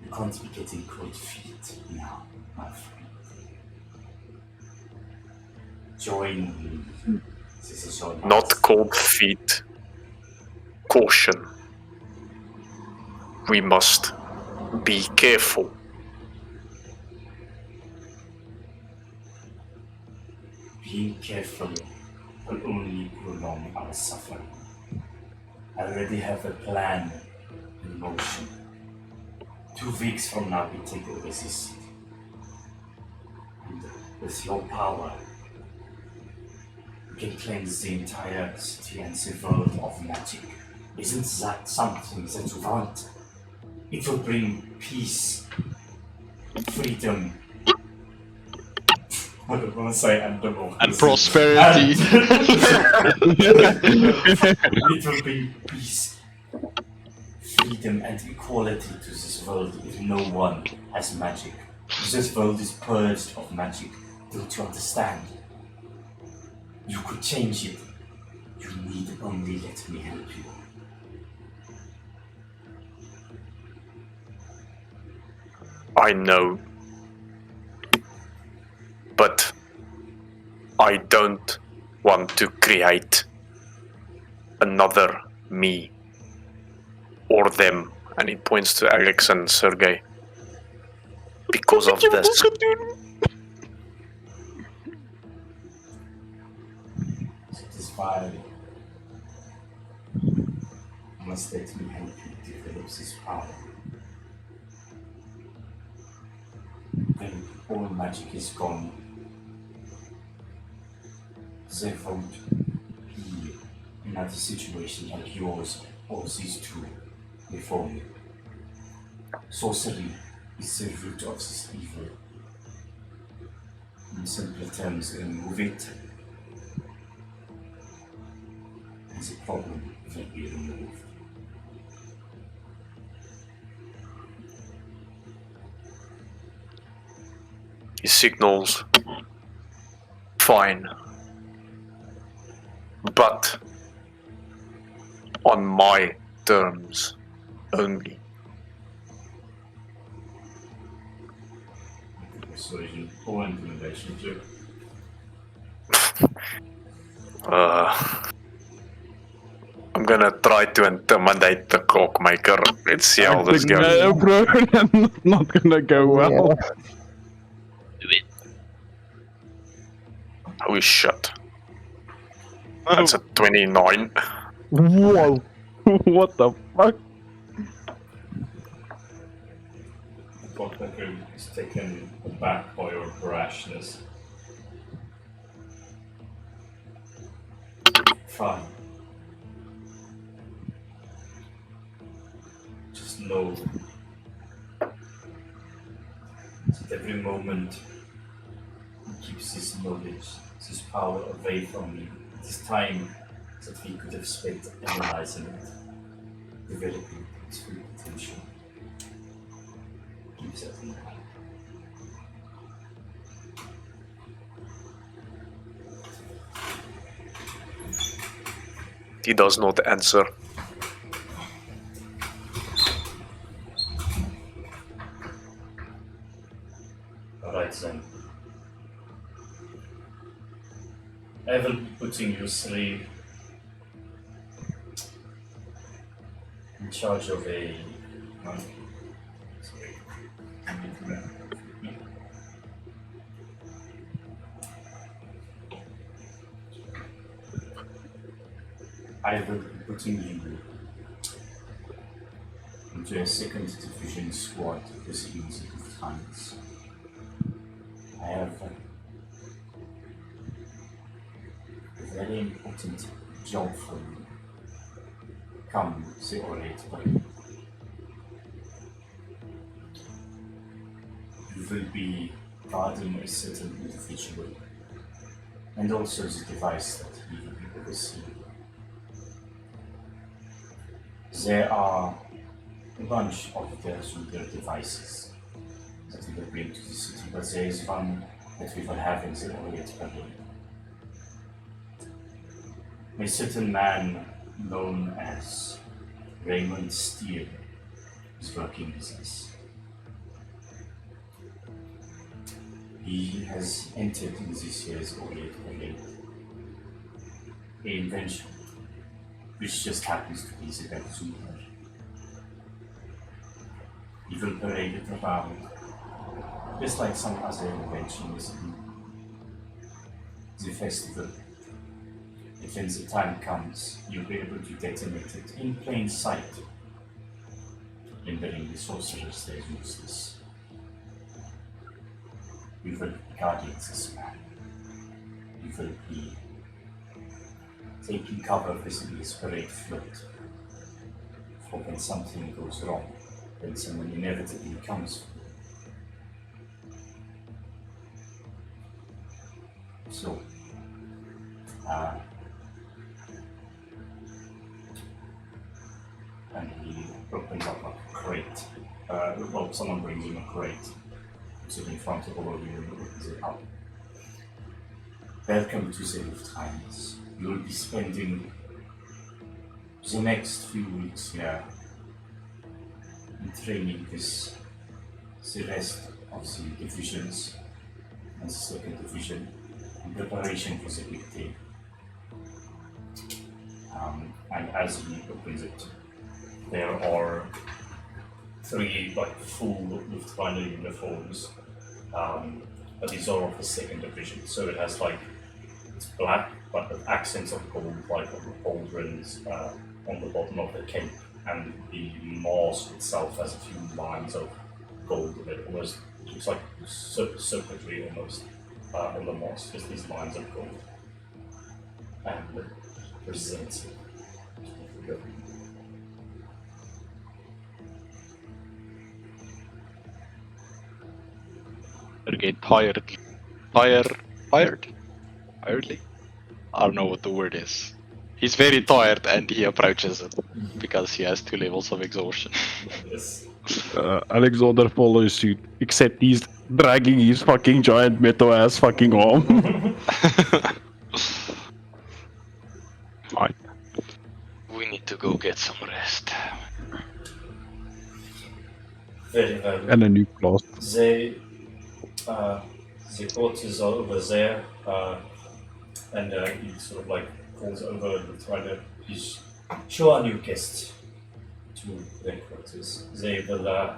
You can't be getting cold feet now, my friend. Join me. This is your Not last- cold feet. Caution. We must be careful. Being careful will only prolong our suffering. I already have a plan in motion. 2 weeks from now, we take over this city. And with your power, we can cleanse the entire city and the world of magic. Isn't that something that you want? It will bring peace, freedom. I don't want to say and prosperity. It will bring peace, freedom and equality to this world if no one has magic. If this world is purged of magic, don't you understand? You could change it. You need only let me help you. I know. But I don't want to create another me or them. And he points to Alex and Sergey. Because of this. That is why you must let me help you develop this power. When all magic is gone, there won't be another situation like yours or these two before me. Sorcery is the root of this evil. In simple terms, remove it, and the problem will be removed. He signals. Fine. But on my terms only. Persuasion or intimidation check. I'm gonna try to intimidate the clockmaker. Let's see how this goes. No, bro, that's not gonna go well. Oh shit. That's a 29. Whoa! What the fuck? The clockmaker is taken aback by your brashness. Fine. Just know that every moment he keeps this knowledge, this power away from me. This time that we could have spent analyzing it, developing its full potential. Keep that in mind. He does not answer. Alright then. I will be putting you three in charge of a. Sorry. I will be putting you into a second division squad this Music of Times. I have a very important job for you. Come, the orate way. You will be guarding a certain individual and also the device that he will be overseeing. There are a bunch of their devices that we will bring to the city, but there is one that we will have in the Orient Pavilion. A certain man known as Raymond Steele is working with us. He has entered in this year's Orient Pavilion an invention which just happens to be the Gasconade. He will parade it around, just like some other inventions in the festival. If when the time comes, you'll be able to detonate it in plain sight, rendering the sorcerers there useless. We will be guarding this man. We will be taking cover with this parade float. For when something goes wrong, then someone inevitably comes. So, and he opens up like a crate. Well, someone brings him a crate, puts it in front of all of you, and opens it up. Welcome to the Lufthansa. You will be spending the next few weeks here in training with the rest of the divisions and the second division in preparation for the big day. And as he opens it, there are 3 like full Lufthansa uniforms, but these are of the second division. So it has like, it's black, but with accents of gold, like on the pauldrons, on the bottom of the cape, and the mask itself has a few lines of gold. It almost looks like circuitry almost on the mask, just these lines of gold. And presents it. Get tiredly. I don't know what the word is. He's very tired and he approaches it because he has 2 levels of exhaustion. Yes. Alexander follows suit, except he's dragging his fucking giant metal ass fucking arm. Fine. We need to go get some rest. Very well. And a new class. The quarters are over there, and he sort of like calls over the trader. He's show our new guests to their quarters. They will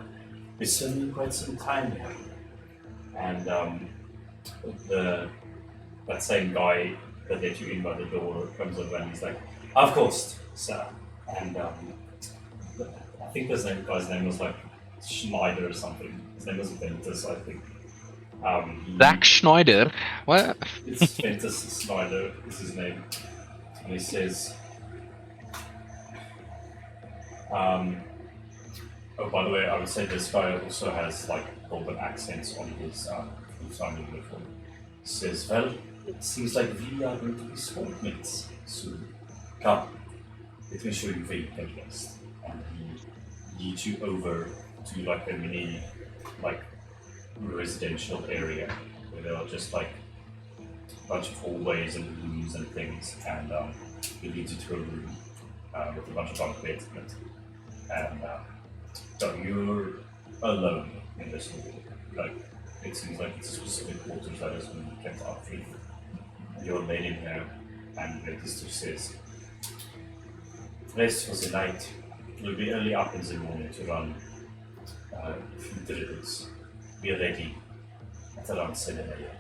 be spending quite some time here. And that same guy that let you in by the door comes over and he's like, "Of course, sir." And I think his guy's name was like Schneider or something. His name was Ventus, I think. Zack Schneider? What? It's Ventus Schneider is his name. And he says, oh, by the way, I would say this guy also has like golden accents on his full-time uniform. He says, "Well, it seems like we are going to be sportmates soon. Come, let me show you where you can rest." And he leads you over to like a mini, like, residential area where there are just like a bunch of hallways and rooms and things, and he leads you to a room with a bunch of bunk beds in it. And so you're alone in this room. Like, it seems like it's a specific quarters that has been kept up for you. You're laid in here, and the sister says, "Rest for the night. You'll be early up in the morning to run a few drills. Be ready at around 7 a.m.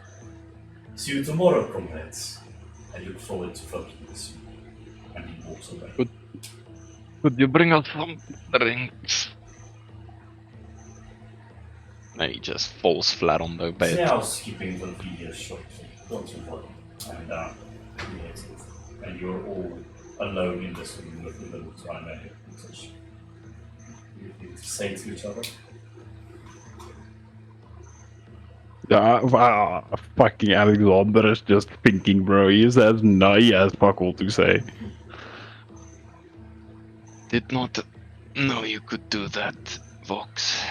See you tomorrow, comrades. I look forward to working with you." And he walks away. Could you bring us some drinks? And he just falls flat on the The bed. housekeeping will be here shortly. Don't you worry. And he heads off. And you're all alone in this room with a little time at your position. You need to say to each other. Wow, fucking Alexander is just thinking, bro. He has fuck all to say. Did not know you could do that, Vox.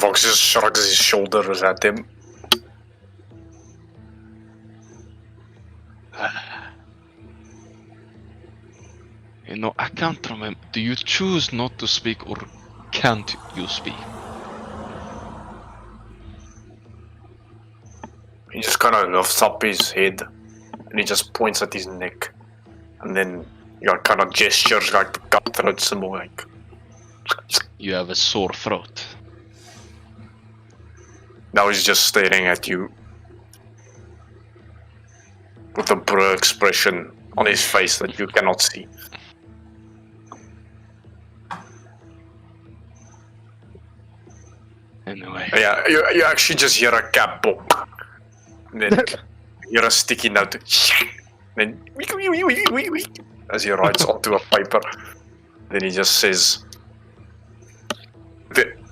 Vox just shrugs his shoulders at him. You know, I can't remember. Do you choose not to speak or can't you speak? He just kind of lifts up his head and he just points at his neck. And then he kind of gestures like the cutthroat symbol, like. You have a sore throat. Now he's just staring at you with a blur expression on his face that you cannot see. Anyway. Yeah, you actually just hear a cap pop. And then hear a sticky note. Then as he writes onto a paper. Then he just says,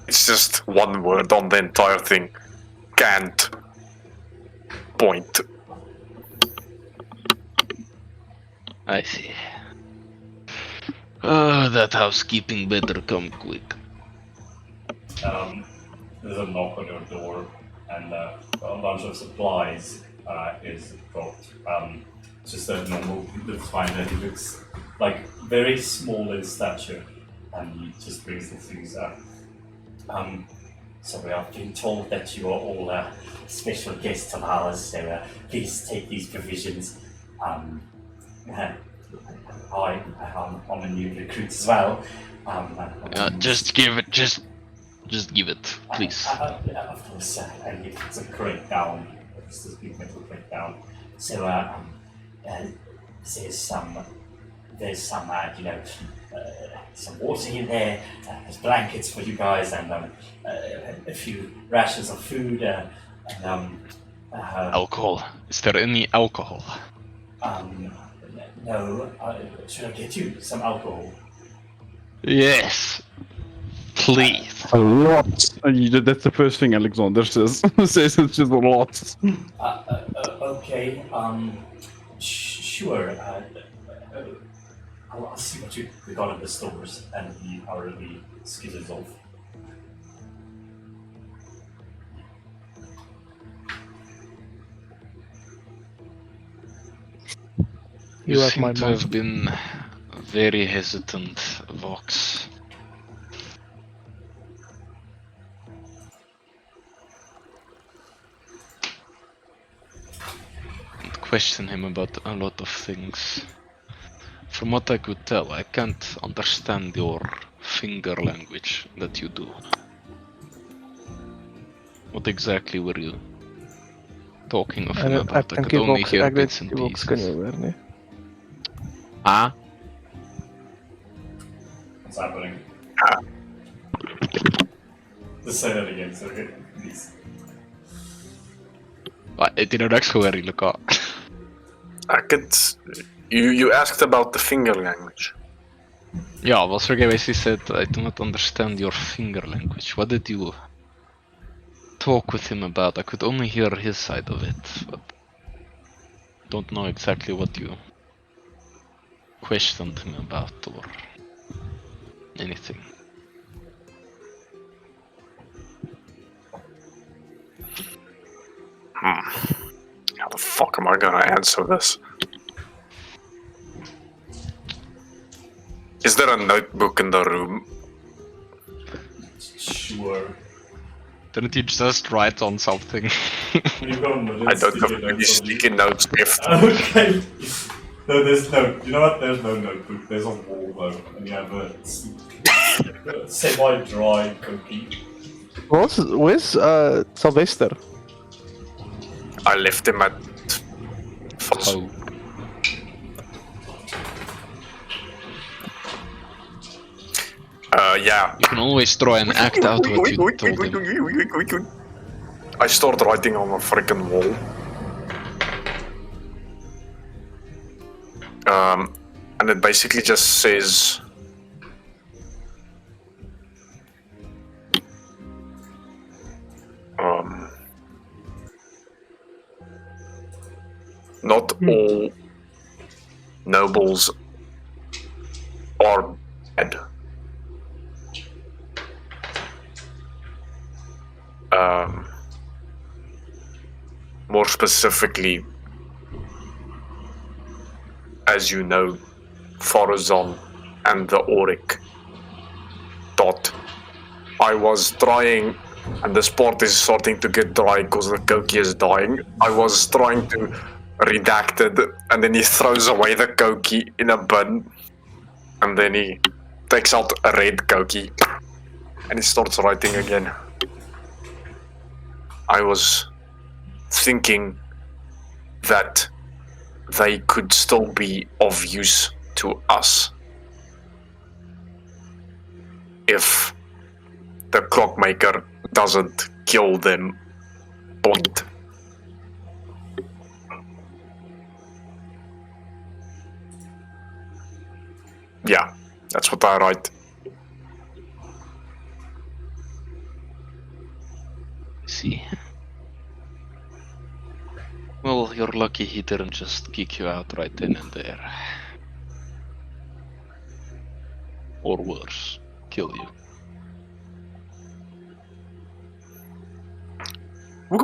it's just one word on the entire thing. Can't. Point. I see. Oh, that housekeeping better come quick. There's a knock on your door, and a bunch of supplies is dropped. Just a normal finder. He looks like very small in stature, and he just brings the things up. So we have been told that you are all special guests of ours, so please take these provisions. I'm a new recruit as well. Just give it. Just give it, please. Of course, and it's a crate down. It's this big metal crate down. So there's some, some water in there. There's blankets for you guys, and a few rations of food. Alcohol. Is there any alcohol? No. Should I get you some alcohol? Yes. Please. A lot. That's the first thing Alexander says. Says it's just a lot. Okay. Sure. I'll see what we got at the stores, and he hurriedly skizzes off. You have seem my to money. have been very hesitant, Vox. And question him about a lot of things. From what I could tell, I can't understand your finger language that you do. What exactly were you talking of him about? I could Dankie only Vox, hear ek weet bits and die Vox kan pieces. nie hoor nie. Ah? What's happening? Just say that again, so okay, please. Et jy nou niks gehoor nie, Luka? I could. You asked about the finger language. Yeah, well, Sergey basically said, I do not understand your finger language. What did you talk with him about? I could only hear his side of it, but don't know exactly what you questioned him about or anything. How the fuck am I gonna answer this? Is there a notebook in the room? Sure. Didn't you just write on something? You've got a million I don't have sticky any notes on you. sticky notes left. Okay. No, there's no. You know what? There's no notebook. There's a wall though, and you have a semi-dry cookie. Where's Sylvester? I left him at. Oh. Yeah. You can always try and act out what you told him. I start writing on a freaking wall. And it basically just says. Not all nobles are bad. More specifically, as you know, Farazan and the Auric thought I was trying, and this part is starting to get dry because the Koki is dying. I was trying to redact it, and then he throws away the Koki in a bin, and then he takes out a red Koki, and he starts writing again. I was thinking that they could still be of use to us if the clockmaker doesn't kill them. Point. Yeah, that's what I write. See. Well, you're lucky he didn't just kick you out right then and there. or worse, kill you. The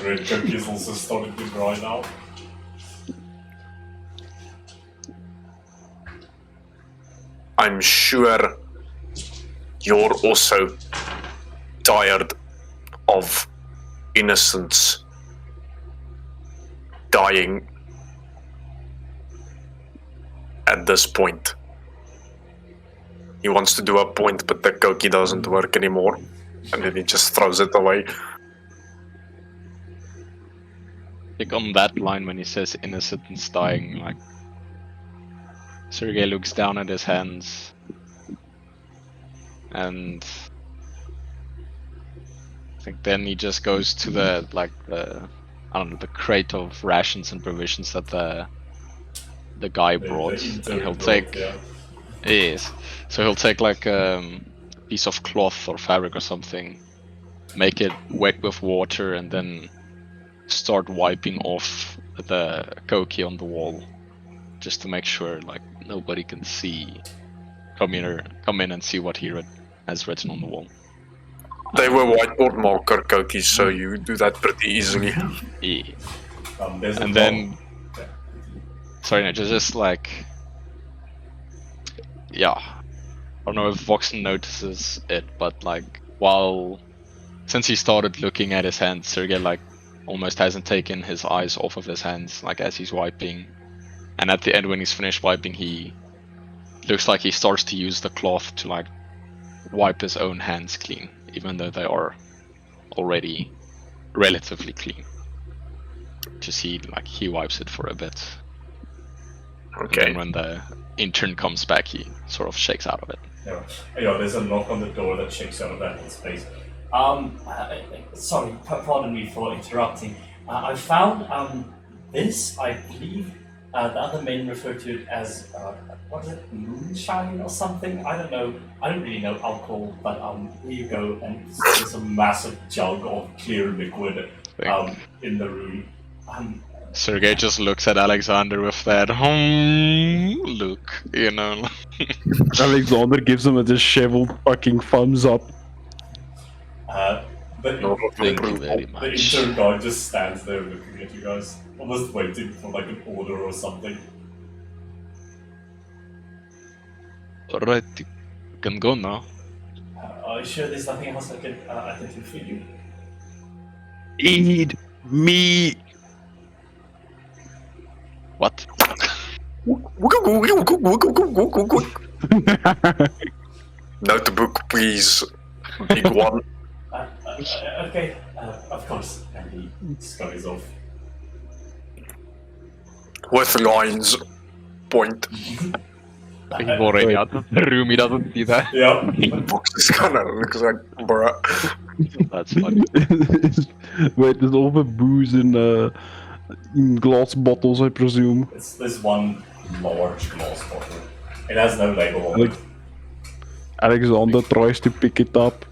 red cookie is also starting to dry now. I'm sure you're also tired of innocents dying at this point. He wants to do a point, but the cookie doesn't work anymore. And then he just throws it away. Like on that line when he says innocents dying, like Sergei looks down at his hands and I think then he just goes to the I don't know, the crate of rations and provisions that the guy brought, and he'll take yes. So he'll take like a piece of cloth or fabric or something, make it wet with water, and then start wiping off the koki on the wall, just to make sure like nobody can see, come in and see what he has written on the wall. They were whiteboard marker cookies, so you do that pretty easily. Yeah. There's a And then, Yeah. sorry, no, just like, yeah, I don't know if Voxen notices it, but like, since he started looking at his hands, Sergei like almost hasn't taken his eyes off of his hands, like as he's wiping. And at the end, when he's finished wiping, he looks like he starts to use the cloth to like wipe his own hands clean, even though they are already relatively clean. Just he wipes it for a bit. Okay. And then when the intern comes back, he sort of shakes out of it. Yeah, there's a knock on the door that shakes out of that space. Sorry, pardon me for interrupting. I found this, I believe, the other men refer to it as, what is it, moonshine or something? I don't know. I don't really know alcohol, but here you go, and there's a massive jug of clear liquid in the room. Sergei just looks at Alexander with that look, you know. Alexander gives him a disheveled fucking thumbs up. Thank you very The much. intern guy just stands there looking at you guys, almost waiting for like an order or something. Alright, you can go now. Are you sure there's nothing else I can do for you? Eat me. What? Notebook, please. Big one. Okay, of course. And he scurries off. With lines. Point. He's already out of the room, he doesn't see that. Yeah. Box is kinda looks like, bruh. That's funny. Wait, there's all the booze in glass bottles, I presume. It's this one large glass bottle. It has no label on it. Alexander tries to pick it up.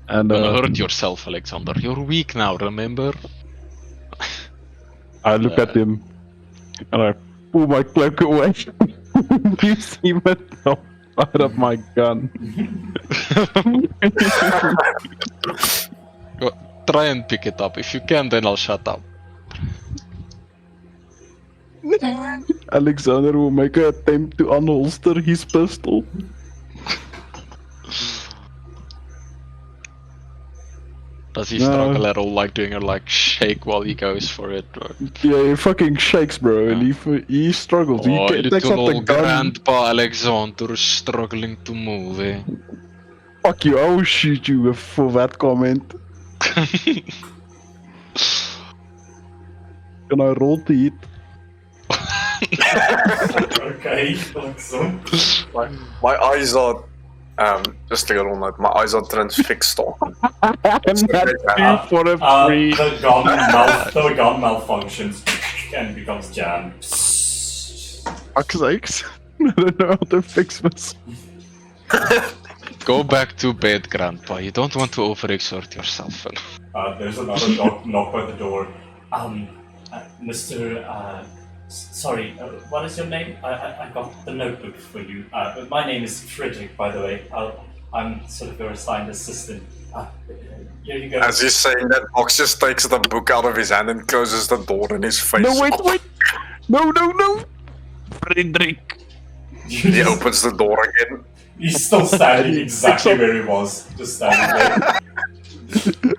And Don't hurt yourself, Alexander. You're weak now, remember? I look at him and I pull my cloak away. You see myself out of my gun. Try and pick it up. If you can, then I'll shut up. Alexander will make an attempt to unholster his pistol. Does he No. struggle at all, like doing a like shake while he goes for it? Or... Yeah, he fucking shakes, bro, and he struggles. Oh, He takes up little the old gun. Grandpa Alexander is struggling to move, eh? Fuck you, I will shoot you for that comment. Can I roll to hit? Okay, awesome. My eyes are just a little note, my eyes are transfixed on. I'm not 2 for a free. The gun malfunctions and becomes jammed. Fuck's sakes. I don't know how to fix this. Go back to bed, Grandpa. You don't want to overexert yourself. There's another knock by the door. Mr. Sorry, what is your name? I got the notebook for you. My name is Frederick, by the way. I'm sort of your assigned assistant. Here you go. As he's saying that, Vox just takes the book out of his hand and closes the door in his face. No, wait! No! Frederick! He opens the door again. He's still standing exactly where he was, just standing there.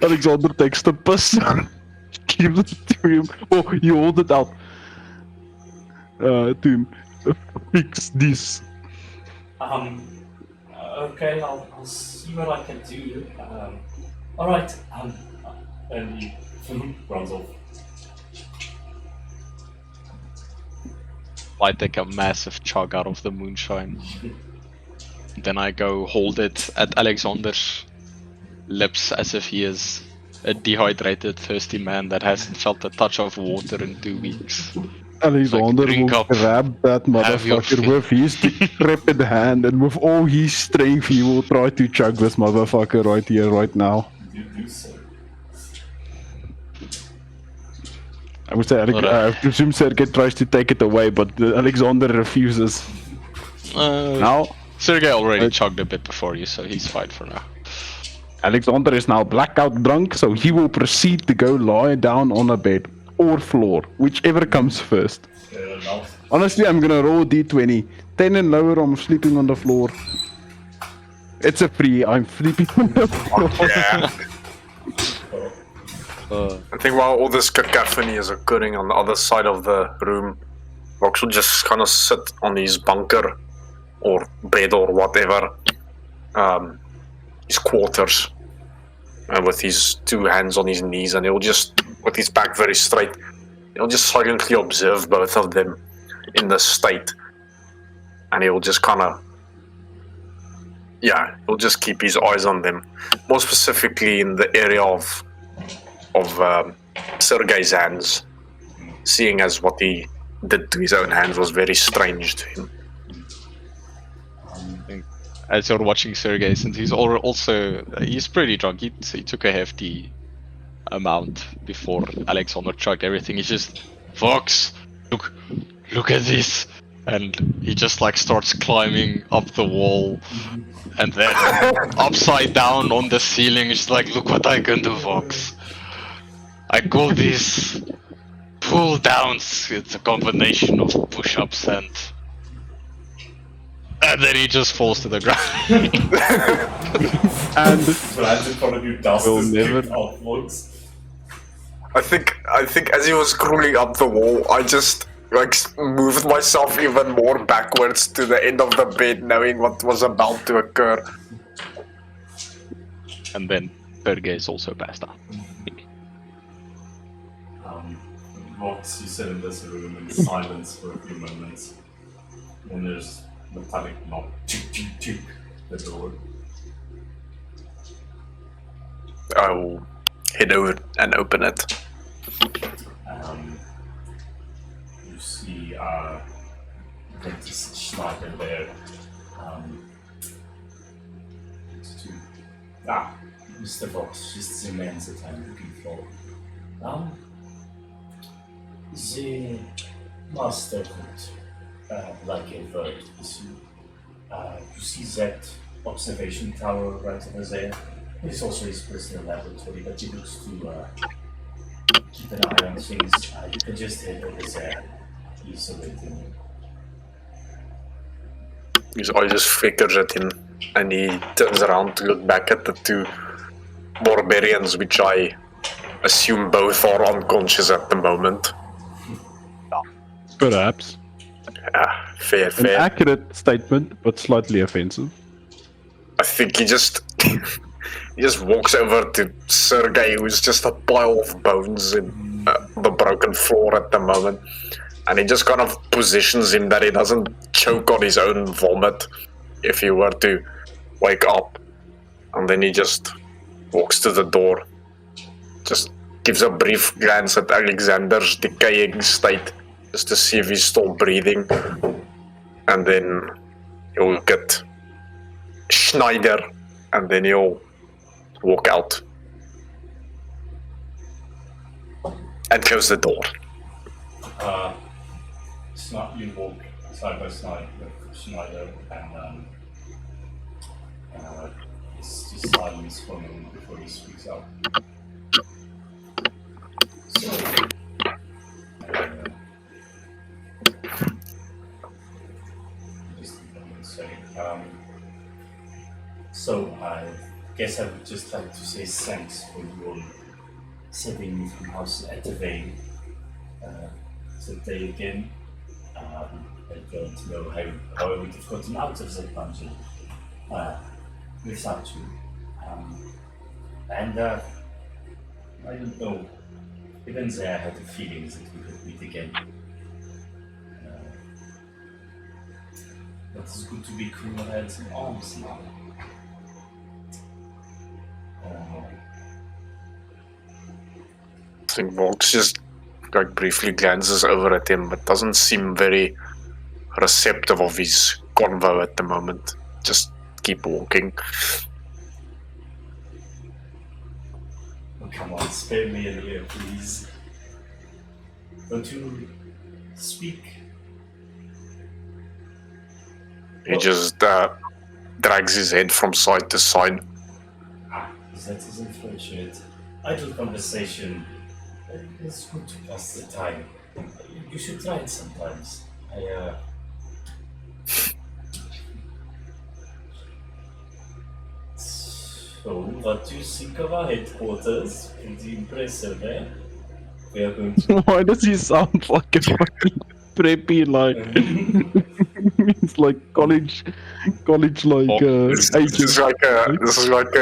Alexander takes the piss. Gives it to him. Oh, you hold it out. To him. Fix this. Okay, I'll see what I can do. Alright, and he runs off. I take a massive chug out of the moonshine. Then I go hold it at Alexander's lips as if he is a dehydrated, thirsty man that hasn't felt a touch of water in 2 weeks. Alexander drink will up, grab that have your motherfucker fill. with his decrepit hand, and with all his strength he will try to chug this motherfucker right here, right now. You do so. I would say, I presume Sergei tries to take it away, but Alexander refuses. Now, Sergei already chugged a bit before you, so he's fine for now. Alexander is now blackout drunk, so he will proceed to go lie down on a bed or floor, whichever comes first. Fair enough. Honestly, I'm gonna roll D20. 10 and lower, I'm sleeping on the floor. It's a free, I'm sleeping on the floor. Yeah. I think while all this cacophony is occurring on the other side of the room, Vox will just kind of sit on his bunker or bed or whatever, his quarters, with his 2 hands on his knees, and he'll just, with his back very straight, he'll just silently observe both of them in this state, and he'll just kind of, he'll just keep his eyes on them, more specifically in the area of Sergei's hands, seeing as what he did to his own hands was very strange to him. As you're watching Sergei, since he's he's pretty drunk, he took a hefty amount before Alexander chugged everything. He's just, Vox, look at this, and he just like starts climbing up the wall, and then upside down on the ceiling. He's like, look what I can do, Vox. I call this pull downs. It's a combination of push-ups and then he just falls to the ground. And Lands in front of you, dust We'll is never- kicked upwards. I think as he was crawling up the wall, I just moved myself even more backwards to the end of the bed, knowing what was about to occur. And then Sergei is also passed out. Vox, you sit in this room in silence for a few moments. Then there's metallic knock, tick, the door. I will head over and open it. You see Dentist Schneider there. Mr. Vox, just the man that I'm looking for. The master would like a word with you. You see that observation tower right over there? It's also his personal laboratory, but he looks to keep an eye on things. You can just head over there. He's awaiting you. His eye just flickers at him, and he turns around to look back at the 2 barbarians, which I assume both are unconscious at the moment. perhaps Fair. an accurate statement, but slightly offensive. I think he just walks over to Sergei, who's just a pile of bones in the broken floor at the moment, and he just kind of positions him that he doesn't choke on his own vomit if he were to wake up. And then he just walks to the door, just gives a brief glance at Alexander's decaying state, just to see if he's still breathing, and then he'll look at Schneider, and then he'll walk out. And close the door. You walk side by side with Schneider, and it's just silence for a moment before he speaks up. So, so I guess I would just like to say thanks for your saving me from House Ettervane today again. I don't know how I would have gotten out of that dungeon without you. And I don't know, even there I had a feeling that we could meet again. But it's good to be cool heads and arms now. I think Vox just like briefly glances over at him, but doesn't seem very receptive of his convo at the moment. Just keep walking. Oh, come on, spare me an ear, please. Don't you speak? He just drags his head from side to side. That is unfortunate. Idle conversation. It's good to pass the time. You should try it sometimes. So, what do you think of our headquarters? Pretty impressive, eh? We are going to... Why does he sound like a fucking preppy, like it's like college like This is like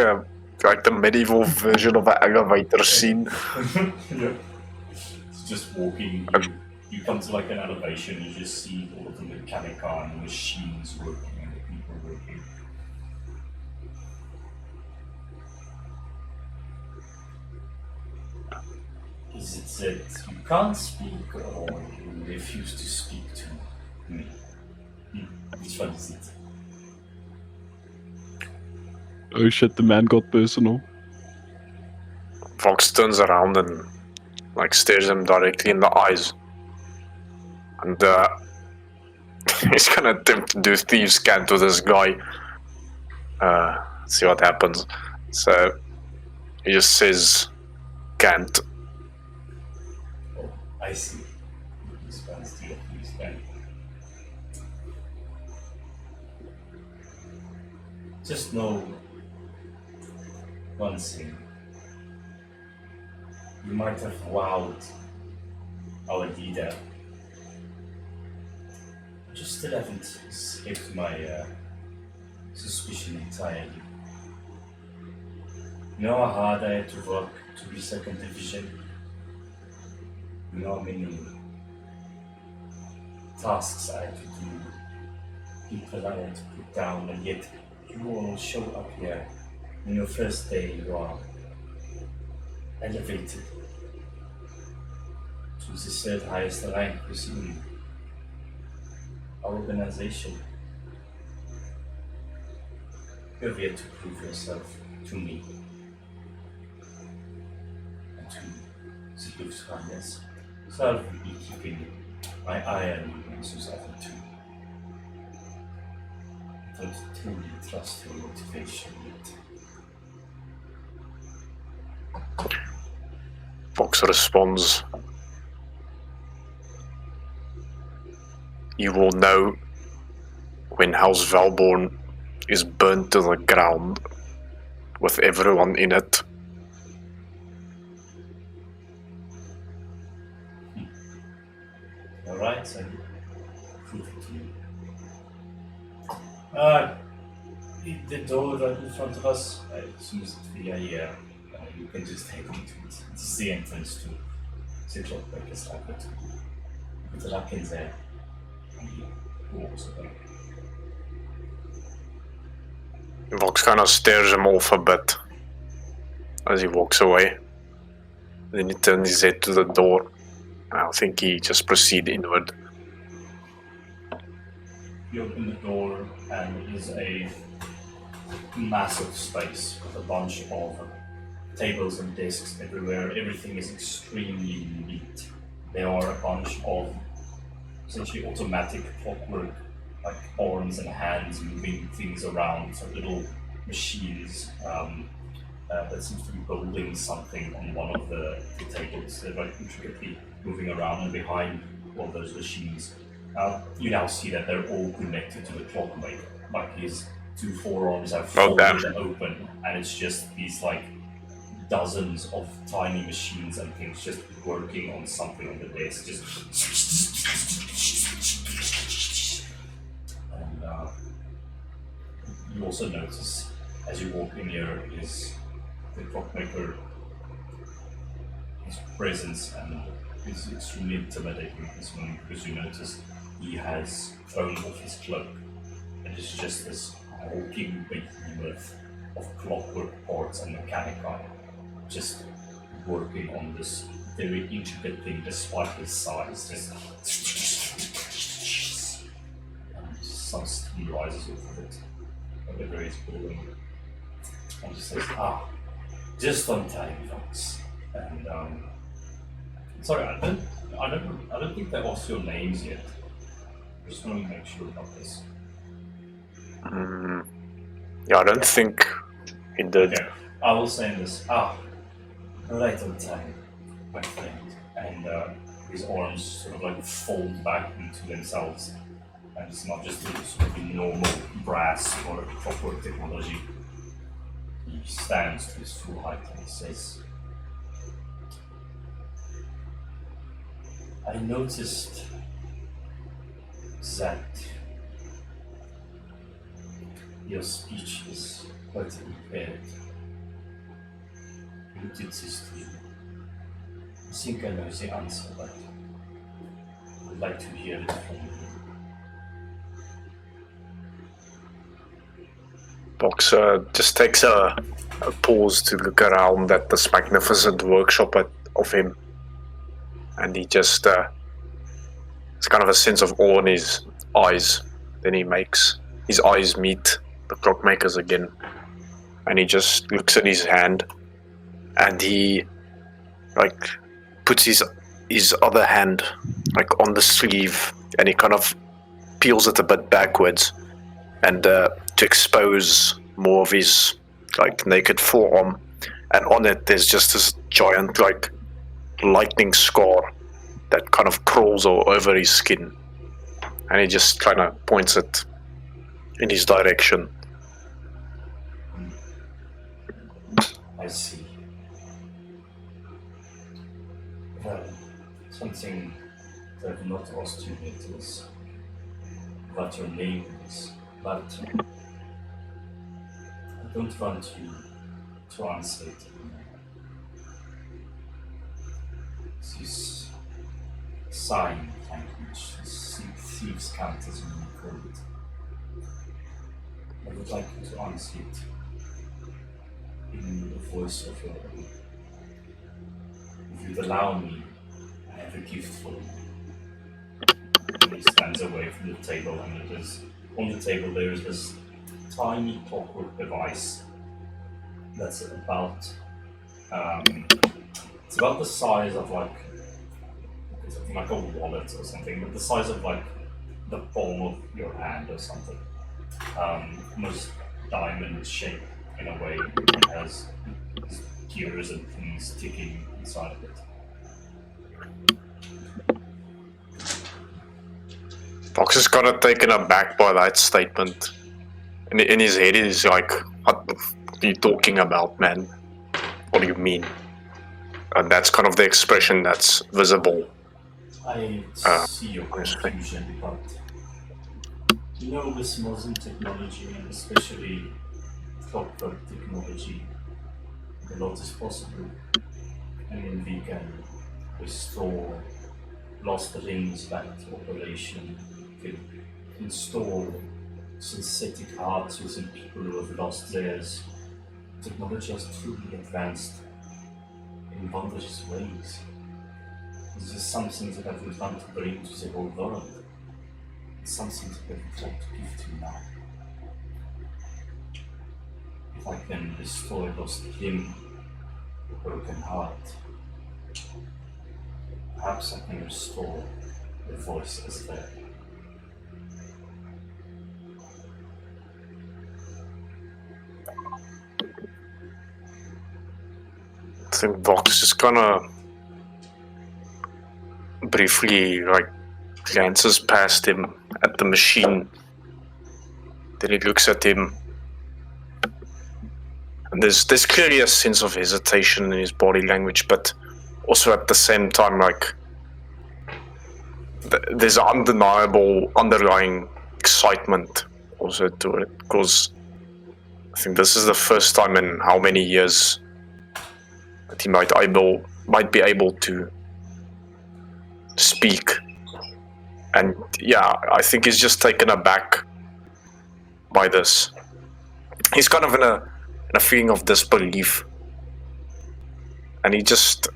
the medieval version of an elevator scene. Yeah. It's just walking. You come to like an elevation, you just see all of the mechanica and the machines working and the people working. Is it that you can't speak or you refuse to speak to me? Which one is it? oh shit, the man got personal. Vox turns around and like stares him directly in the eyes. And he's gonna attempt to do thieves' cant to this guy. See what happens. So he just says can't. Oh, I see. This one's the thieves' cant. Just know one thing. You might have wowed our leader. You still haven't escaped my suspicion entirely. You know how hard I had to work to be second division? You know how many tasks I had to do, people I had to put down, and yet you all show up here. On your first day, you are elevated to the third highest rank within our organization. You have yet to prove yourself to me and to the Lufthansa. So I'll be keeping my eye on you in 2002. I don't truly trust your motivation yet. Vox responds, "You will know when House Valborn is burnt to the ground with everyone in it." Alright, so prove it to me. The door right in front of us, as soon as it's here, you can just head into it. It's the entrance to the clockbreaker's laboratory. Put the lock in there, and he walks away. Vox kind of stares him off a bit as he walks away. Then he turns his head to the door. I think he just proceeds inward. You open the door, and it is a massive space with a bunch of tables and desks everywhere. Everything is extremely neat. There are a bunch of essentially automatic clockwork, like arms and hands moving things around, so little machines that seems to be building something on one of the tables. They're like intricately moving around, and behind all those machines, you now see that they're all connected to the clockmaker. Like his two forearms have folded and open, and it's just these like dozens of tiny machines and things just working on something on the desk, just. And you also notice as you walk in here is the clockmaker, his presence, and is extremely intimidating this morning because you notice he has thrown off his cloak and it's just this hulking behemoth of clockwork parts and mechanica just working on this very intricate thing despite his size. Just and some steam rises off of it. Whatever he's pulling. And just says, just on time, folks. And sorry, I don't think they asked your names yet. I just want to make sure about this. Yeah, I don't think it did. Okay, I will say this. Right on time, my friend. And his arms sort of like fold back into themselves. And it's not just sort of normal brass or clockwork technology. He stands to his full height and he says, I noticed that your speech is quite impaired. You did this to you. I think I know the answer, but I would like to hear it from you. Boxer just takes a pause to look around at this magnificent workshop of him, and he just it's kind of a sense of awe in his eyes. Then he makes his eyes meet the clockmaker's again, and he just looks at his hand, and he like puts his other hand like on the sleeve, and he kind of peels it a bit backwards, and to expose more of his like naked forearm, and on it there's just this giant like lightning scar that kind of crawls all over his skin, and he just kind of points it in his direction. I see. Well, something that I've not asked you yet is what your name is, but I don't want you to answer it. This sign language, this thieves' cant as you call it. I would like you to answer it in the voice of your own. If you'd allow me, I have a gift for you. And he stands away from the table, and it is on the table there is this tiny clockwork device that's about it's about the size of like a wallet or something, but the size of like the palm of your hand or something. Almost diamond shape in a way. It has gears and things ticking inside of it. Fox is kind of taken aback by that statement. In his head, he's like, what are you talking about, man? What do you mean? And that's kind of the expression that's visible. I see your confusion, but you know, with modern technology, and especially clockwork technology, a lot is possible. I mean, we can restore lost rings back to operation. We can install synthetic hearts within people who have lost theirs. Technology has truly advanced in wondrous ways. This is something that I would want to bring to the whole world. It's something that I would like to give to you now. If I can restore a lost limb, a broken heart. Perhaps I can restore the voice as there. I think Vox is gonna briefly glances past him at the machine. Then he looks at him. And there's clearly a sense of hesitation in his body language, but also at the same time, there's undeniable underlying excitement also to it, because I think this is the first time in how many years that he might be able to speak. And yeah, I think he's just taken aback by this. He's kind of in a feeling of disbelief, and he just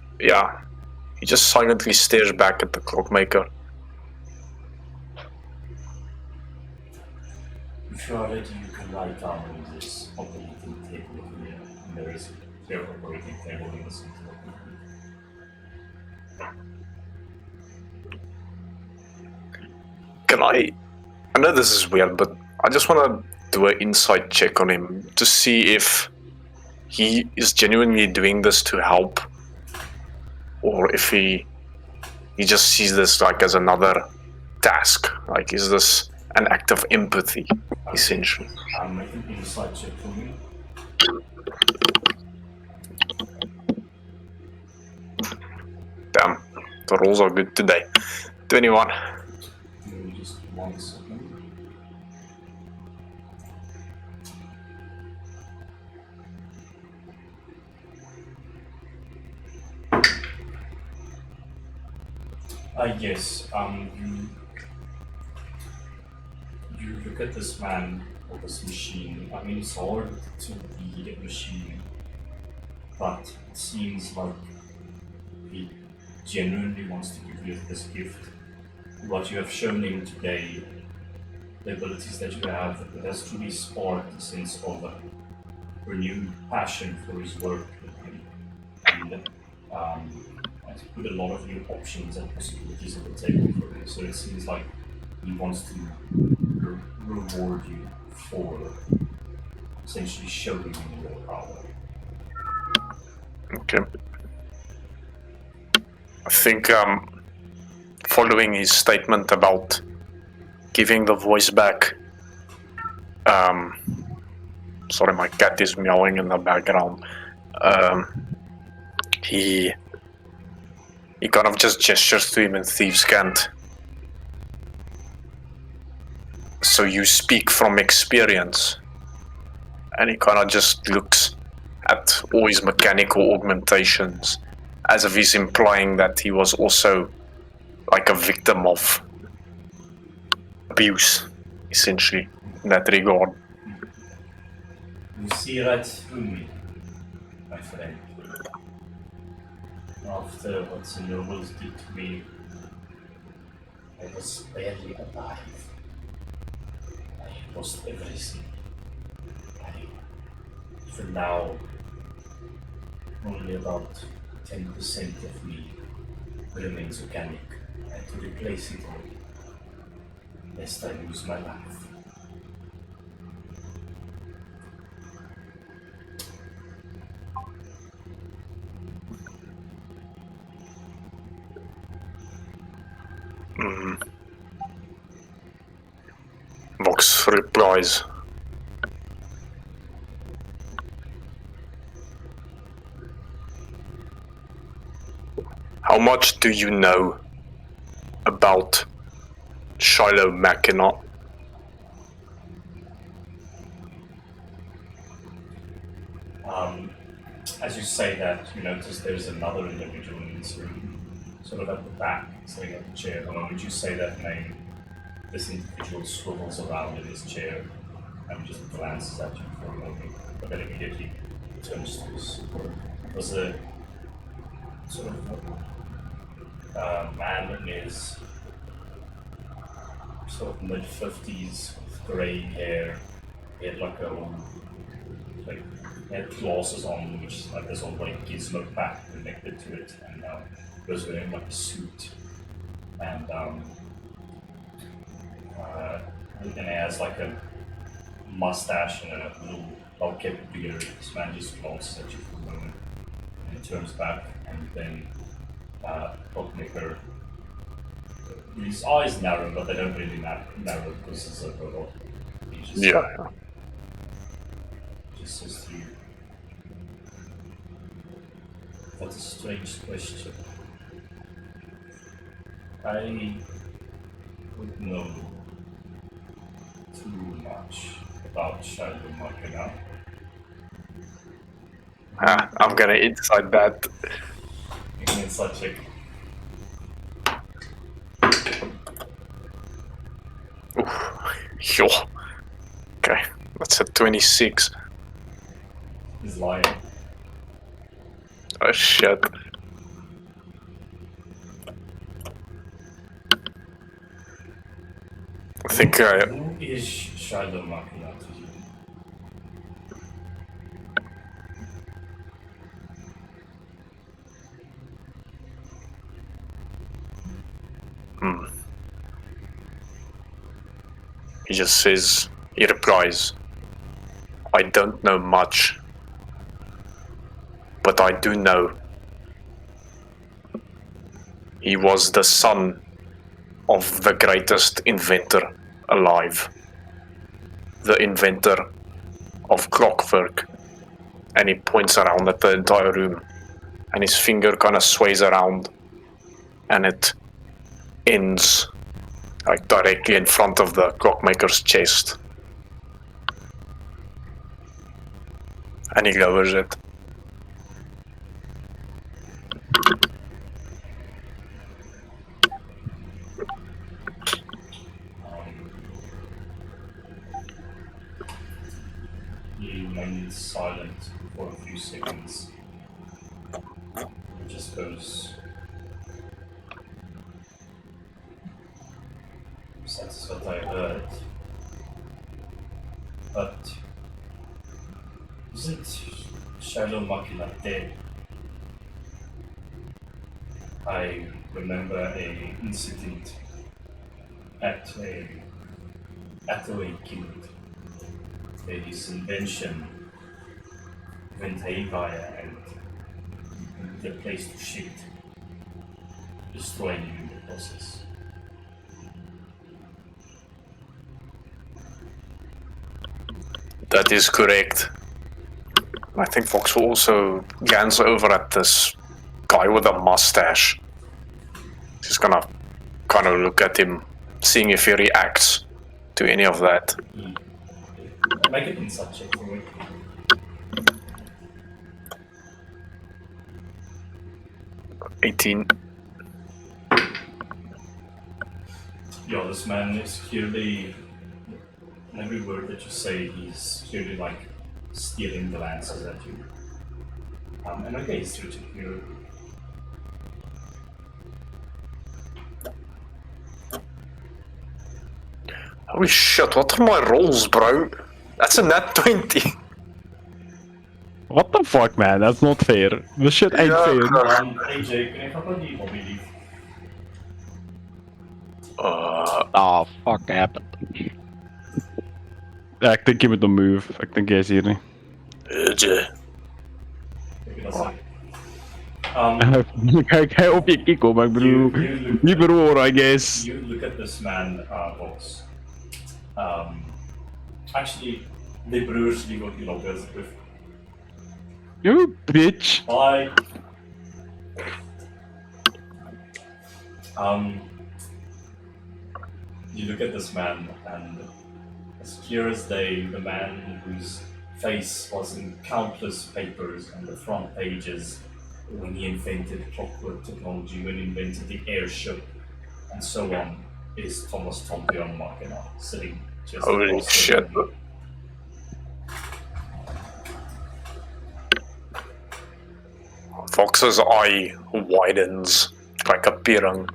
silently stares back at the clockmaker. If you are ready, you can lie down on this operating table here, and there is a clear operating table in the center. Can I know this is weird, but I just want to do an insight check on him to see if he is genuinely doing this to help, or if he just sees this as another task. Is this an act of empathy, essentially? Make an insight check for me. Damn, the rolls are good today. 21. Give me just 1 second. Yes, you look at this man or this machine. I mean, it's hard to read a machine, but it seems like he genuinely wants to give you this gift. What you have shown him today, the abilities that you have, it has truly sparked a sense of a renewed passion for his work, and has put a lot of new options and possibilities on the table for him. So it seems like he wants to reward you for essentially showing him your power. Okay. I think following his statement about giving the voice back, sorry, my cat is meowing in the background. He kind of just gestures to him in thieves' cant. So you speak from experience. And he kind of just looks at all his mechanical augmentations as if he's implying that he was also a victim of abuse, essentially, in that regard. You see right through me, my friend. After what the nobles did to me, I was barely alive. I lost everything. Even now, only about 10% of me remains organic. And to replace it all, lest I lose my life. Vox replies, "How much do you know about Shiloh Mackinac?" As you say that, you notice there's another individual in this room, sort of at the back, sitting at the chair. The moment you say that name, this individual swivels around in his chair and just glances at you for a moment, but then immediately turns to his work. It was a sort of man in his sort of mid-50s with grey hair. He had he had glasses on, which is like this old like gizmo pack connected to it, and he was wearing like a suit, and he has like a mustache and a little well-kept beard. This man just glances at you for a moment, and he turns back, and then Clockmaker. His eyes narrow, but they don't really narrow because it's a robot. He just, Yeah. just says to you, "That's a strange question. I would know too much about Shiloh now. I'm gonna inside that. Make an insight check. Yo. Okay, that's a 26. He's lying. Oh shit. I think Who is Shiloh now to you? he just says, he replies, I don't know much, but I do know he was the son of the greatest inventor alive. The inventor of clockwork. And he points around at the entire room. And his finger kind of sways around. And it ends like directly in front of the clockmaker's chest. And he lowers it. He remains silent for a few seconds. He just goes. That's what I heard. But isn't Shiloh Makina dead? I remember an incident at a guild where his invention went haywire and the place to shit, destroying him in the process. That is correct. I think Fox will also glance over at this guy with a mustache. He's gonna kind of look at him, seeing if he reacts to any of that. Make an insight check for me. $18. Yeah, this man is clearly, in every word that you say, he's clearly like stealing glances at you. And okay, he's through to you. Holy shit, what are my rolls, bro? That's a nat 20. What the fuck, man? That's not fair. This shit ain't Yeah, fair. AJ, can I help on you, Bobby Leaf? Oh, fuck happened. Ja, ek dink jy moet hom move. Ek dink jy is hier nie. Maybe that's it. Kyk, hy op jy kyk hom, ek bedoel, nie verhoor, I guess. You look at this man, Vox. Actually, the broers leave what you know goes with. You bitch. Bye. You look at this man, and as clear as day, the man whose face was in countless papers on the front pages when he invented clockwork technology, when he invented the airship, and so on, is Thomas Tompion Makina, sitting just Holy across the shit. room. Fox's eye widens like a pirang.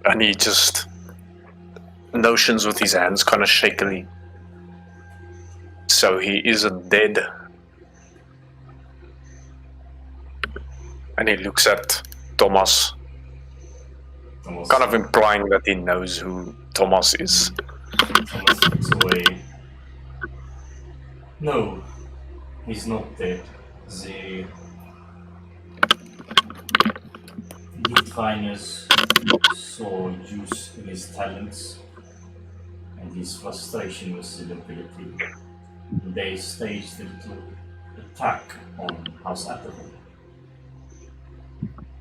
And he just notions with his hands kind of shakily. So he isn't dead. And he looks at Thomas, Thomas, kind of implying that he knows who Thomas is. Thomas looks away. No, he's not dead. The Luftreines saw use in his talents and his frustration with the nobility. They staged a little attack on House Atterbury.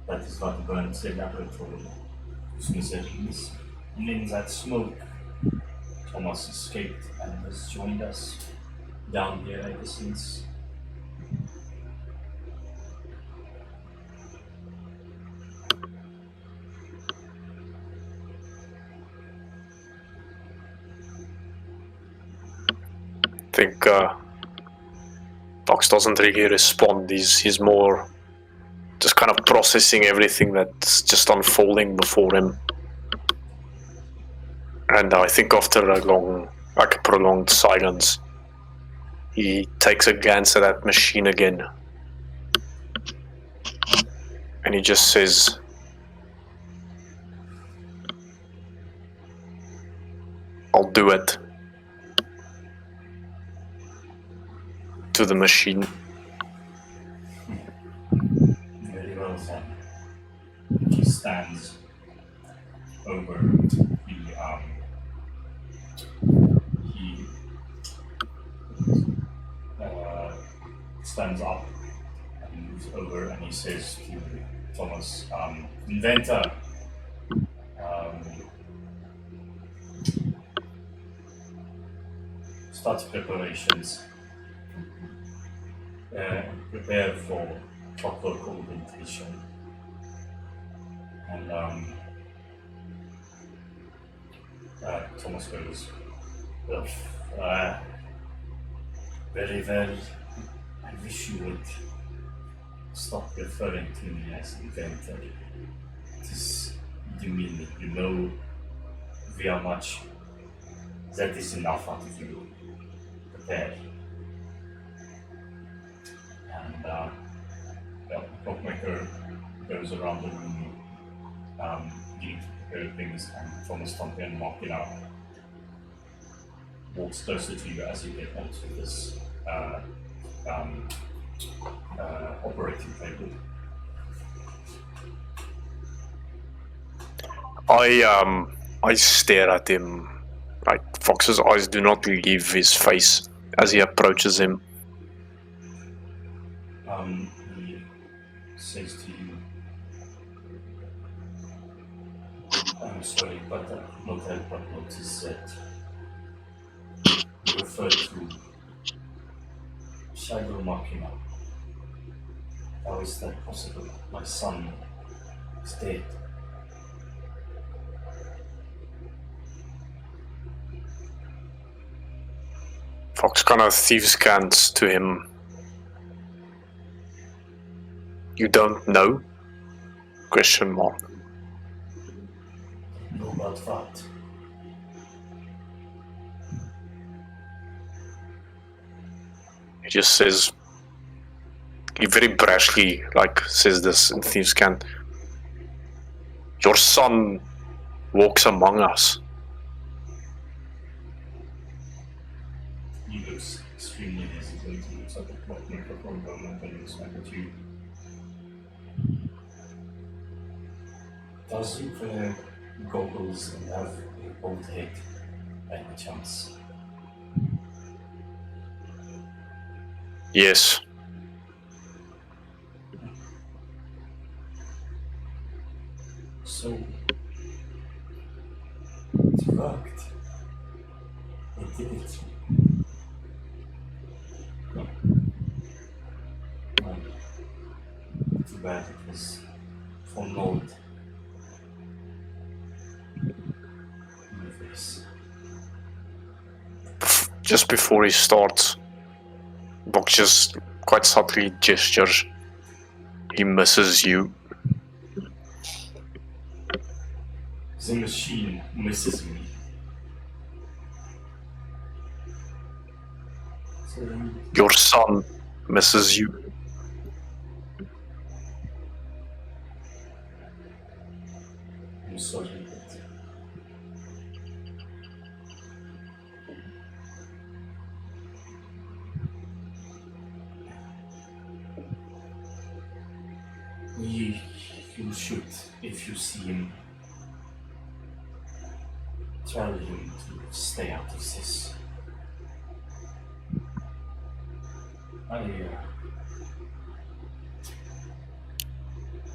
That is what burned the laboratory. Miseries. And in that smoke, Thomas escaped and has joined us down here ever since. I think Fox doesn't really respond. He's more just kind of processing everything that's just unfolding before him. And I think after a prolonged silence, he takes a glance at that machine again. And he just says, "I'll do it." To the machine. Very well then. He stands over the he stands up and moves over and he says to Thomas, inventor, start preparations. Prepare for proper augmentation. And Thomas goes, well, very well. I wish you would stop referring to me as inventor. It is demeaning. You know we are much. That is enough out of you. Prepare. And the clockmaker goes around the room, getting to prepare things, and Thomas Tompe and Markina walks closer to you as you get onto this operating table. I stare at him. Like Fox's eyes do not leave his face as he approaches him. He says to you, I'm sorry, but I could not help but notice that you referred to Shiloh Makina. How is that possible? My son is dead. Fox kind of thieves scans to him. You don't know? Question mark. Know about what? He just says, he very brashly says this in thieves can. Your son walks among us. He looks extremely hesitant. He looks at the clockmaker for a moment and looks back at you. Does he wear goggles and have a bald head by any chance? Yes. So, it worked. It did it. Well, too bad it was for Nord. Just before he starts, Fox just quite subtly gestures. He misses you. The machine misses me. So then Your son misses you. I'm sorry, but you should, if you see him, tell him to stay out of this.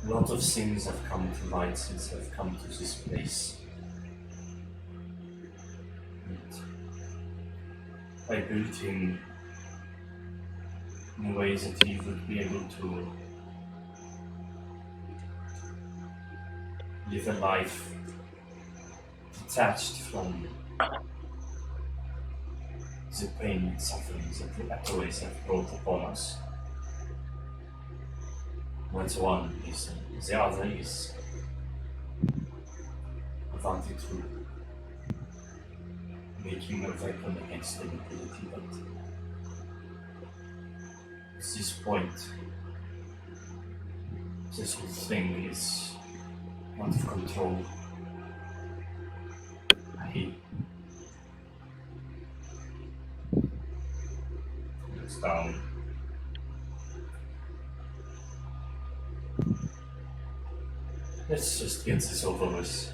A lot of things have come to light since I've come to this place. And I built him in ways that he would be able to live a life detached from the pain and sufferings that the Atoes have brought upon us. That's one reason. The other is I wanted to make him a weapon against the nobility, but at this point, this whole thing is out of control. It's down. Let's just get this over with.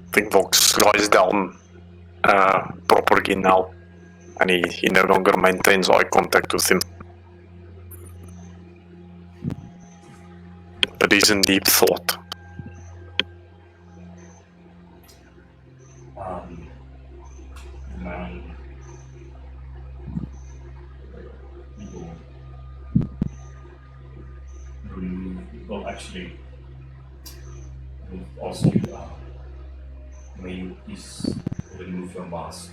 I think Vox lies down proper again now, and he no longer maintains eye contact with him. But he's in deep thought. Man, well, actually, I will ask you, may you please remove your mask?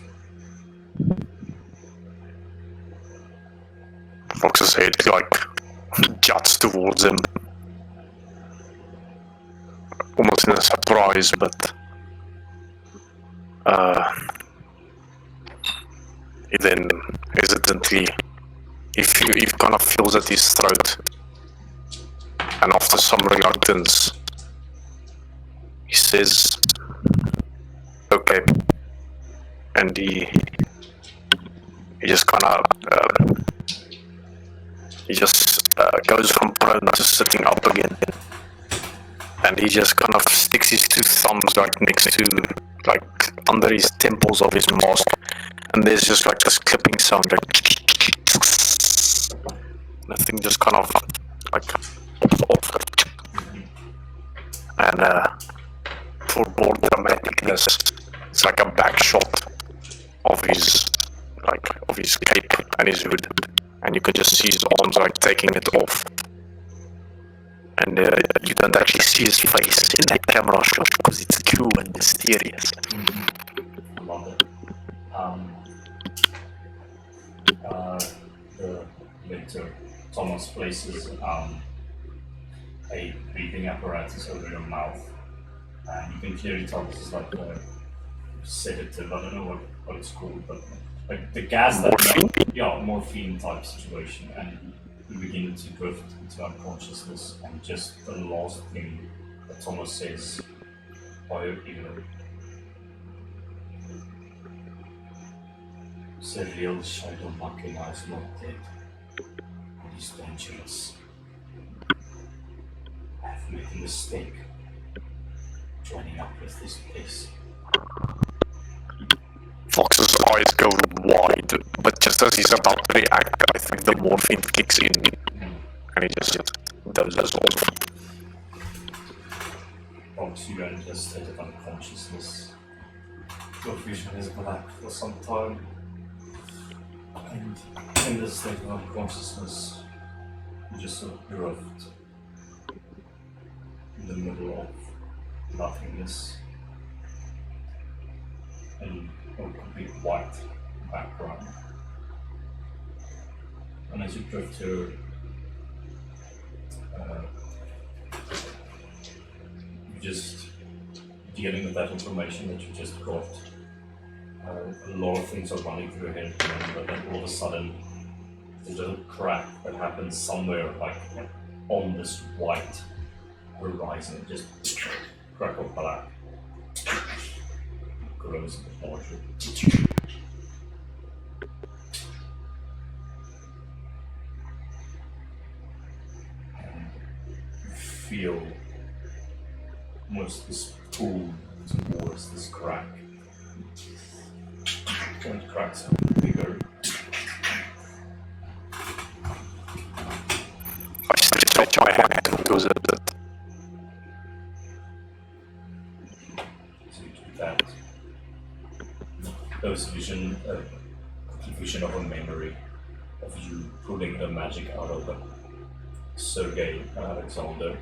Vox's head juts towards him, almost in a surprise, but he then hesitantly, he kind of feels at his throat, and after some reluctance, he says, "Okay," and he just kind of goes from prone to sitting up again, and he just kind of sticks his two thumbs next to under his temples of his mask, and there's just this clipping sound, the thing just kind of pops off, and for more dramaticness, it's like a back shot of his cape and his hood, and you can just see his arms taking it off, and you don't actually see his face in that camera shot because it's cool and mysterious. I love it. The later Thomas places a breathing apparatus over your mouth, and you can clearly tell this is like a sedative. I don't know what it's called, but like the gas that morphine type situation, and you begin to drift into unconsciousness, and just the last thing that Thomas says by your ear. The real Shiloh Machina is not dead. It is dangerous. I have made a mistake joining up with this place. Fox's eyes go wide, but just as he's about to react, I think the morphine kicks in, and he just dozes off. Fox, you enter a state of unconsciousness. Your vision is black for some time. And in this state of unconsciousness, you just sort of drift in the middle of nothingness and a complete white background. And as you drift here, you're just dealing with that information that you just got, A lot of things are running through your head, but then all of a sudden, there's a little crack that happens somewhere, like on this white horizon, just crack of black. Grows a bit larger. And you feel almost this pull towards this crack. And cracks are bigger. I stretch my hand towards it. So you do that. There was vision of a memory of you pulling the magic out of Sergei and Alexander.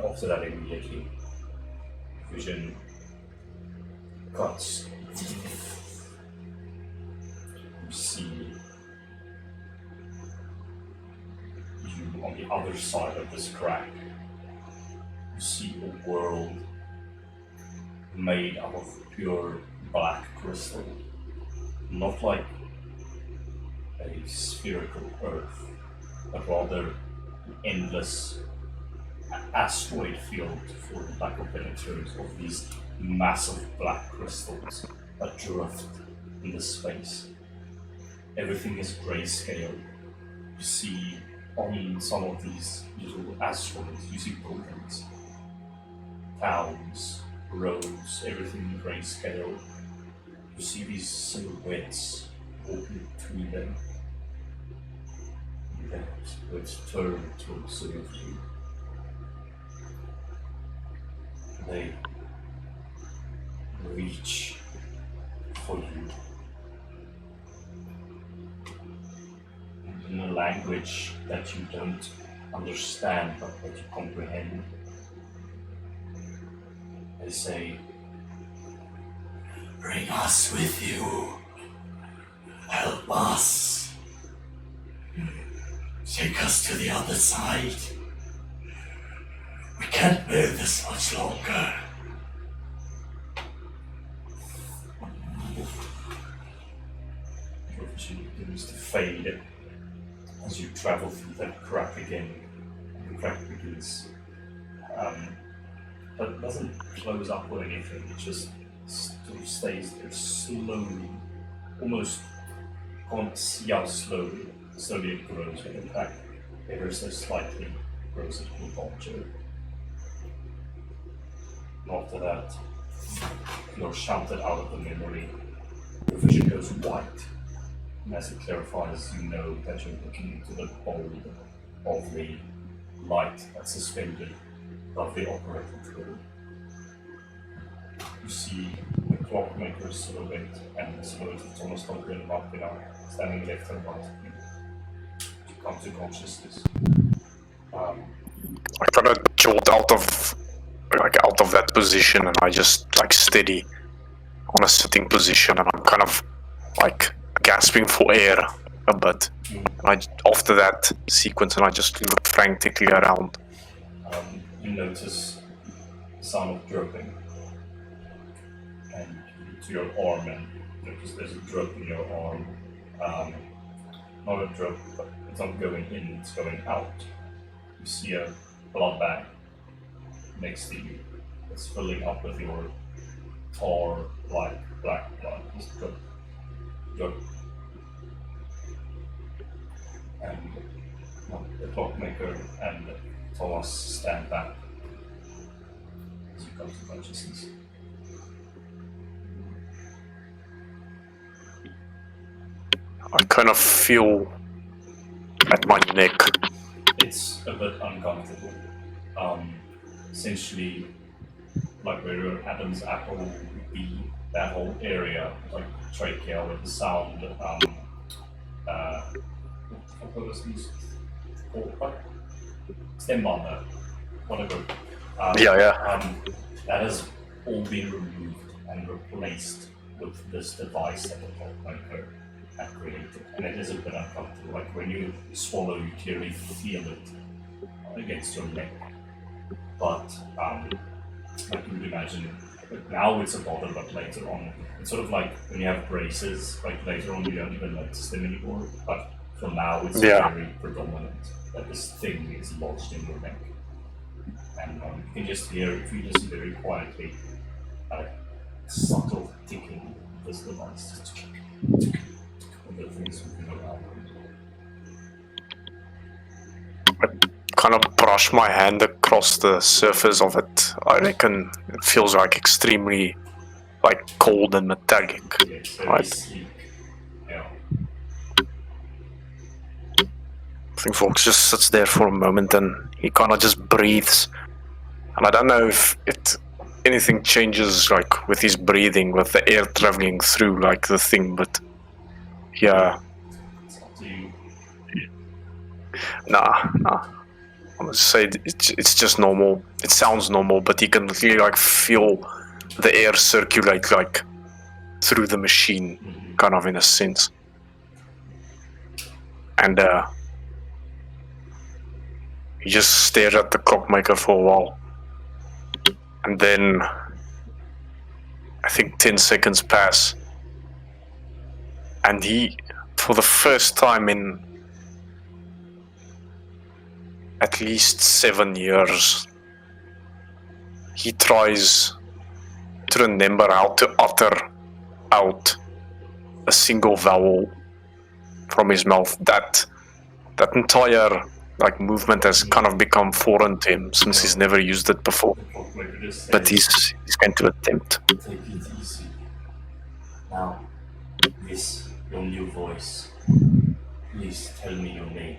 After that, immediately, vision cuts. You see you on the other side of this crack. You see a world made out of pure black crystal. Not like a spherical earth, but rather an endless asteroid field for the lack of better terms of these massive black crystals that drift in the space. Everything is grayscale. You see on some of these little asteroids, you see buildings, towns, roads, everything in grayscale. You see these silhouettes walking between them. And then it's turned towards you. They reach for you. And in a language that you don't understand but that you comprehend, they say, "Bring us with you. Help us. Take us to the other side. We can't bear this much longer." Your vision begins to fade as you travel through that crack again. The crack begins, but it doesn't close up or anything. It just sort of stays there slowly, almost can't see how slowly it grows, but in fact, ever so slightly grows into a vulture. And after that, you're shouted out of the memory. Your vision goes white, and as it clarifies, you know that you're looking into the bulb of the light that's suspended above the operating room. You see the clockmaker's silhouette and the silhouette of Thomas Duncan and Mark Pinar standing left and right of you. You come to consciousness. I kind of jolt out of that position, and I just steady on a sitting position, and I'm kind of gasping for air a bit. And after that sequence, and I just look frantically around. You notice the sound of dropping, and to your arm, and there's a drop in your arm. Not a drop, but it's not going in, it's going out. You see a blood bag next to you. It's filling up with your tar-like black blood. Just drop. And the clockmaker and Thomas stand back as you come to consciousness. I kind of feel at my neck. It's a bit uncomfortable. Essentially, like where your Adam's apple would be, that whole area, like trachea with the sound, what was these called? Stemband, whatever. That has all been removed and replaced with this device that the clockmaker had created. And it is a bit uncomfortable. Like when you swallow, you clearly feel it against your neck. But like you would imagine, But now it's a bother, but later on, it's sort of like when you have braces, like later on you don't even notice them anymore. But for now, it's very predominant that this thing is lodged in your neck. And you can just hear, if you listen very quietly, subtle ticking of this device. The things moving around. Kind of brush my hand across the surface of it. I reckon it feels like extremely like cold and metallic. Yeah, it's very Right. sleek. Yeah. I think Vox just sits there for a moment and he kind of just breathes. And I don't know if anything changes like with his breathing, with the air traveling through like the thing, but yeah, It's up to you. nah. I must say it's just normal. It sounds normal, but you can really like feel the air circulate like through the machine, kind of in a sense. And he just stared at the clockmaker for a while. And then I think 10 seconds pass. And he, for the first time in at least 7 years, he tries to remember how to utter out a single vowel from his mouth. That entire like movement has kind of become foreign to him since he's never used it before. The clockmaker just says, But he's going to attempt. take it easy. Now, this, your new voice. Please tell me your name.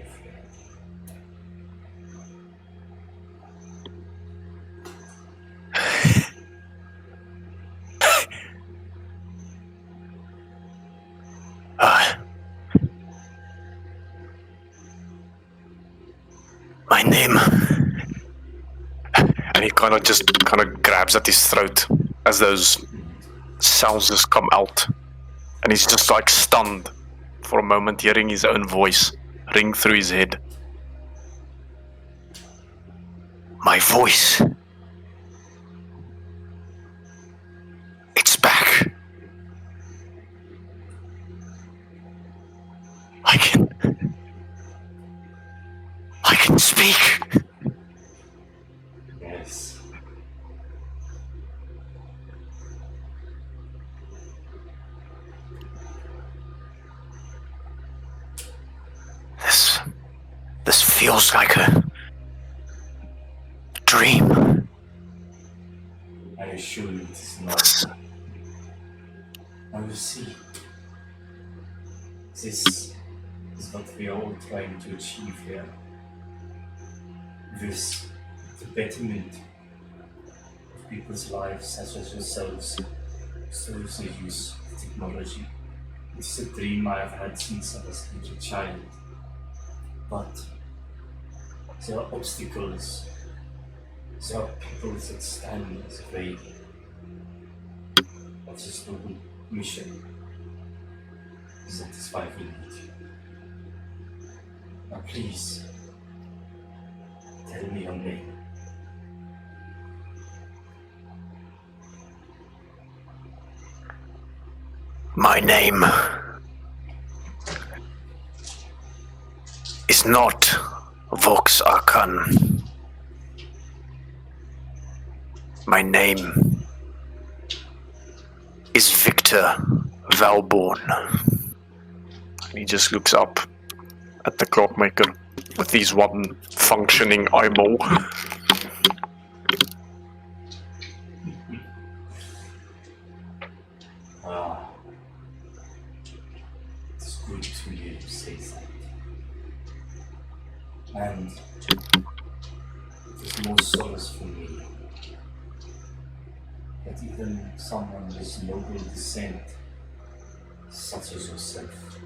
My name. And he kind of grabs at his throat as those sounds just come out. And he's just like stunned for a moment, hearing his own voice ring through his head. My voice. It's back. I can speak. Yes. This feels like a dream. I assure you it is not. Now you see, this is what we are all trying to achieve here. This, the betterment of people's lives such as yourselves, through the use of technology. It's a dream I have had since I was a little child. But there are obstacles, there are people that stand as way. That is the mission. That is why we need you. Now please, tell me your name. My name is not Vox Arcan. My name is Victor Valborn. And he just looks up at the clockmaker with his one functioning eyeball. It's good to hear you say that. And it is more solace for me that even someone of this noble descent, such as yourself,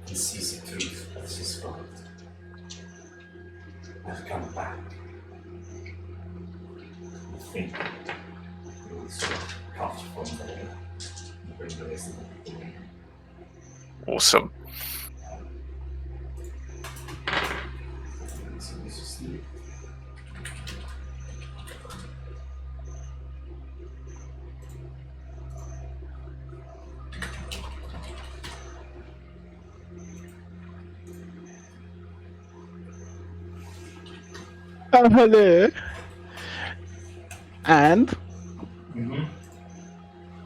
can see the truth of this world. I've come back. I think we will sort of cut from there and bring the rest of the people in. Awesome. So this is the Hello. And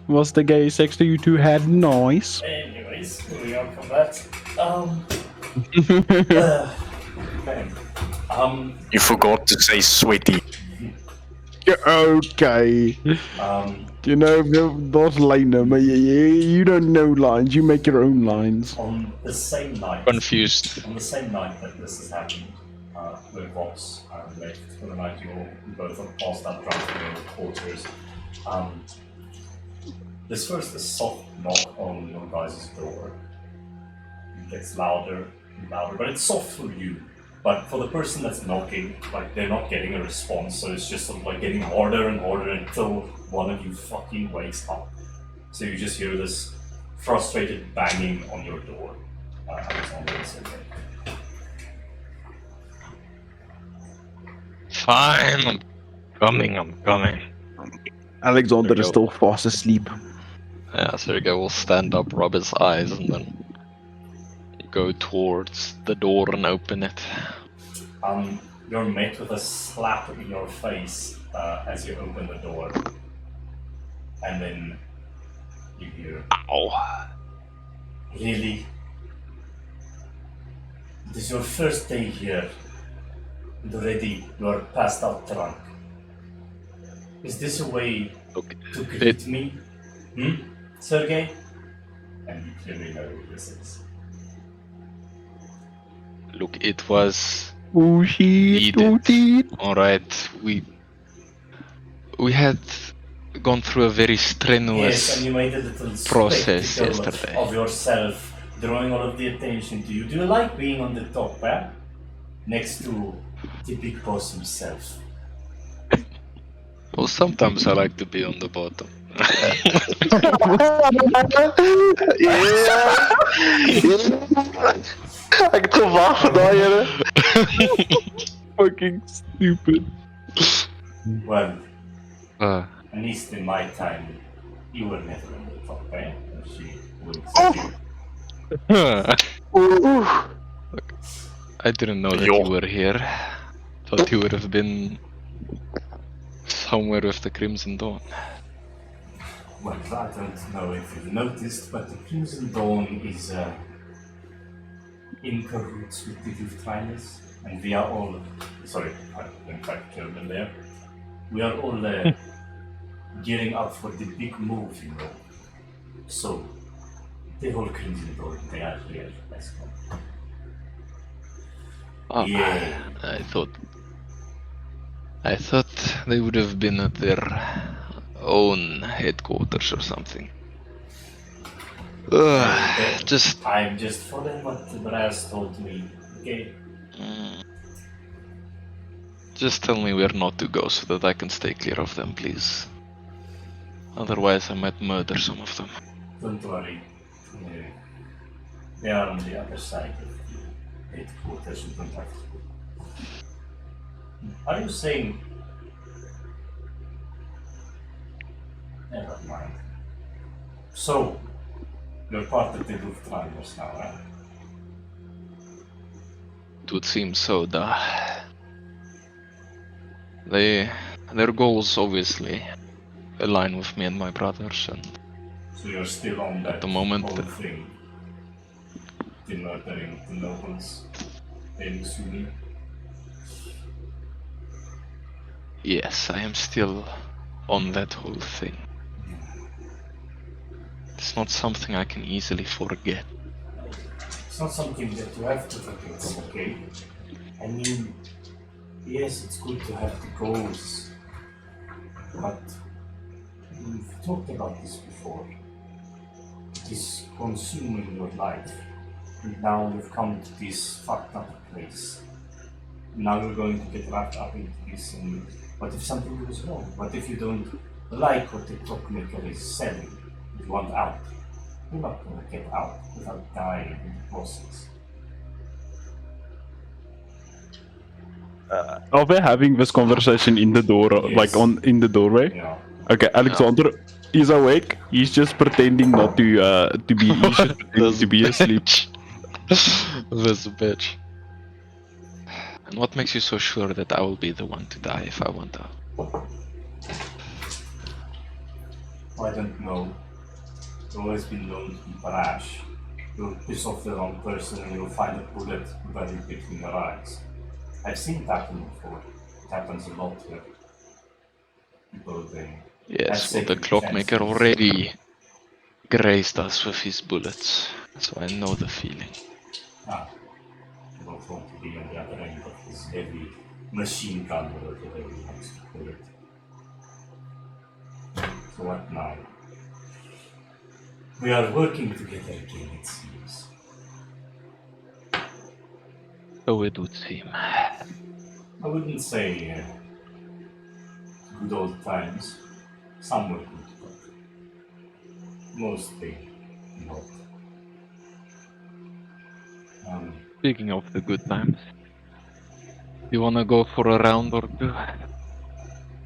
was the gay sex that you two had nice? Anyways, moving on from that. Okay. You forgot to say sweaty. Okay. You know, those liner, you don't know lines. You make your own lines. On the same night. Confused. On the same night that this has happened, where Vox left for the night, you both are passed out drunk in your quarters. There's first a soft knock on your guys' door. It gets louder and louder, but it's soft for you. But for the person that's knocking, like they're not getting a response, so it's just sort of like getting harder and harder until one of you fucking wakes up. So you just hear this frustrated banging on your door. Alexander and Sergey. Fine, I'm coming. Alexander There is you still fast asleep. Yeah, Sergey will stand up, rub his eyes, and then go towards the door and open it. You're met with a slap in your face as you open the door. And then you hear, Ow. really? It is your first day here, and already you are passed out drunk. Is this a way Okay. to greet me? Sergey? And you clearly know who this is. Look, it was Oh shit, needed. Alright, we had gone through a very Yes, strenuous and you made a little process spectacle yesterday. of yourself, drawing all of the attention to you. Do you like being on the top, eh? Next to the big boss himself. Well, sometimes I like to be on the bottom. Ek het gewag vir daai ene. Fucking stupid. Well, Uh, at least in my time, you were never on the top, eh? And she would I didn't know that Yo. you were here. Thought you would have been somewhere with the Crimson Dawn. Well, I don't know if you've noticed, but the Crimson Dawn is in cahoots with the Lufthansa, and we are all, sorry, I didn't quite German there. We are all gearing up for the big move, you know. So, the whole Crimson Dawn, they are here, let's go. Oh, Yeah. I thought they would have been at their own headquarters or something. Just I'm just following what the brass told me, okay? Just tell me where not to go so that I can stay clear of them, please. Otherwise, I might murder some of them. Don't worry. They are on the other side of the headquarters. You don't have to. Are you saying? Never mind. So, you're part of the Lufthansa now, eh? It would seem so, da. Their goals obviously align with me and my brothers, and So you're still on that the moment whole that- thing. The murdering of the nobles. I'm assuming. yes, I am still on that whole thing. It's not something I can easily forget. It's not something that you have to forget, okay? I mean, yes, it's good to have the goals, but we've talked about this before. It is consuming your life, and now you've come to this fucked up place. Now you're going to get wrapped up into this, and what if something goes wrong? What if you don't like what the clockmaker is selling? You want out. You're not going to get out without dying in the process. Are we having this conversation in the door, like in the doorway? Yeah. Okay, Alexander is awake. He's just pretending not to be. He's just pretending to be asleep. This bitch. And what makes you so sure that I will be the one to die if I want to? I don't know. It's always been known to be brash. You'll piss off the wrong person and you'll find a bullet buried between your eyes. I've seen it happen before. It happens a lot here. People think. Yes, well, the clockmaker already grazed us with his bullets, so I know the feeling. Ah, you don't want to be on the other end of this heavy machine gun or whatever he wants to call it. So what now? We are working together again, it seems. So it would seem. I wouldn't say good old times. Some were good, but mostly not. Speaking of the good times, you wanna go for a round or two?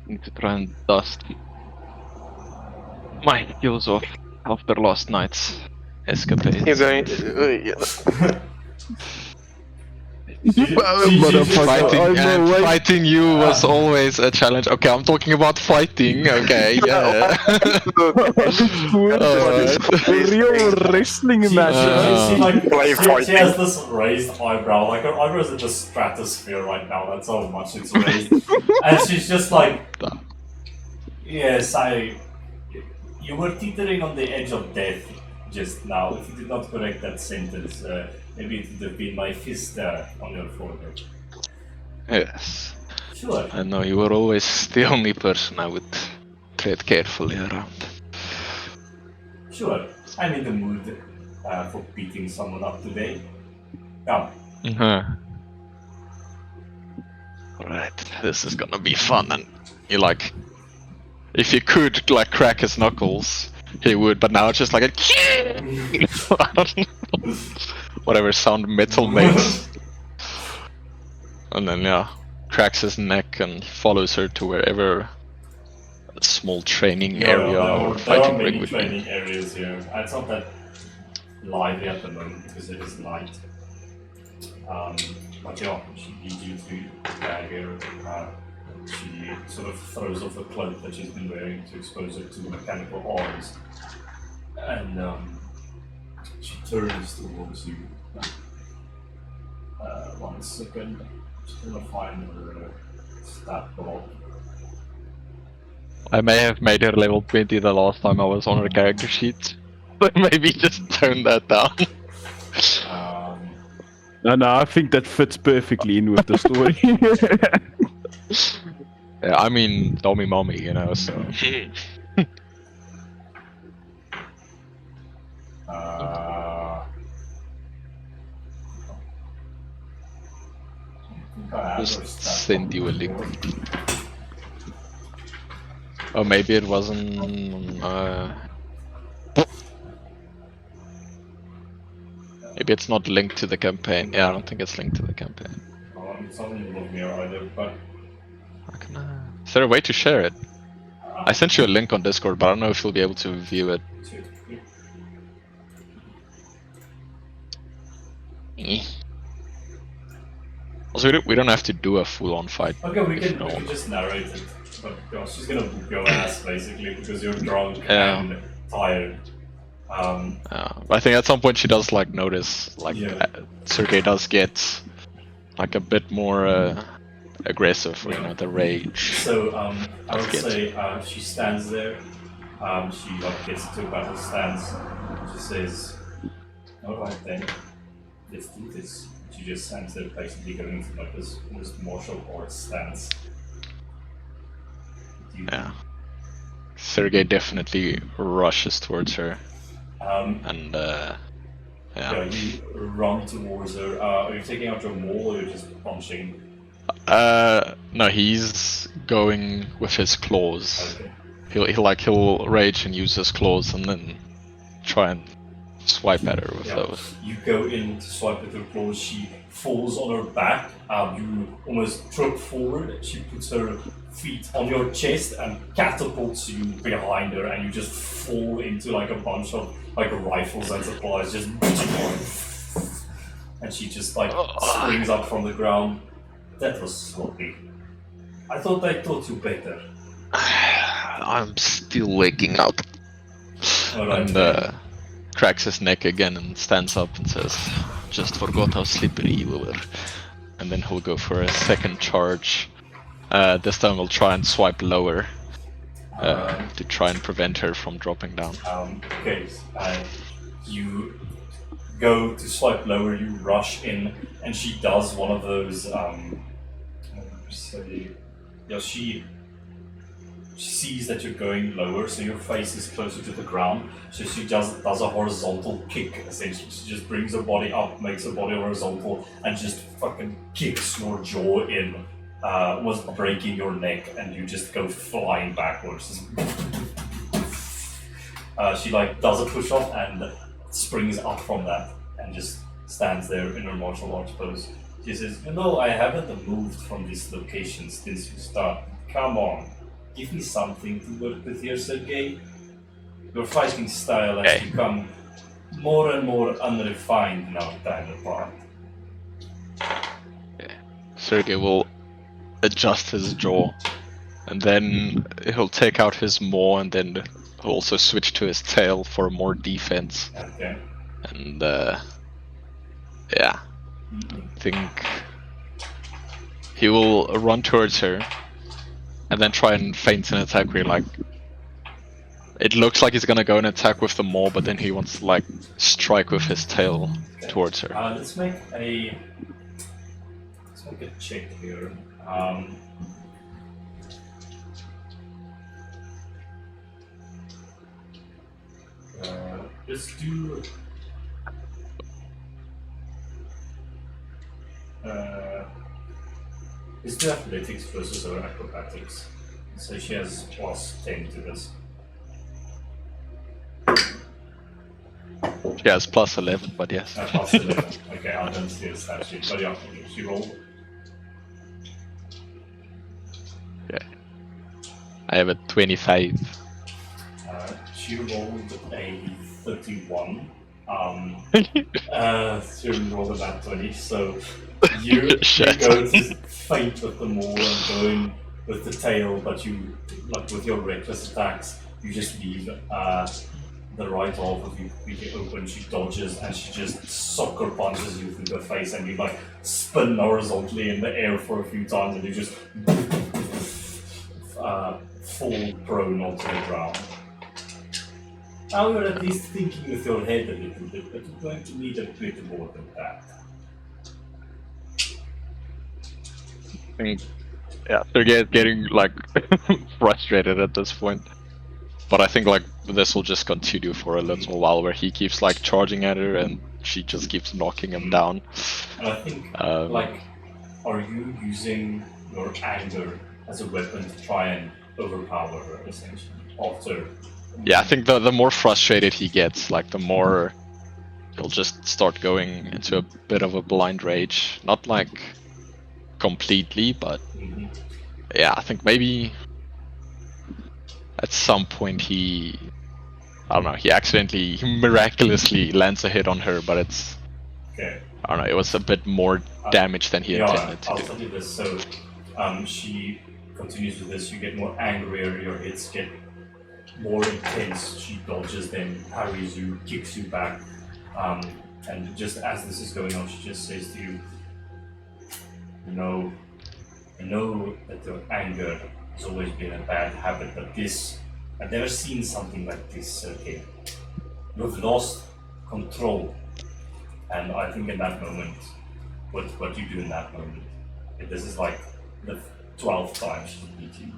Need to try and dust my skills off after last night's escapades. You're going to. Fighting you was always a challenge. Okay, I'm talking about fighting. Okay, yeah. Real wrestling match. She has this raised eyebrow, like her eyebrows are the stratosphere right now, that's how much it's raised. And she's just like, yes, you were teetering on the edge of death just now. If you did not correct that sentence, maybe it would have been my fist on your forehead. Yes. Sure. I know you were always the only person I would tread carefully around. Sure. I'm in the mood for beating someone up today. Come. Alright, this is gonna be fun, and you like, if you could like crack his knuckles, he would, but now it's just like a whatever sound metal makes. And then yeah, cracks his neck and follows her to wherever a small training area or fighting ring would be. There are many training areas here. It's not that lively at the moment because it is night. But yeah, she leads you to here. She sort of throws off the cloak that she's been wearing to expose her to mechanical arms. And she turns towards you. 1 second. Just gonna find her stat block. I may have made her level 20 the last time I was on her character sheet. But maybe just tone that down. No, I think that fits perfectly in with the story. Yeah, I mean, Tommy Mommy, you know, so. Just send you a link. Oh, maybe it wasn't. Maybe it's not linked to the campaign. Yeah, I don't think it's linked to the campaign. It's not in Logmere either, but. Is there a way to share it? I sent you a link on Discord, but I don't know if you'll be able to view it. Also, we don't have to do a full-on fight. Okay, we can just narrate it. But yeah, she's gonna whoop your ass basically because you're drunk and tired. But I think at some point she does like notice, like Sergei does get like a bit more aggressive, you know, the rage. So I would say she stands there. She like gets into a battle stance. She says, "Alright then, let's do this." She just stands there, basically going into like this almost martial arts stance. Yeah. Sergei definitely rushes towards her. And you run towards her. Are you taking out your maul or you're just punching? No, he's going with his claws. Okay. He'll rage and use his claws and then try and swipe at her with those. You go in to swipe with her claws, she falls on her back, you almost trip forward, she puts her feet on your chest and catapults you behind her and you just fall into like a bunch of like rifles and supplies, just and she just like springs up from the ground, That was sloppy. I thought I taught you better. I'm still waking up. Alright, And cracks his neck again and stands up and says, "Just forgot how slippery you were." And then he'll go for a second charge. This time we'll try and swipe lower to try and prevent her from dropping down. okay, you go to swipe lower, you rush in, and she does one of those, she sees that you're going lower, so your face is closer to the ground, so she does a horizontal kick, essentially. She just brings her body up, makes her body horizontal, and just fucking kicks your jaw in, was breaking your neck, and you just go flying backwards. She does a push off and springs up from that and just stands there in her martial arts pose. She says, I haven't moved from this location since you started. Come on, give me something to work with here, Sergei. Your fighting style has become more and more unrefined now, time apart. Sergei will adjust his jaw, and then he'll take out his maw, and then he'll also switch to his tail for more defense. Okay. And I think he will run towards her and then try and feint an attack where it looks like he's gonna go and attack with the maw, but then he wants to strike with his tail towards her. Let's make a check here. Just do. Let's do athletics versus her acrobatics. So she has +10 to this. She has +11, but yes. +11. Okay, I don't see a stat sheet. But yeah, okay, she rolled. Yeah. I have a 25. She rolled a 31. She rolled about 20, so you go to feint with the maw and go in with the tail, but you, with your reckless attacks, you just leave the right half of you completely open. She dodges and she just sucker punches you through the face, and you spin horizontally in the air for a few times, and you just fall prone onto the ground. Now you're at least thinking with your head a little bit, but you're going to need a bit more than that. I think, Sergei is getting frustrated at this point. But I think this will just continue for a little while, where he keeps charging at her and she just keeps knocking him down. And I think, are you using your anger as a weapon to try and overpower her, essentially, after? Yeah, I think the more frustrated he gets, the more he'll just start going into a bit of a blind rage. Not completely, but yeah, I think maybe at some point he accidentally, miraculously lands a hit on her, but it's, okay. I don't know, it was a bit more damage than he intended to I'll do. tell you this. So, she continues with this. You get more angrier. Your hits get more intense. She dodges them, parries you, kicks you back, and just as this is going on, she just says to you, I know that your anger has always been a bad habit, but I've never seen something like this, Sergei. You've lost control, and I think in that moment, what you do in that moment, this is the 12th time she's beat you.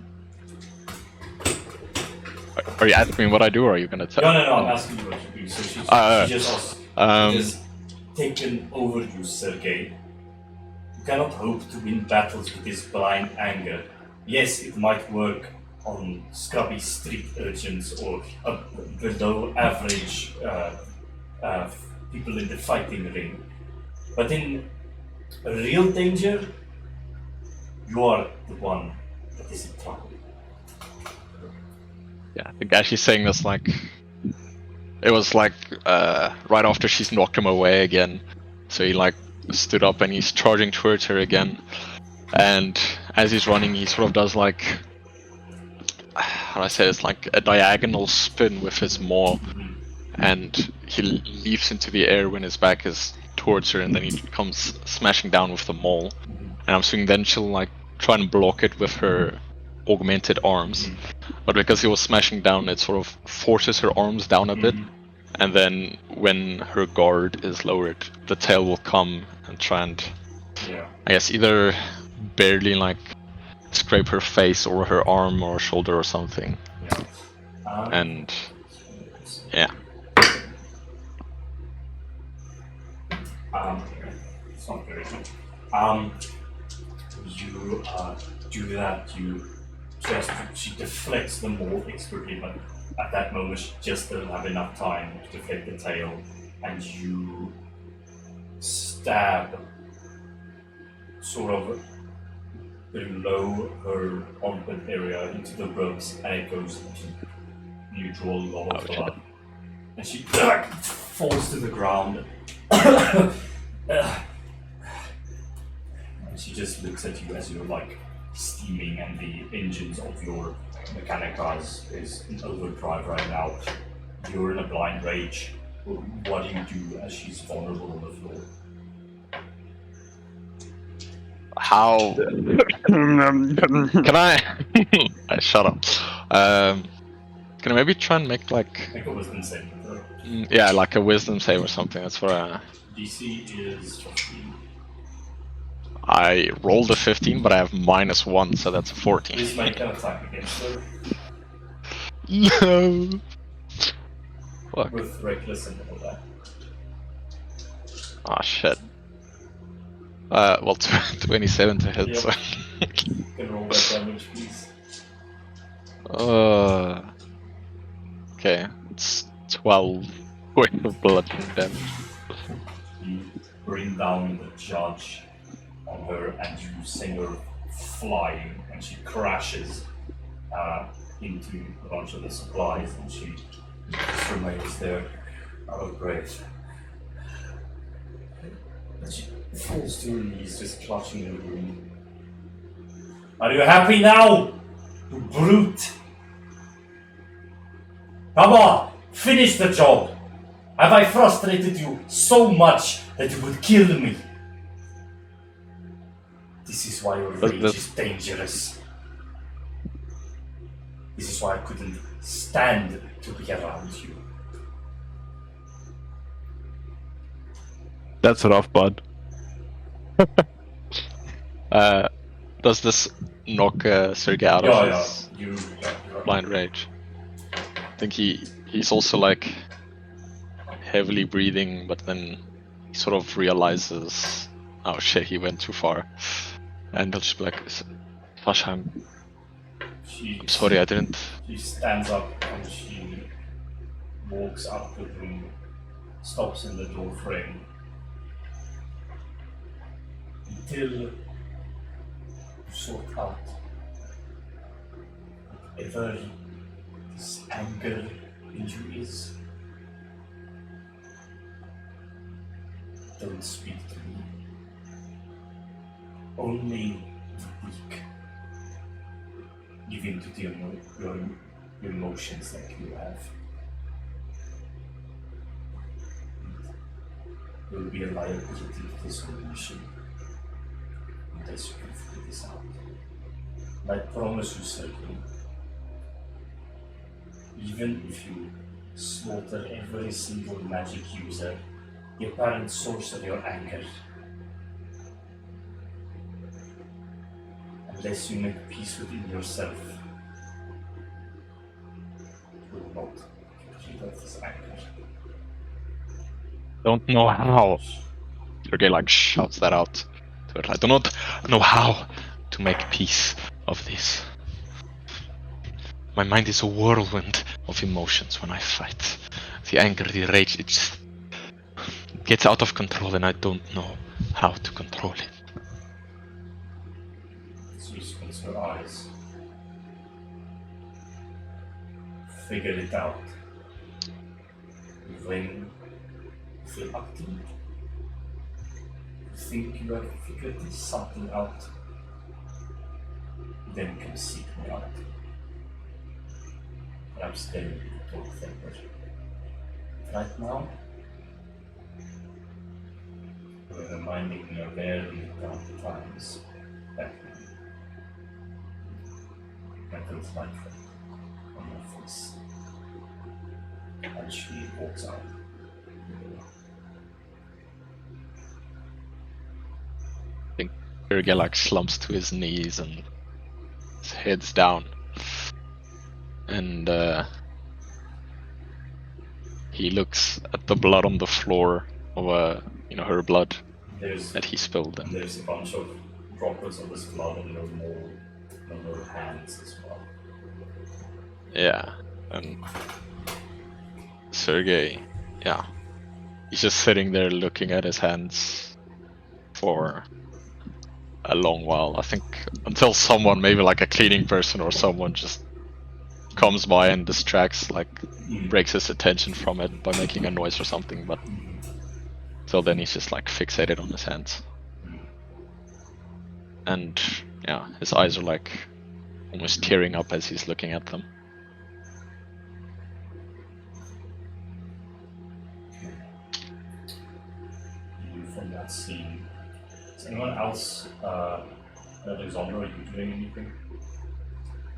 Are you asking me what I do, or are you gonna tell? No, I'm asking you what you do. So she just taken over you, Sergei. You cannot hope to win battles with this blind anger. Yes, it might work on scrubby street urchins or below average people in the fighting ring. But in real danger, you are the one that is in trouble. Yeah, I think as she's saying this, it was right after she's knocked him away again. So he stood up and he's charging towards her again. And as he's running, he sort of does like, how do I say, it's like a diagonal spin with his maw, and he leaps into the air when his back is towards her, and then he comes smashing down with the maul. And I'm assuming then she'll like try and block it with her augmented arms, but because he was smashing down, it sort of forces her arms down a bit, and then when her guard is lowered, the tail will come and try and, Yeah. I guess, either barely like scrape her face or her arm or shoulder or something. Yeah. And yeah, It's not very good. You do that. She deflects the maul expertly, but at that moment she just doesn't have enough time to deflect the tail, and you stab sort of below her armpit area into the ribs, and it goes deep. You draw a lot of blood, and she falls to the ground. And she just looks at you as you're like steaming, and the engines of your Mechanica is in overdrive right now. You're in a blind rage. What do you do as she's vulnerable on the floor? how can I? Shut up. Can I maybe try and make like, Make a wisdom saving throw. yeah, like a wisdom save or something? That's what DC is 15. I rolled a 15, but I have -1, so that's a 14. Please make an attack against her No. Fuck. with reckless and all that. Ah, shit. Well, 27 to hit, Yep. so. You can roll that damage, please. Okay, it's 12 worth of bludgeoning damage. You bring down the judge on her, and you send her flying, and she crashes into a bunch of the supplies, and she just remains there out of breath. And she falls to her knees, just clutching her wound. Are you happy now, you brute? Come on, finish the job. Have I frustrated you so much that you would kill me? This is why your rage is dangerous. This is why I couldn't stand to be around you. That's rough, bud. Does this knock Sergei out of his You're blind rage? I think he's also like heavily breathing, but then he sort of realizes, oh shit, he went too far. And he'll just be like, Sasha, I'm sorry, I didn't. She stands up and she walks up to him, stops in the door frame. Until you sort out whatever this anger in you is. Don't speak to me. Only the weak give in to your emotions like you have. There will be a liability to this whole mission unless you can figure this out. And I promise you, Sergei, even if you slaughter every single magic user, the apparent source of your anger, unless you make peace within yourself, you will not get rid of this anger. Don't know how. Sergei like shouts that out to it. I do not know how to make peace of this. My mind is a whirlwind of emotions when I fight. The anger, the rage, it just gets out of control, and I don't know how to control it. She opens her eyes. Figure it out. When you feel active, you think you have figured something out. then come seek me out. Perhaps then we can talk further. Right now, you're reminding me of very dark times back then. I don't like that on my face. And she walks out. Sergei like slumps to his knees and his head's down. And he looks at the blood on the floor of her blood that he spilled. And There's a bunch of droplets of this blood on your hands as well. yeah, and Sergei, he's just sitting there looking at his hands for a long while. I think until someone, maybe like a cleaning person or someone, just comes by and distracts, like breaks his attention from it by making a noise or something. But till then, he's just like fixated on his hands, and his eyes are like almost tearing up as he's looking at them. From that scene, is anyone else, Alexander, are you doing anything?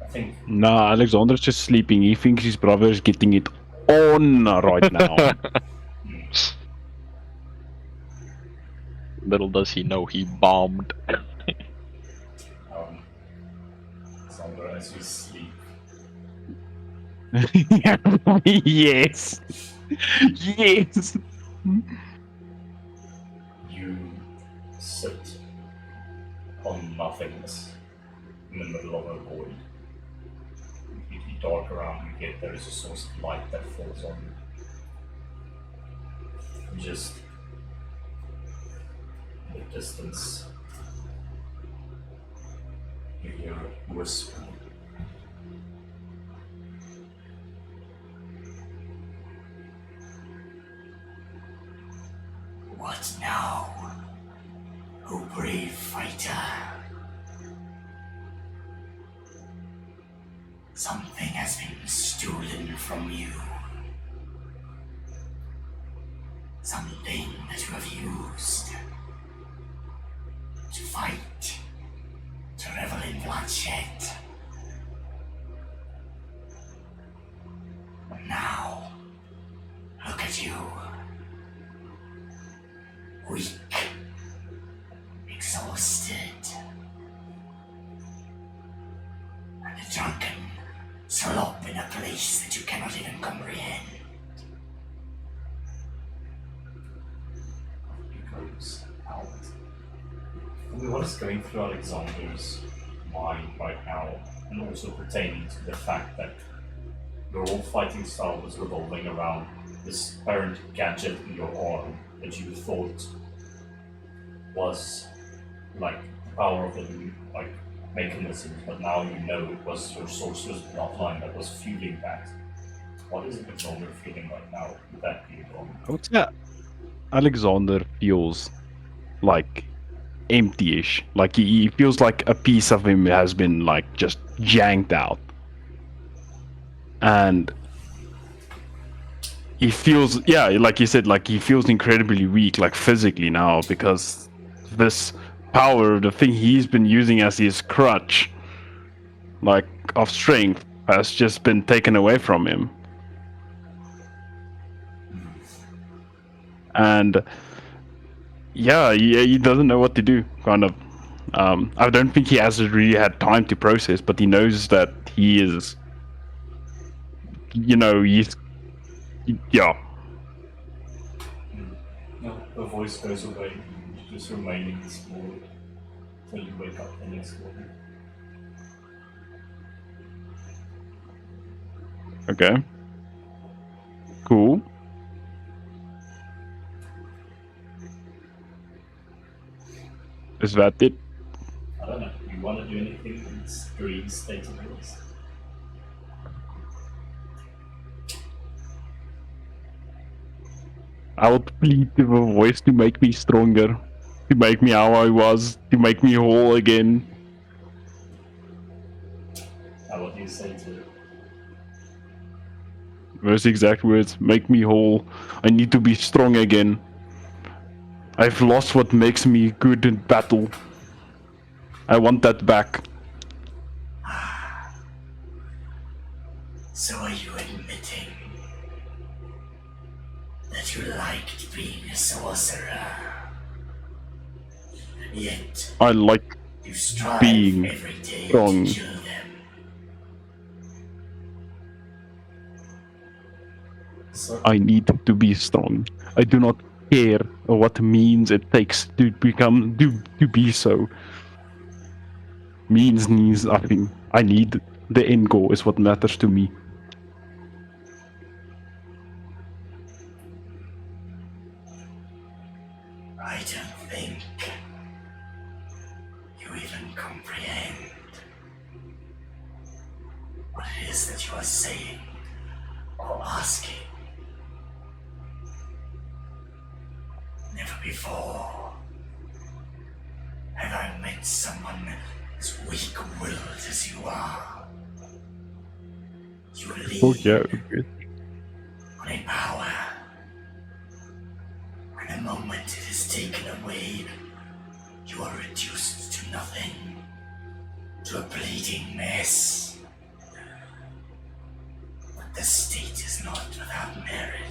I think Nah, Alexander's just sleeping. He thinks his brother is getting it on right now. Little does he know he bombed. Alexander, as you sleep, Yes. Yes. you sit on nothingness in the middle of a void. Completely dark around you, yet there is a source of light that falls on you. Just in the distance, you hear a whisper. What now, O brave fighter? Something has been stolen from you. Something that you have used to fight, to revel in bloodshed. But now, look at you. Weak, exhausted, and a drunken slop in a place that you cannot even comprehend. He goes out. What is going through Alexander's mind right now, and also pertaining to the fact that your whole fighting style was revolving around this apparent gadget in your arm that you thought was like the power of the like mechanisms, but now you know it was your sorcerer's bloodline that was fueling that. What is Alexander feeling right now with that being gone? I would say Alexander feels like empty-ish. Like he feels like a piece of him has been like just janked out. And he feels, like you said, like he feels incredibly weak, like physically now, because this power, the thing he's been using as his crutch, like of strength, has just been taken away from him. And he doesn't know what to do, kind of. I don't think he has really had time to process, but he knows that he is, he's, yeah. No, the voice goes away. You just remain in this mode until you wake up the next morning. Okay. Cool. Is that it? I don't know. You want to do anything in this dream state of yours? I would plead to the voice to make me stronger, to make me how I was, to make me whole again. you say to it? Those the exact words. Make me whole. I need to be strong again. I've lost what makes me good in battle. I want that back. So are you admitting that you liked being a sorcerer? Yet I like you strive being every day strong. to kill them. So, I need to be strong. I do not care what means it takes to become to be so. Means nothing. I need the end goal is what matters to me. I don't think you even comprehend what it is that you are saying or asking. Never before have I met someone as weak-willed as you are. You lean Oh yeah. Okay. on a power, and the moment it is taken away, you are reduced to nothing, to a bleeding mess. But the state is not without merit.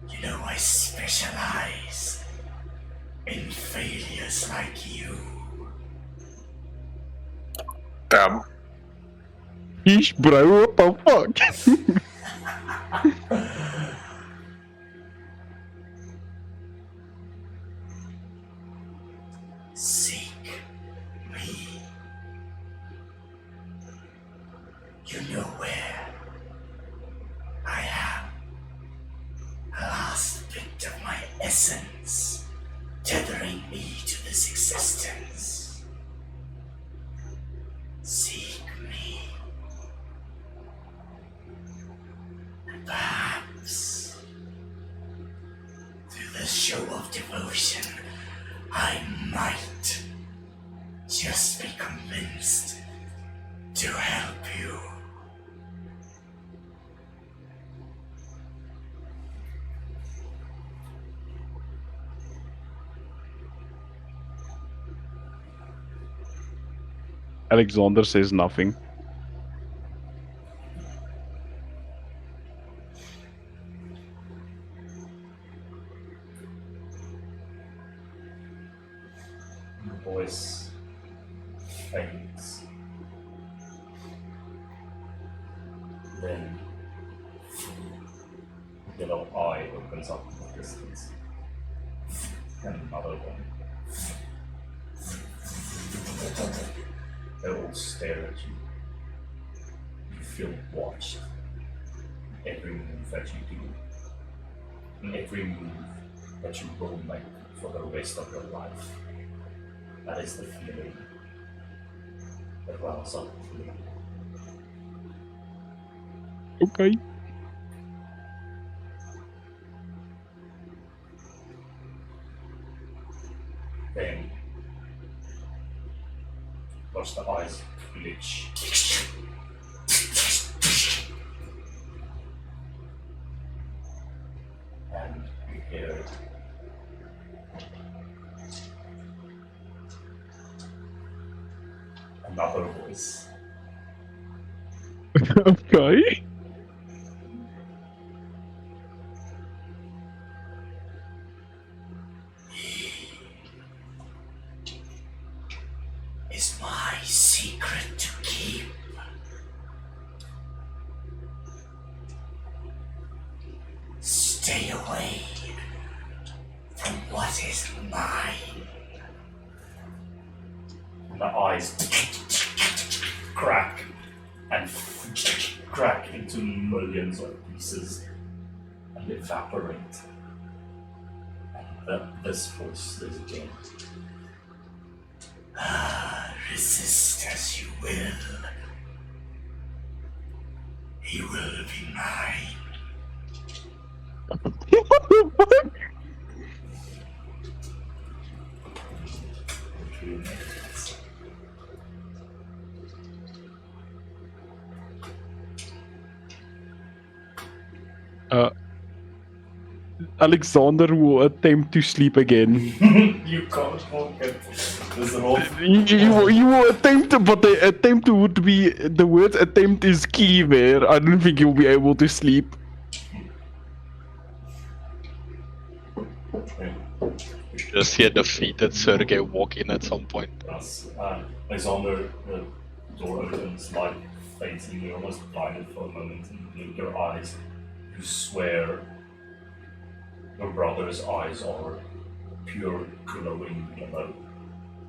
You know, I specialize in failures like you. Damn. Yeesh, bro, what the fuck? Seek me. You know where I am. A last bit of my essence, tethering me to this existence. Seek me. And perhaps, through the show of devotion, I might just be convinced to help you. Alexander says nothing. the voice fades. Then a little eye opens up in the distance. And another one. They all stare at you. You feel watched. Every move that you do. And every move that you will make for the rest of your life. That is the feeling that wells up through you. Okay. Then watch the eyes glitch. And you hear another voice. Okay. Is my secret to keep. Stay away from what is mine. And the eyes crack and crack into millions of pieces and evaporate. And this voice says again. Resist as you will. He will be mine. What the fuck? Alexander will attempt to sleep again. You can't forget this rope. You will attempt, but the attempt would be the word attempt is key there. I don't think you'll be able to sleep. Just hear defeated Sergei walk in at some point. Yes, Alexander, the door opens, light fades, and you're almost blinded for a moment, and you blink your eyes. You swear your brother's eyes are pure glowing yellow.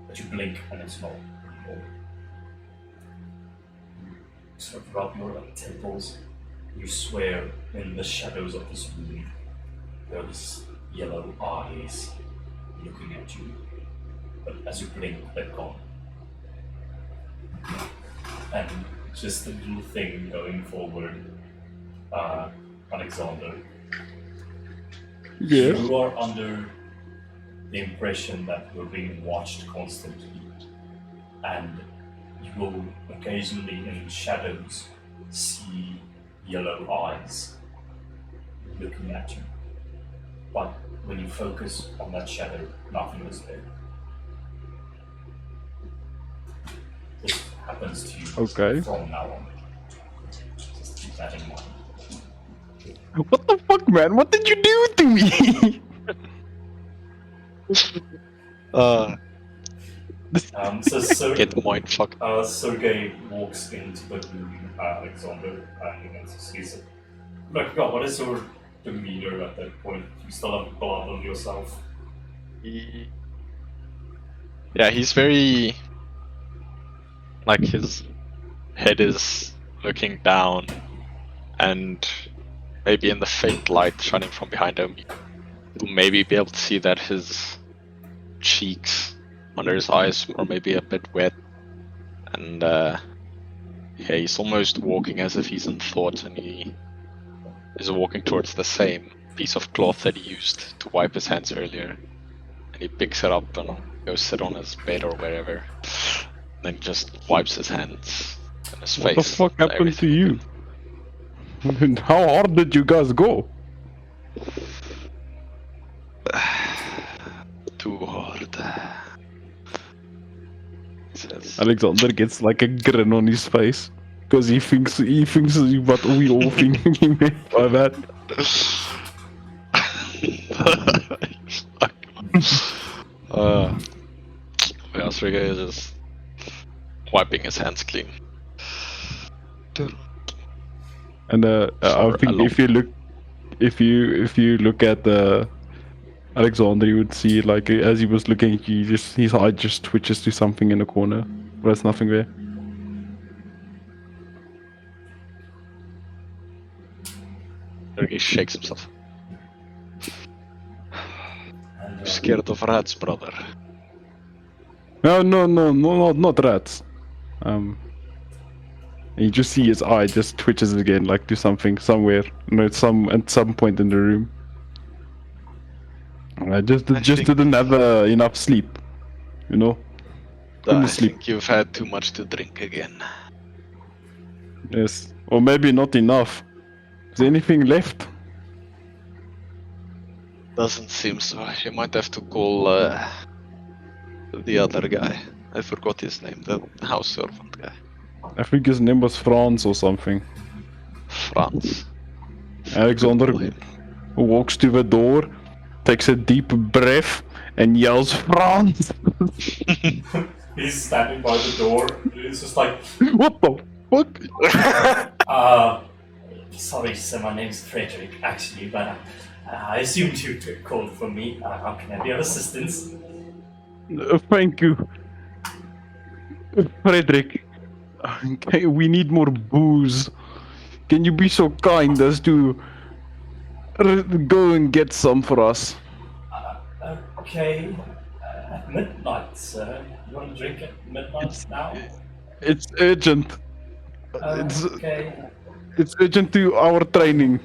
But you blink and it's not anymore. You sort of rub your temples. You swear in the shadows of this room, those yellow eyes looking at you. But as you blink, they're gone. And just a little thing going forward, Alexander. Yes. You are under the impression that you're being watched constantly, and you will occasionally in shadows see yellow eyes looking at you. But when you focus on that shadow, nothing is there. This happens to you Okay. from now on. Just keep that in mind. What the fuck, man? What did you do to me? So Get mind fucked. Sergei walks into the room, Alexander, and sees it. Look, God, what is your demeanor at that point? You still have blood on yourself. Yeah, he's very... like his head is looking down, and maybe in the faint light shining from behind him, you'll maybe be able to see that his cheeks under his eyes are maybe a bit wet, and yeah, he's almost walking as if he's in thought, and he is walking towards the same piece of cloth that he used to wipe his hands earlier, and he picks it up and goes sit on his bed or wherever, then just wipes his hands and his face. What the fuck and happened to everything. you? And how hard did you guys go? Too hard. Says, Alexander gets like a grin on his face because he thinks what we all think he meant by that. yeah, Sergei is just wiping his hands clean. And I For think a long if you look at Alexander, you would see like as he was looking at you, just his eye just twitches to something in the corner, but there's nothing there. Sergei shakes himself. And, You scared of rats, brother? No, not rats. You just see his eye just twitches again, like to something somewhere. No, it's at some point in the room. I just think- didn't have enough sleep, you know. I Couldn't sleep. think you've had too much to drink again. Yes, or maybe not enough. Is there anything left? Doesn't seem so. You might have to call the other guy. I forgot his name, the house servant guy. I think his name was Franz or something. Franz. Alexander Call him. walks to the door, takes a deep breath, and yells, "Franz!" he's standing by the door. It's just like, What the fuck? sorry, sir, my name's Frederick, actually, but I assumed you called for me. How can I be of assistance? Thank you, Frederick. Okay, we need more booze. Can you be so kind as to go and get some for us? Okay, at midnight, sir. You want to drink at midnight now? It's urgent. It's Okay. it's urgent to our training.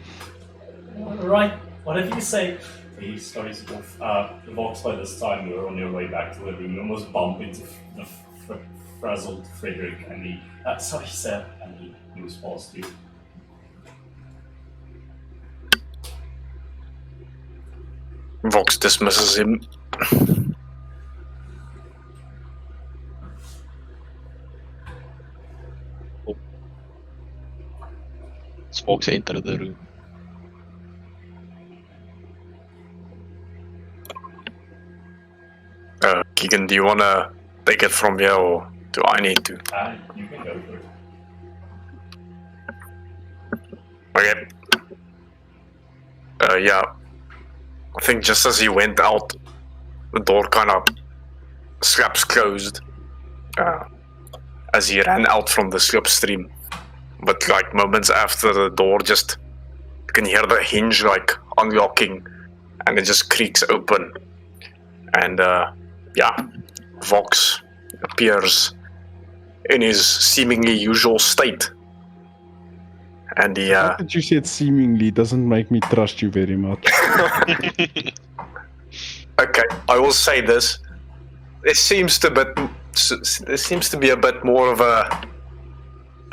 Right, whatever you say. He starts off. The Vox by this time, you're on your way back to the room. You almost bump into the frazzled Frederick, and he, sorry, sir, and he moves past you. Vox dismisses him. Smokes enter the room. Keegan, do you wanna take it from here, or do I need to? You can go for it. Okay. Yeah. I think just as he went out, the door kind of slaps closed as he ran out from the slipstream. But like moments after the door, just you can hear the hinge like unlocking, and it just creaks open. And yeah, Vox appears in his seemingly usual state. And he The fact that you said seemingly doesn't make me trust you very much. okay, I will say this. There seems to be a bit more of a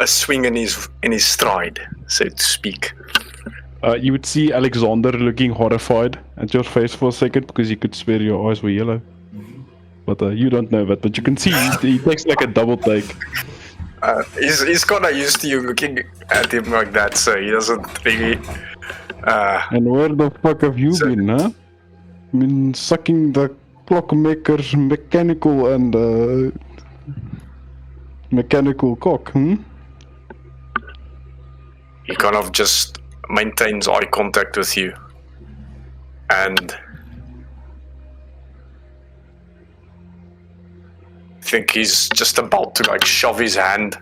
swing in his stride, so to speak. You would see Alexander looking horrified at your face for a second because he could swear your eyes were yellow. But you don't know that. But you can see he takes like a double take. He's kind of used to you looking at him like that, so he doesn't really. And where the fuck have you been, huh? I mean, sucking the clockmaker's mechanical and mechanical cock, He kind of just maintains eye contact with you, and I think he's just about to like shove his hand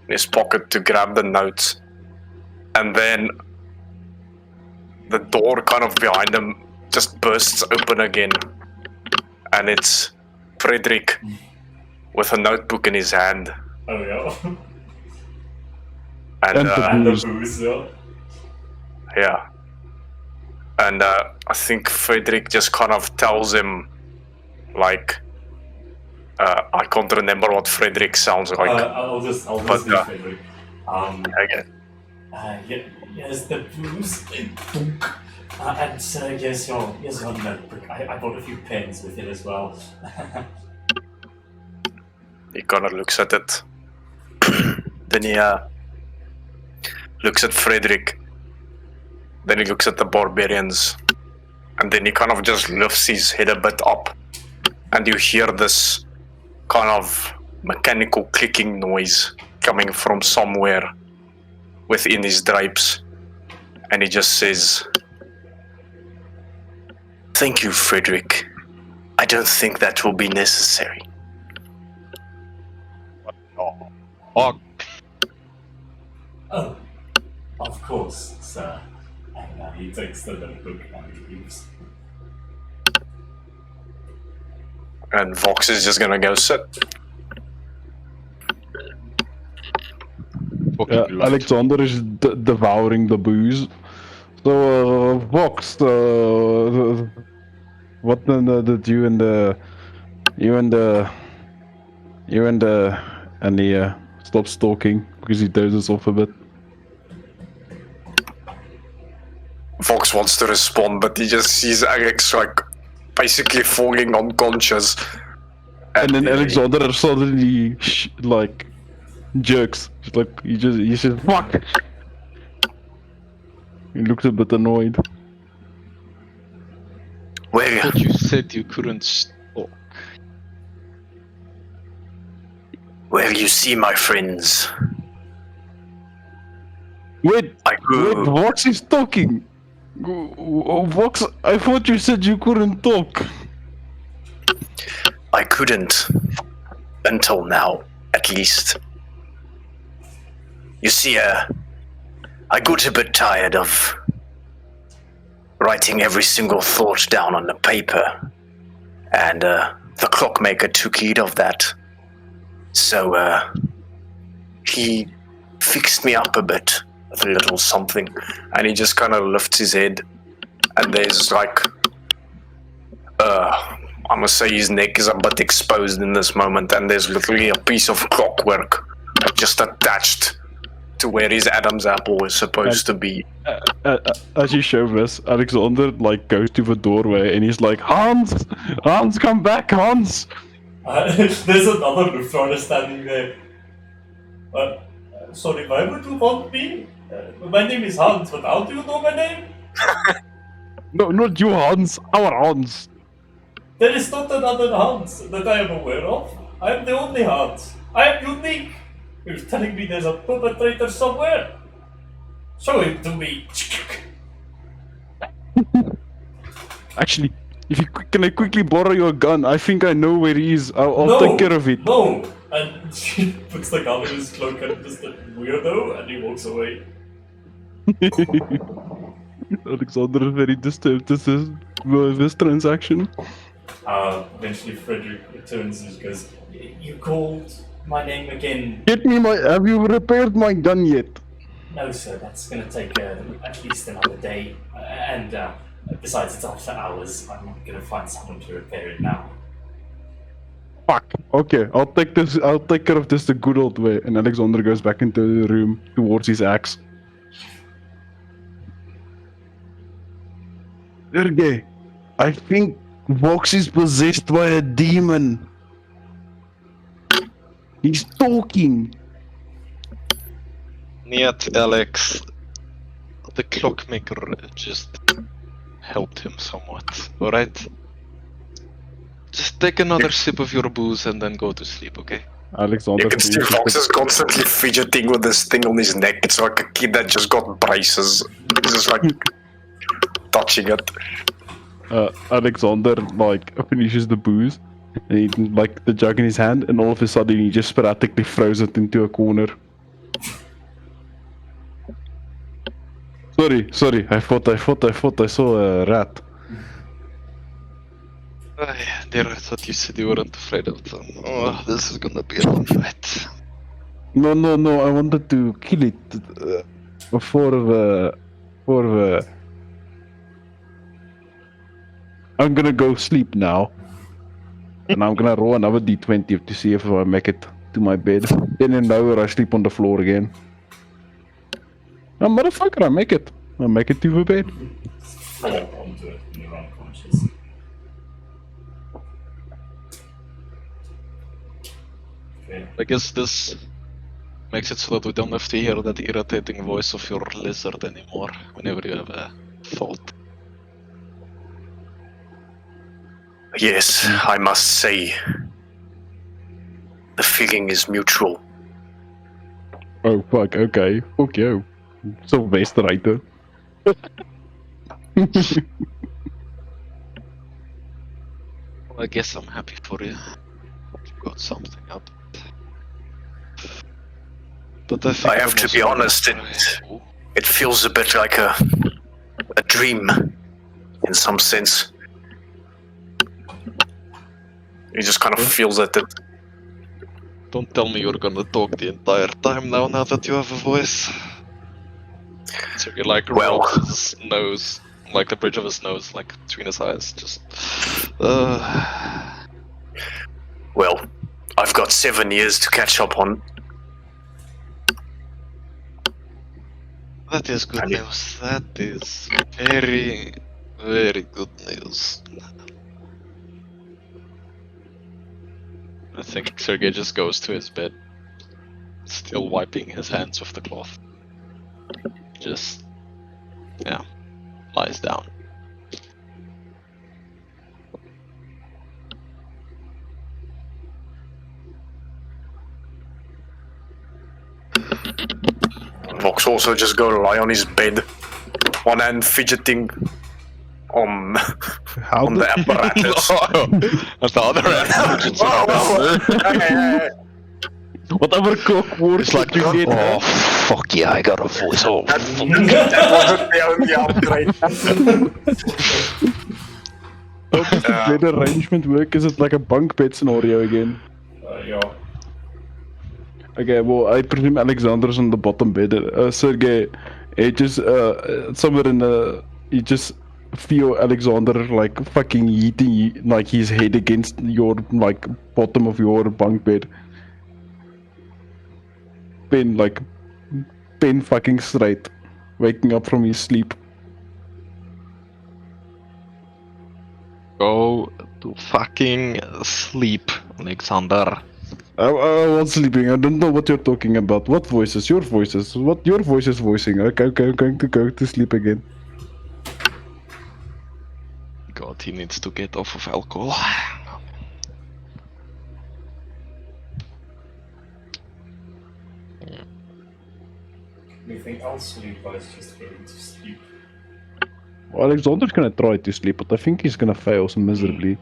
in his pocket to grab the notes, and then the door kind of behind him just bursts open again, and it's Frederick with a notebook in his hand. Oh yeah. And And the booze. booze, yeah. Yeah. And I think Frederick just kind of tells him, like, I can't remember what Frederick sounds like. I'll just do Frederick. Okay. Yes, the booze. And here's your notebook. I bought a few pens with it as well. He kind of looks at it. Then he looks at Frederick. Then he looks at the barbarians. And then he kind of just lifts his head a bit up. And you hear this kind of mechanical clicking noise coming from somewhere within his drapes. And he just says, "Thank you, Frederick. I don't think that will be necessary." Fuck. Oh, of course, sir. And he takes the notebook and leaves. And Vox is just gonna go sit. Fucking light. Alexander is devouring the booze. So, Vox, what did you and he stops talking because he dozes off a bit. Vox wants to respond, but he just sees Alex like basically falling unconscious. And then Alexander suddenly like jerks. It's like he says fuck. He looks a bit annoyed. Where? But you said you couldn't talk. Well, you see, my friends, Wait, I grew. Vox is talking. Vox, I thought you said you couldn't talk. I couldn't until now, at least. You see, I got a bit tired of writing every single thought down on the paper, and the clockmaker took heed of that. So he fixed me up a bit with a little something, and he just kind of lifts his head, and there's like, I must say his neck is a bit exposed in this moment, and there's literally a piece of clockwork just attached to where his Adam's apple is supposed to be. As you show this, Alexander like goes to the doorway and he's like, Hans, come back, Hans. There's another Lufthansa standing there. Sorry, why would you want me? My name is Hans, but how do you know my name? No, not you, Hans. Our Hans. There is not another Hans that I am aware of. I am the only Hans. I am unique. You're telling me there's a perpetrator somewhere? Show him to me. Actually, can I quickly borrow your gun? I think I know where he is. I'll take care of it. No! And she puts the gun in his cloak and just a weirdo, and he walks away. Alexander is very disturbed. This transaction. Eventually Frederick returns and goes, You called my name again. Get me have you repaired my gun yet? No, sir, that's going to take at least another day. And besides, it's after hours. I'm not going to find someone to repair it now. Fuck. Okay, I'll take care of this the good old way. And Alexander goes back into the room towards his axe. Sergey, I think Vox is possessed by a demon. He's talking. Niet, Alex. The clockmaker just helped him somewhat, alright? Just take another sip of your booze and then go to sleep, okay? Alexander. You can see Fox is constantly fidgeting with this thing on his neck. It's like a kid that just got braces. He's just like touching it. Alexander like finishes the booze, and he like the jug in his hand, and all of a sudden he just sporadically throws it into a corner. Sorry. I thought I saw a rat. Dear, I thought you said you weren't afraid of them. Oh, this is gonna be a long fight. No. I wanted to kill it for the. I'm gonna go sleep now, and I'm gonna roll another d20 to see if I make it to my bed. Then in an hour I sleep on the floor again. Oh, motherfucker, I make it. I make it to the bed. Fall onto it when you're unconscious. Okay. I guess this makes it so that we don't have to hear that irritating voice of your lizard anymore whenever you have a thought. Yes, I must say, the feeling is mutual. Oh fuck, okay. Fuck you. So wijsterijd. Well, I guess I'm happy for you. You got something up. But I think I have to be honest, it feels a bit like a dream, in some sense. He just kind of feels it. Don't tell me you're gonna talk the entire time now that you have a voice. So you like rubs his nose, like the bridge of his nose, like between his eyes, just... Well, I've got 7 years to catch up on. That is good news. That is very, very good news. I think Sergey just goes to his bed, still wiping his hands with the cloth. Just, yeah, lies down. Vox also just go lie on his bed, one hand fidgeting on the apparatus. That's the other end. Whatever cock works like you get. Oh, fuck yeah, I got a voice. Oh, That wasn't the only upgrade. How does the bed arrangement work? Is it like a bunk bed scenario again? Yeah. Okay, well, I presume Alexander's on the bottom bed. Sergey, it just, somewhere in the, you just feel Alexander, like, fucking eating, like, his head against your, like, bottom of your bunk bed. Then, like, pen fucking straight, waking up from his sleep. Go to fucking sleep, Alexander. I was sleeping. I don't know what you're talking about. What voices? Your voices. What your voice is voicing? Okay, I'm going to go to sleep again. God, he needs to get off of alcohol. Anything else, or you guys just going to sleep? Well, Alexander's gonna try to sleep, but I think he's gonna fail so miserably.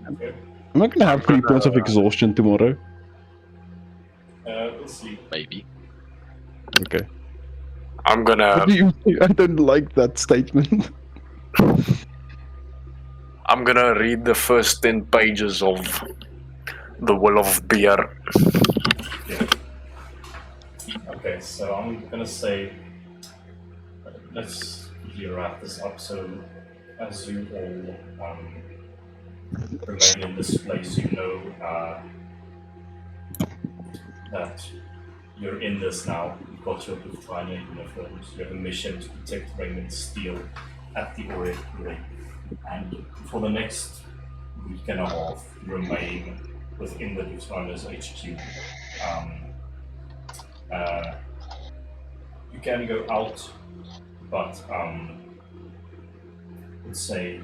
Okay. I'm not gonna have 3 points of exhaustion tomorrow. We'll see. Maybe. Okay. I'm gonna What do you think? I don't like that statement. I'm gonna read the first 10 pages of The Will of Beer. Yeah. Okay, so I'm gonna say, let's wrap this up. So, as you all remain in this place, you know that you're in this now. You've got your Lufthansa uniforms. You have a mission to protect Raymond Steele at the Orient Ring. And for the next week and a half, you remain within the Lufthansa's HQ. You can go out, but let's say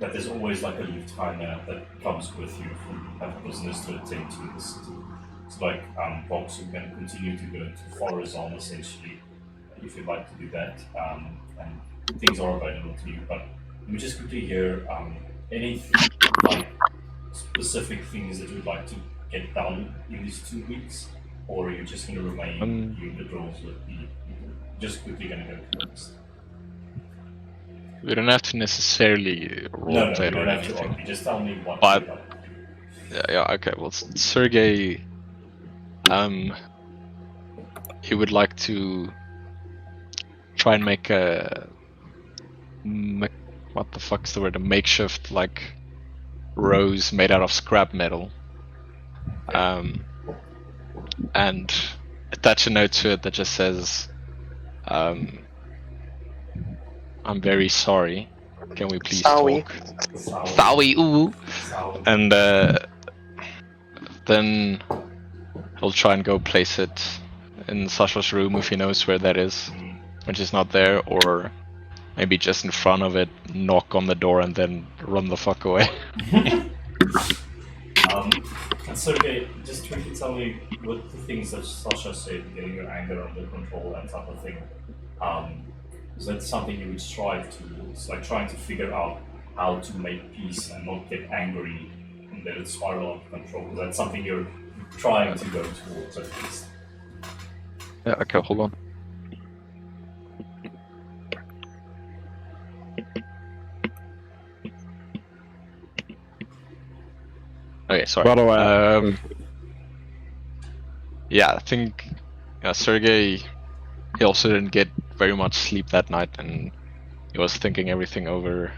that there's always like a Lufthansa that comes with you if you have business to attend to in the city. It's like folks who can continue to go to Forazon essentially, if you'd like to do that, and things are available to you. But let me just quickly hear any like specific things that you'd like to get done in these 2 weeks, or are you just going to remain doing the draws with the people? Just quickly going to go through this. We don't have to necessarily No, roleplay you don't or have to. anything. You just tell me what But- you'd like to do. Yeah, okay. Well, Sergey, he would like to try and make what the fuck's the word? A makeshift like rose made out of scrap metal, and attach a note to it that just says, "I'm very sorry. Can we please Sorry. talk?" Sour. Sorry, ooh. Sour. And then he'll try and go place it in Sasha's room if he knows where that is, when she's not there, or maybe just in front of it, knock on the door and then run the fuck away. And Sergey, just quickly tell me what the things that Sasha said, getting your anger under control, that type of thing. Is that something you would strive towards, like trying to figure out how to make peace and not get angry and let it spiral out of control? Is that something you're trying to go towards at least? Yeah, okay, hold on. Okay, sorry. By the way, Yeah, I think Sergey, he also didn't get very much sleep that night, and he was thinking everything over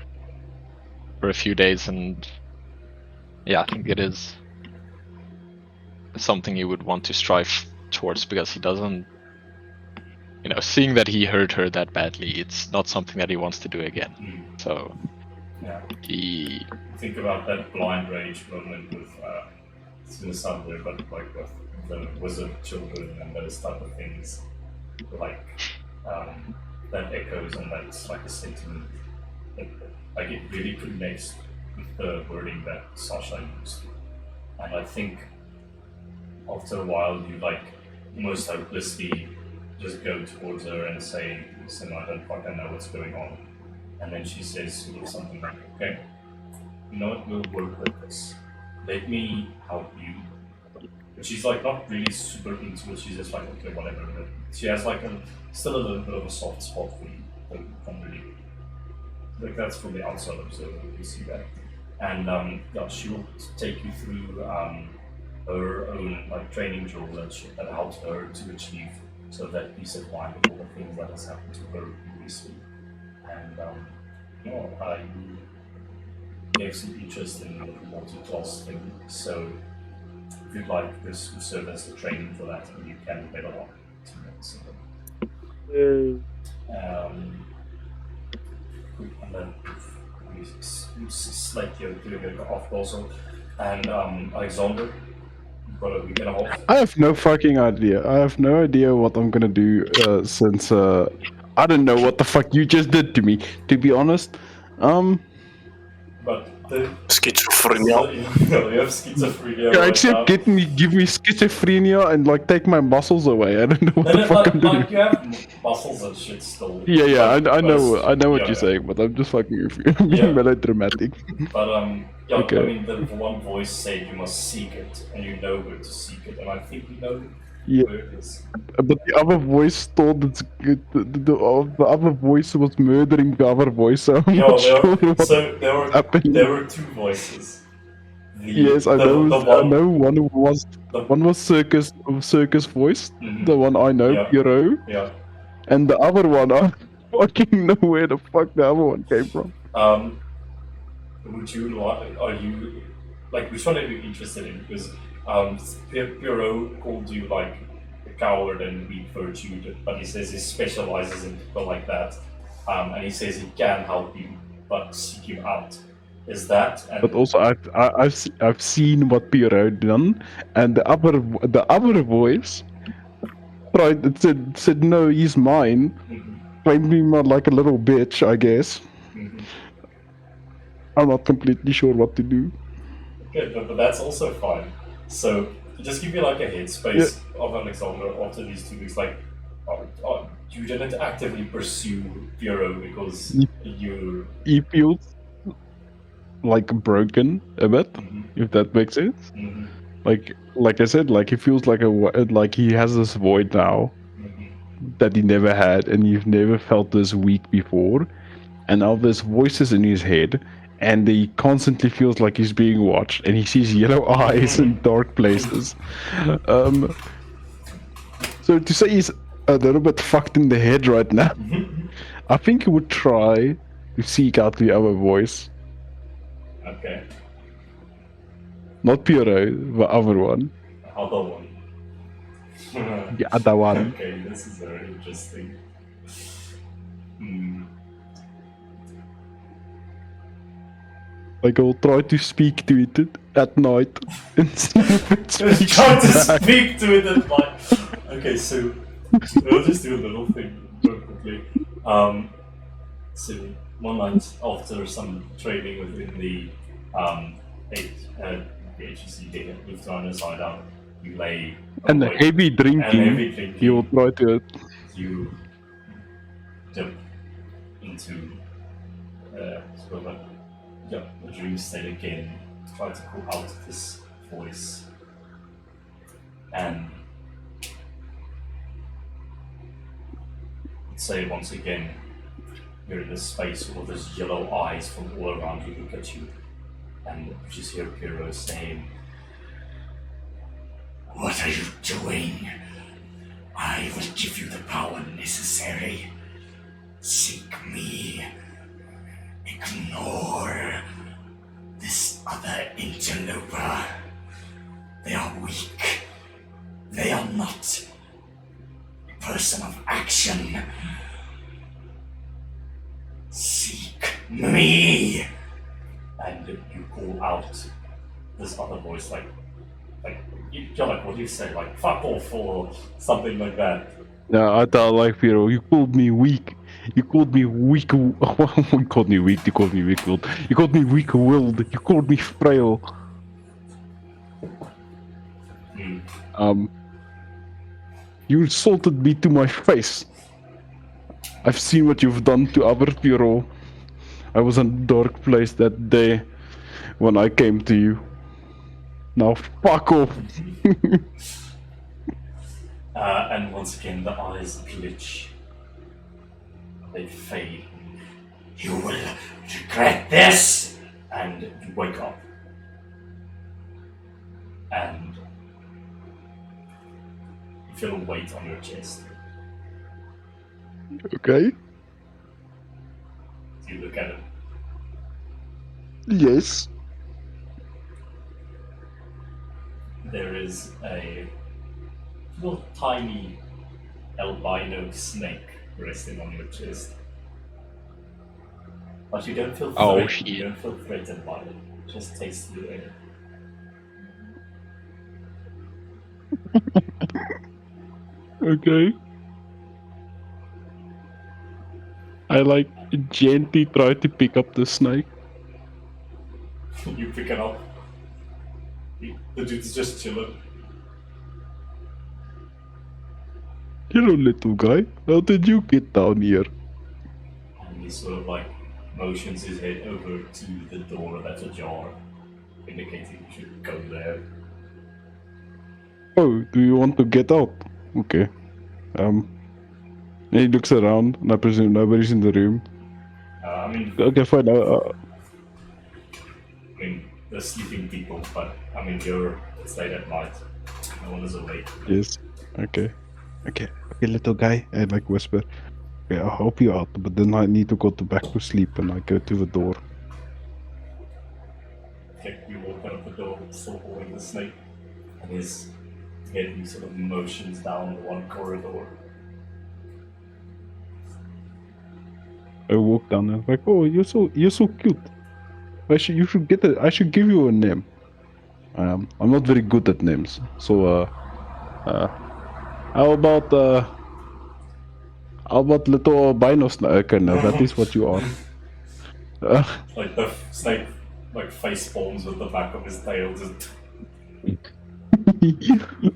for a few days, and yeah, I think it is something he would want to strive towards, because he doesn't, seeing that he hurt her that badly, it's not something that he wants to do again. So Yeah. he Think about that blind rage moment with it's in the subway, but like with the wizard children and those type of things, like that echoes and that's like a sentiment that, like it really connects with the wording that Sasha used. And I think after a while you like almost hopelessly just go towards her and say, "Listen, I don't fucking know what's going on." And then she says sort of something like, "Okay, you know what, we'll work with this. Let me help you." But she's like not really super into it, she's just like, okay, whatever. But she has like still a little bit of a soft spot for you. But not really. Like that's from the outside observer, you see that. And yeah, she will take you through her own like training drill that helped her to achieve sort of that peace of mind with all the things that has happened to her previously. And I have some interest in the multi-class thing, so if you'd like this to serve as a training for that, and you can bet a lot to So, Yay. and then we select your off also. And Alexander, you've got a week and a half. I have no fucking idea. I have no idea what I'm gonna do since I don't know what the fuck you just did to me. To be honest, But the Schizophrenia. you have schizophrenia yeah, right except now. give me schizophrenia and like take my muscles away. I don't know what Then the it, fuck I'm doing. like you have muscles and shit still. Yeah, but I know it's- what yeah, you're saying, but I'm just fucking being Yeah. melodramatic. But yeah, Okay. I mean, the one voice said you must seek it, and you know where to seek it, and I think you know Yeah. where it is. But the other voice told it's the other voice was murdering the other voice, so I'm Yeah, not sure what so there happened. were two voices. The, Yes, I the, know. The I one, know one was circus voice, Mhm. the one I know, Yeah. Pierrot, Yeah. and the other one I fucking know where the fuck the other one came from. Would you like? Are you like? Which one are you interested in? Because Pierrot called you like a coward and weak virtued, but he says he specializes in people like that, and he says he can help you, but seek you out. Is that? And But also, I've seen what Pierrot done, and the other voice said no, he's mine. Mhm, Claimed me like a little bitch, I guess. mhm. I'm not completely sure what to do. Good, but that's also fine. So just give me like a headspace of Alexander after these 2 weeks. Like, you didn't actively pursue Pierrot because you. He feels like broken a bit, Mhm, if that makes sense. mhm, Like I said, like he feels like he has this void now mhm. that he never had, and you've never felt this weak before. And now there's voices in his head, and he constantly feels like he's being watched, and he sees yellow eyes in dark places. So to say he's a little bit fucked in the head right now, I think he would try to seek out the other voice. Okay, Not Pierrot, the other one. other one. The other one. Okay, this is very interesting. Hmm. Like I'll try to speak to it at night and see if it speaks Try to back. speak to it at night. Okay, so we'll just do a little thing real quickly. So one night after some training within the HEC data, Lufthansa side out, you lay And awake, heavy and drinking, heavy drinking. he will try to. You dip into sort of a dream state again, try to pull out this voice, and say once again, you're in this space with all those yellow eyes from all around you look at you, and you just hear Pierrot saying, What are you doing? I will give you the power necessary. Seek me. Ignore this other interloper. They are weak. They are not a person of action. Seek me. and you call out this other voice like you're like, what do you say, like fuck off or something like that. Yeah, I thought like Piero, you called me weak. You called me weak. You called me weak. You called me weak-willed. You called me weak-willed. You called me frail. You insulted me to my face. I've seen what you've done to other Piero. I was in a dark place that day when I came to you. Now fuck off. And once again the eyes glitch, they fade, You will regret this. and you wake up and you feel a weight on your chest. Okay. You look at it. Yes. There is a little tiny albino snake resting on your chest. But you don't feel Oh, threatened. shit. You don't feel threatened by it. It just takes you in. Okay. I like gently try to pick up the snake. You pick it up. The dude's just chilling. Hello, little guy. How did you get down here? And he sort of like motions his head over to the door that's ajar, indicating you should go there. Oh, do you want to get out? Okay. And he looks around, and I presume nobody's in the room. I mean, Okay, fine. there's sleeping people, but I mean, it's late at night. No one is awake. Yes. Okay. Okay, little guy. I like whisper. Okay, I'll help you out, but then I need to go back to sleep, and I go to the door. Okay, you walk out of the door, still holding the snake, and his head he sort of motions down the one corridor. I walk down and like, oh, you're so cute. You should get I should give you a name. I'm not very good at names, so how about little albino snake? Okay, no, that is what you are. Like the snake, like face palms with the back of his tail, just.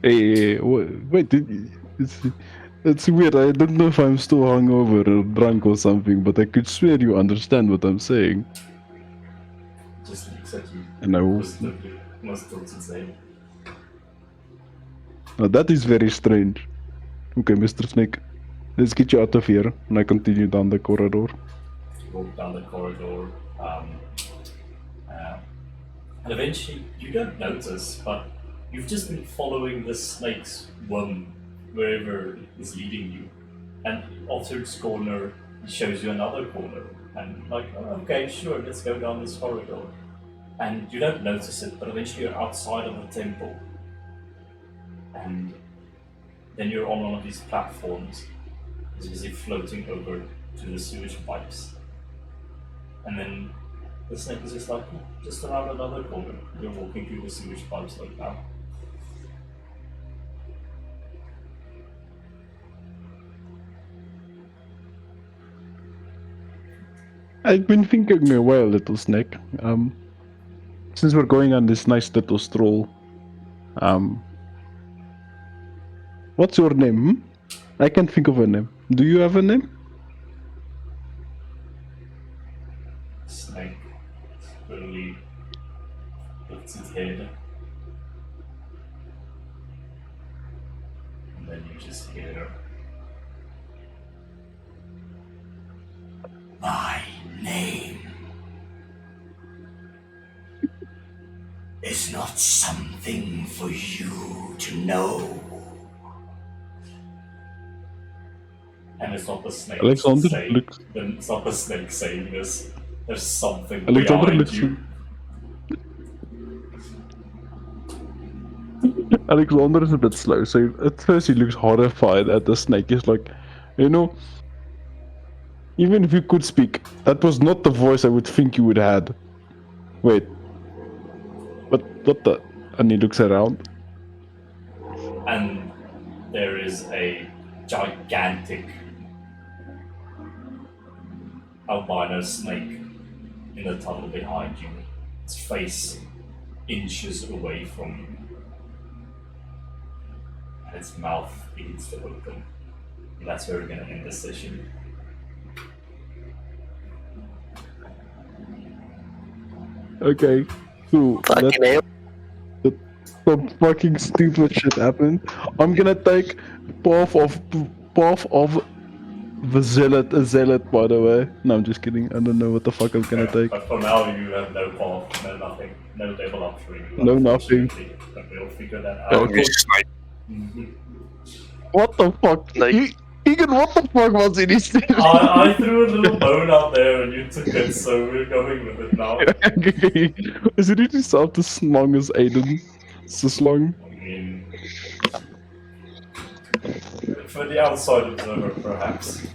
Hey, wait, it's weird. I don't know if I'm still hungover or drunk or something, but I could swear you understand what I'm saying. Just looks at you. And I will. Positively, must tilts its head. Now that is very strange. Okay, Mr. Snake, let's get you out of here. And I continue down the corridor. You walk down the corridor, and eventually you don't notice, but you've just been following the snake's whim wherever it is leading you. And after its corner, it shows you another corner. And like, oh, okay, sure, let's go down this corridor. And you don't notice it, but eventually you're outside of the temple. And then you're on one of these platforms, as if floating over to the sewage pipes. And then the snake is just like, just around another corner. You're walking through the sewage pipes like that. I've been thinking a while, little snake. Since we're going on this nice little stroll, what's your name? Hmm? I can't think of a name. Do you have a name? Snake slowly lifts its head. And then you just hear, My name is not something for you to know. and it's not the snake Alexander saying, looks- it's not the snake saying this. There's something Alexander behind looks. you. Alexander is a bit slow, so at first he looks horrified at the snake. He's like, even if you could speak, that was not the voice I would think you would have had. Wait. What the? And he looks around. And there is a gigantic albino snake in the tunnel behind you. Its face inches away from you. And its mouth begins to open. And that's where we're going to end the session. Okay. So Fucking hell. some fucking stupid shit happened. I'm gonna take path of the zealot, by the way. No, I'm just kidding. I don't know what the fuck I'm gonna take. But for now, you have no path, no nothing, no level up for you. No nothing. unfortunately. But we'll figure that out. Okay, snake. Mhm. What the fuck? Egan, what the fuck was in his thing? I threw a little bone out there and you took it, so we're going with it now. Is it really sound as slung as Aiden? It's a slung. I mean, for the outside observer, perhaps.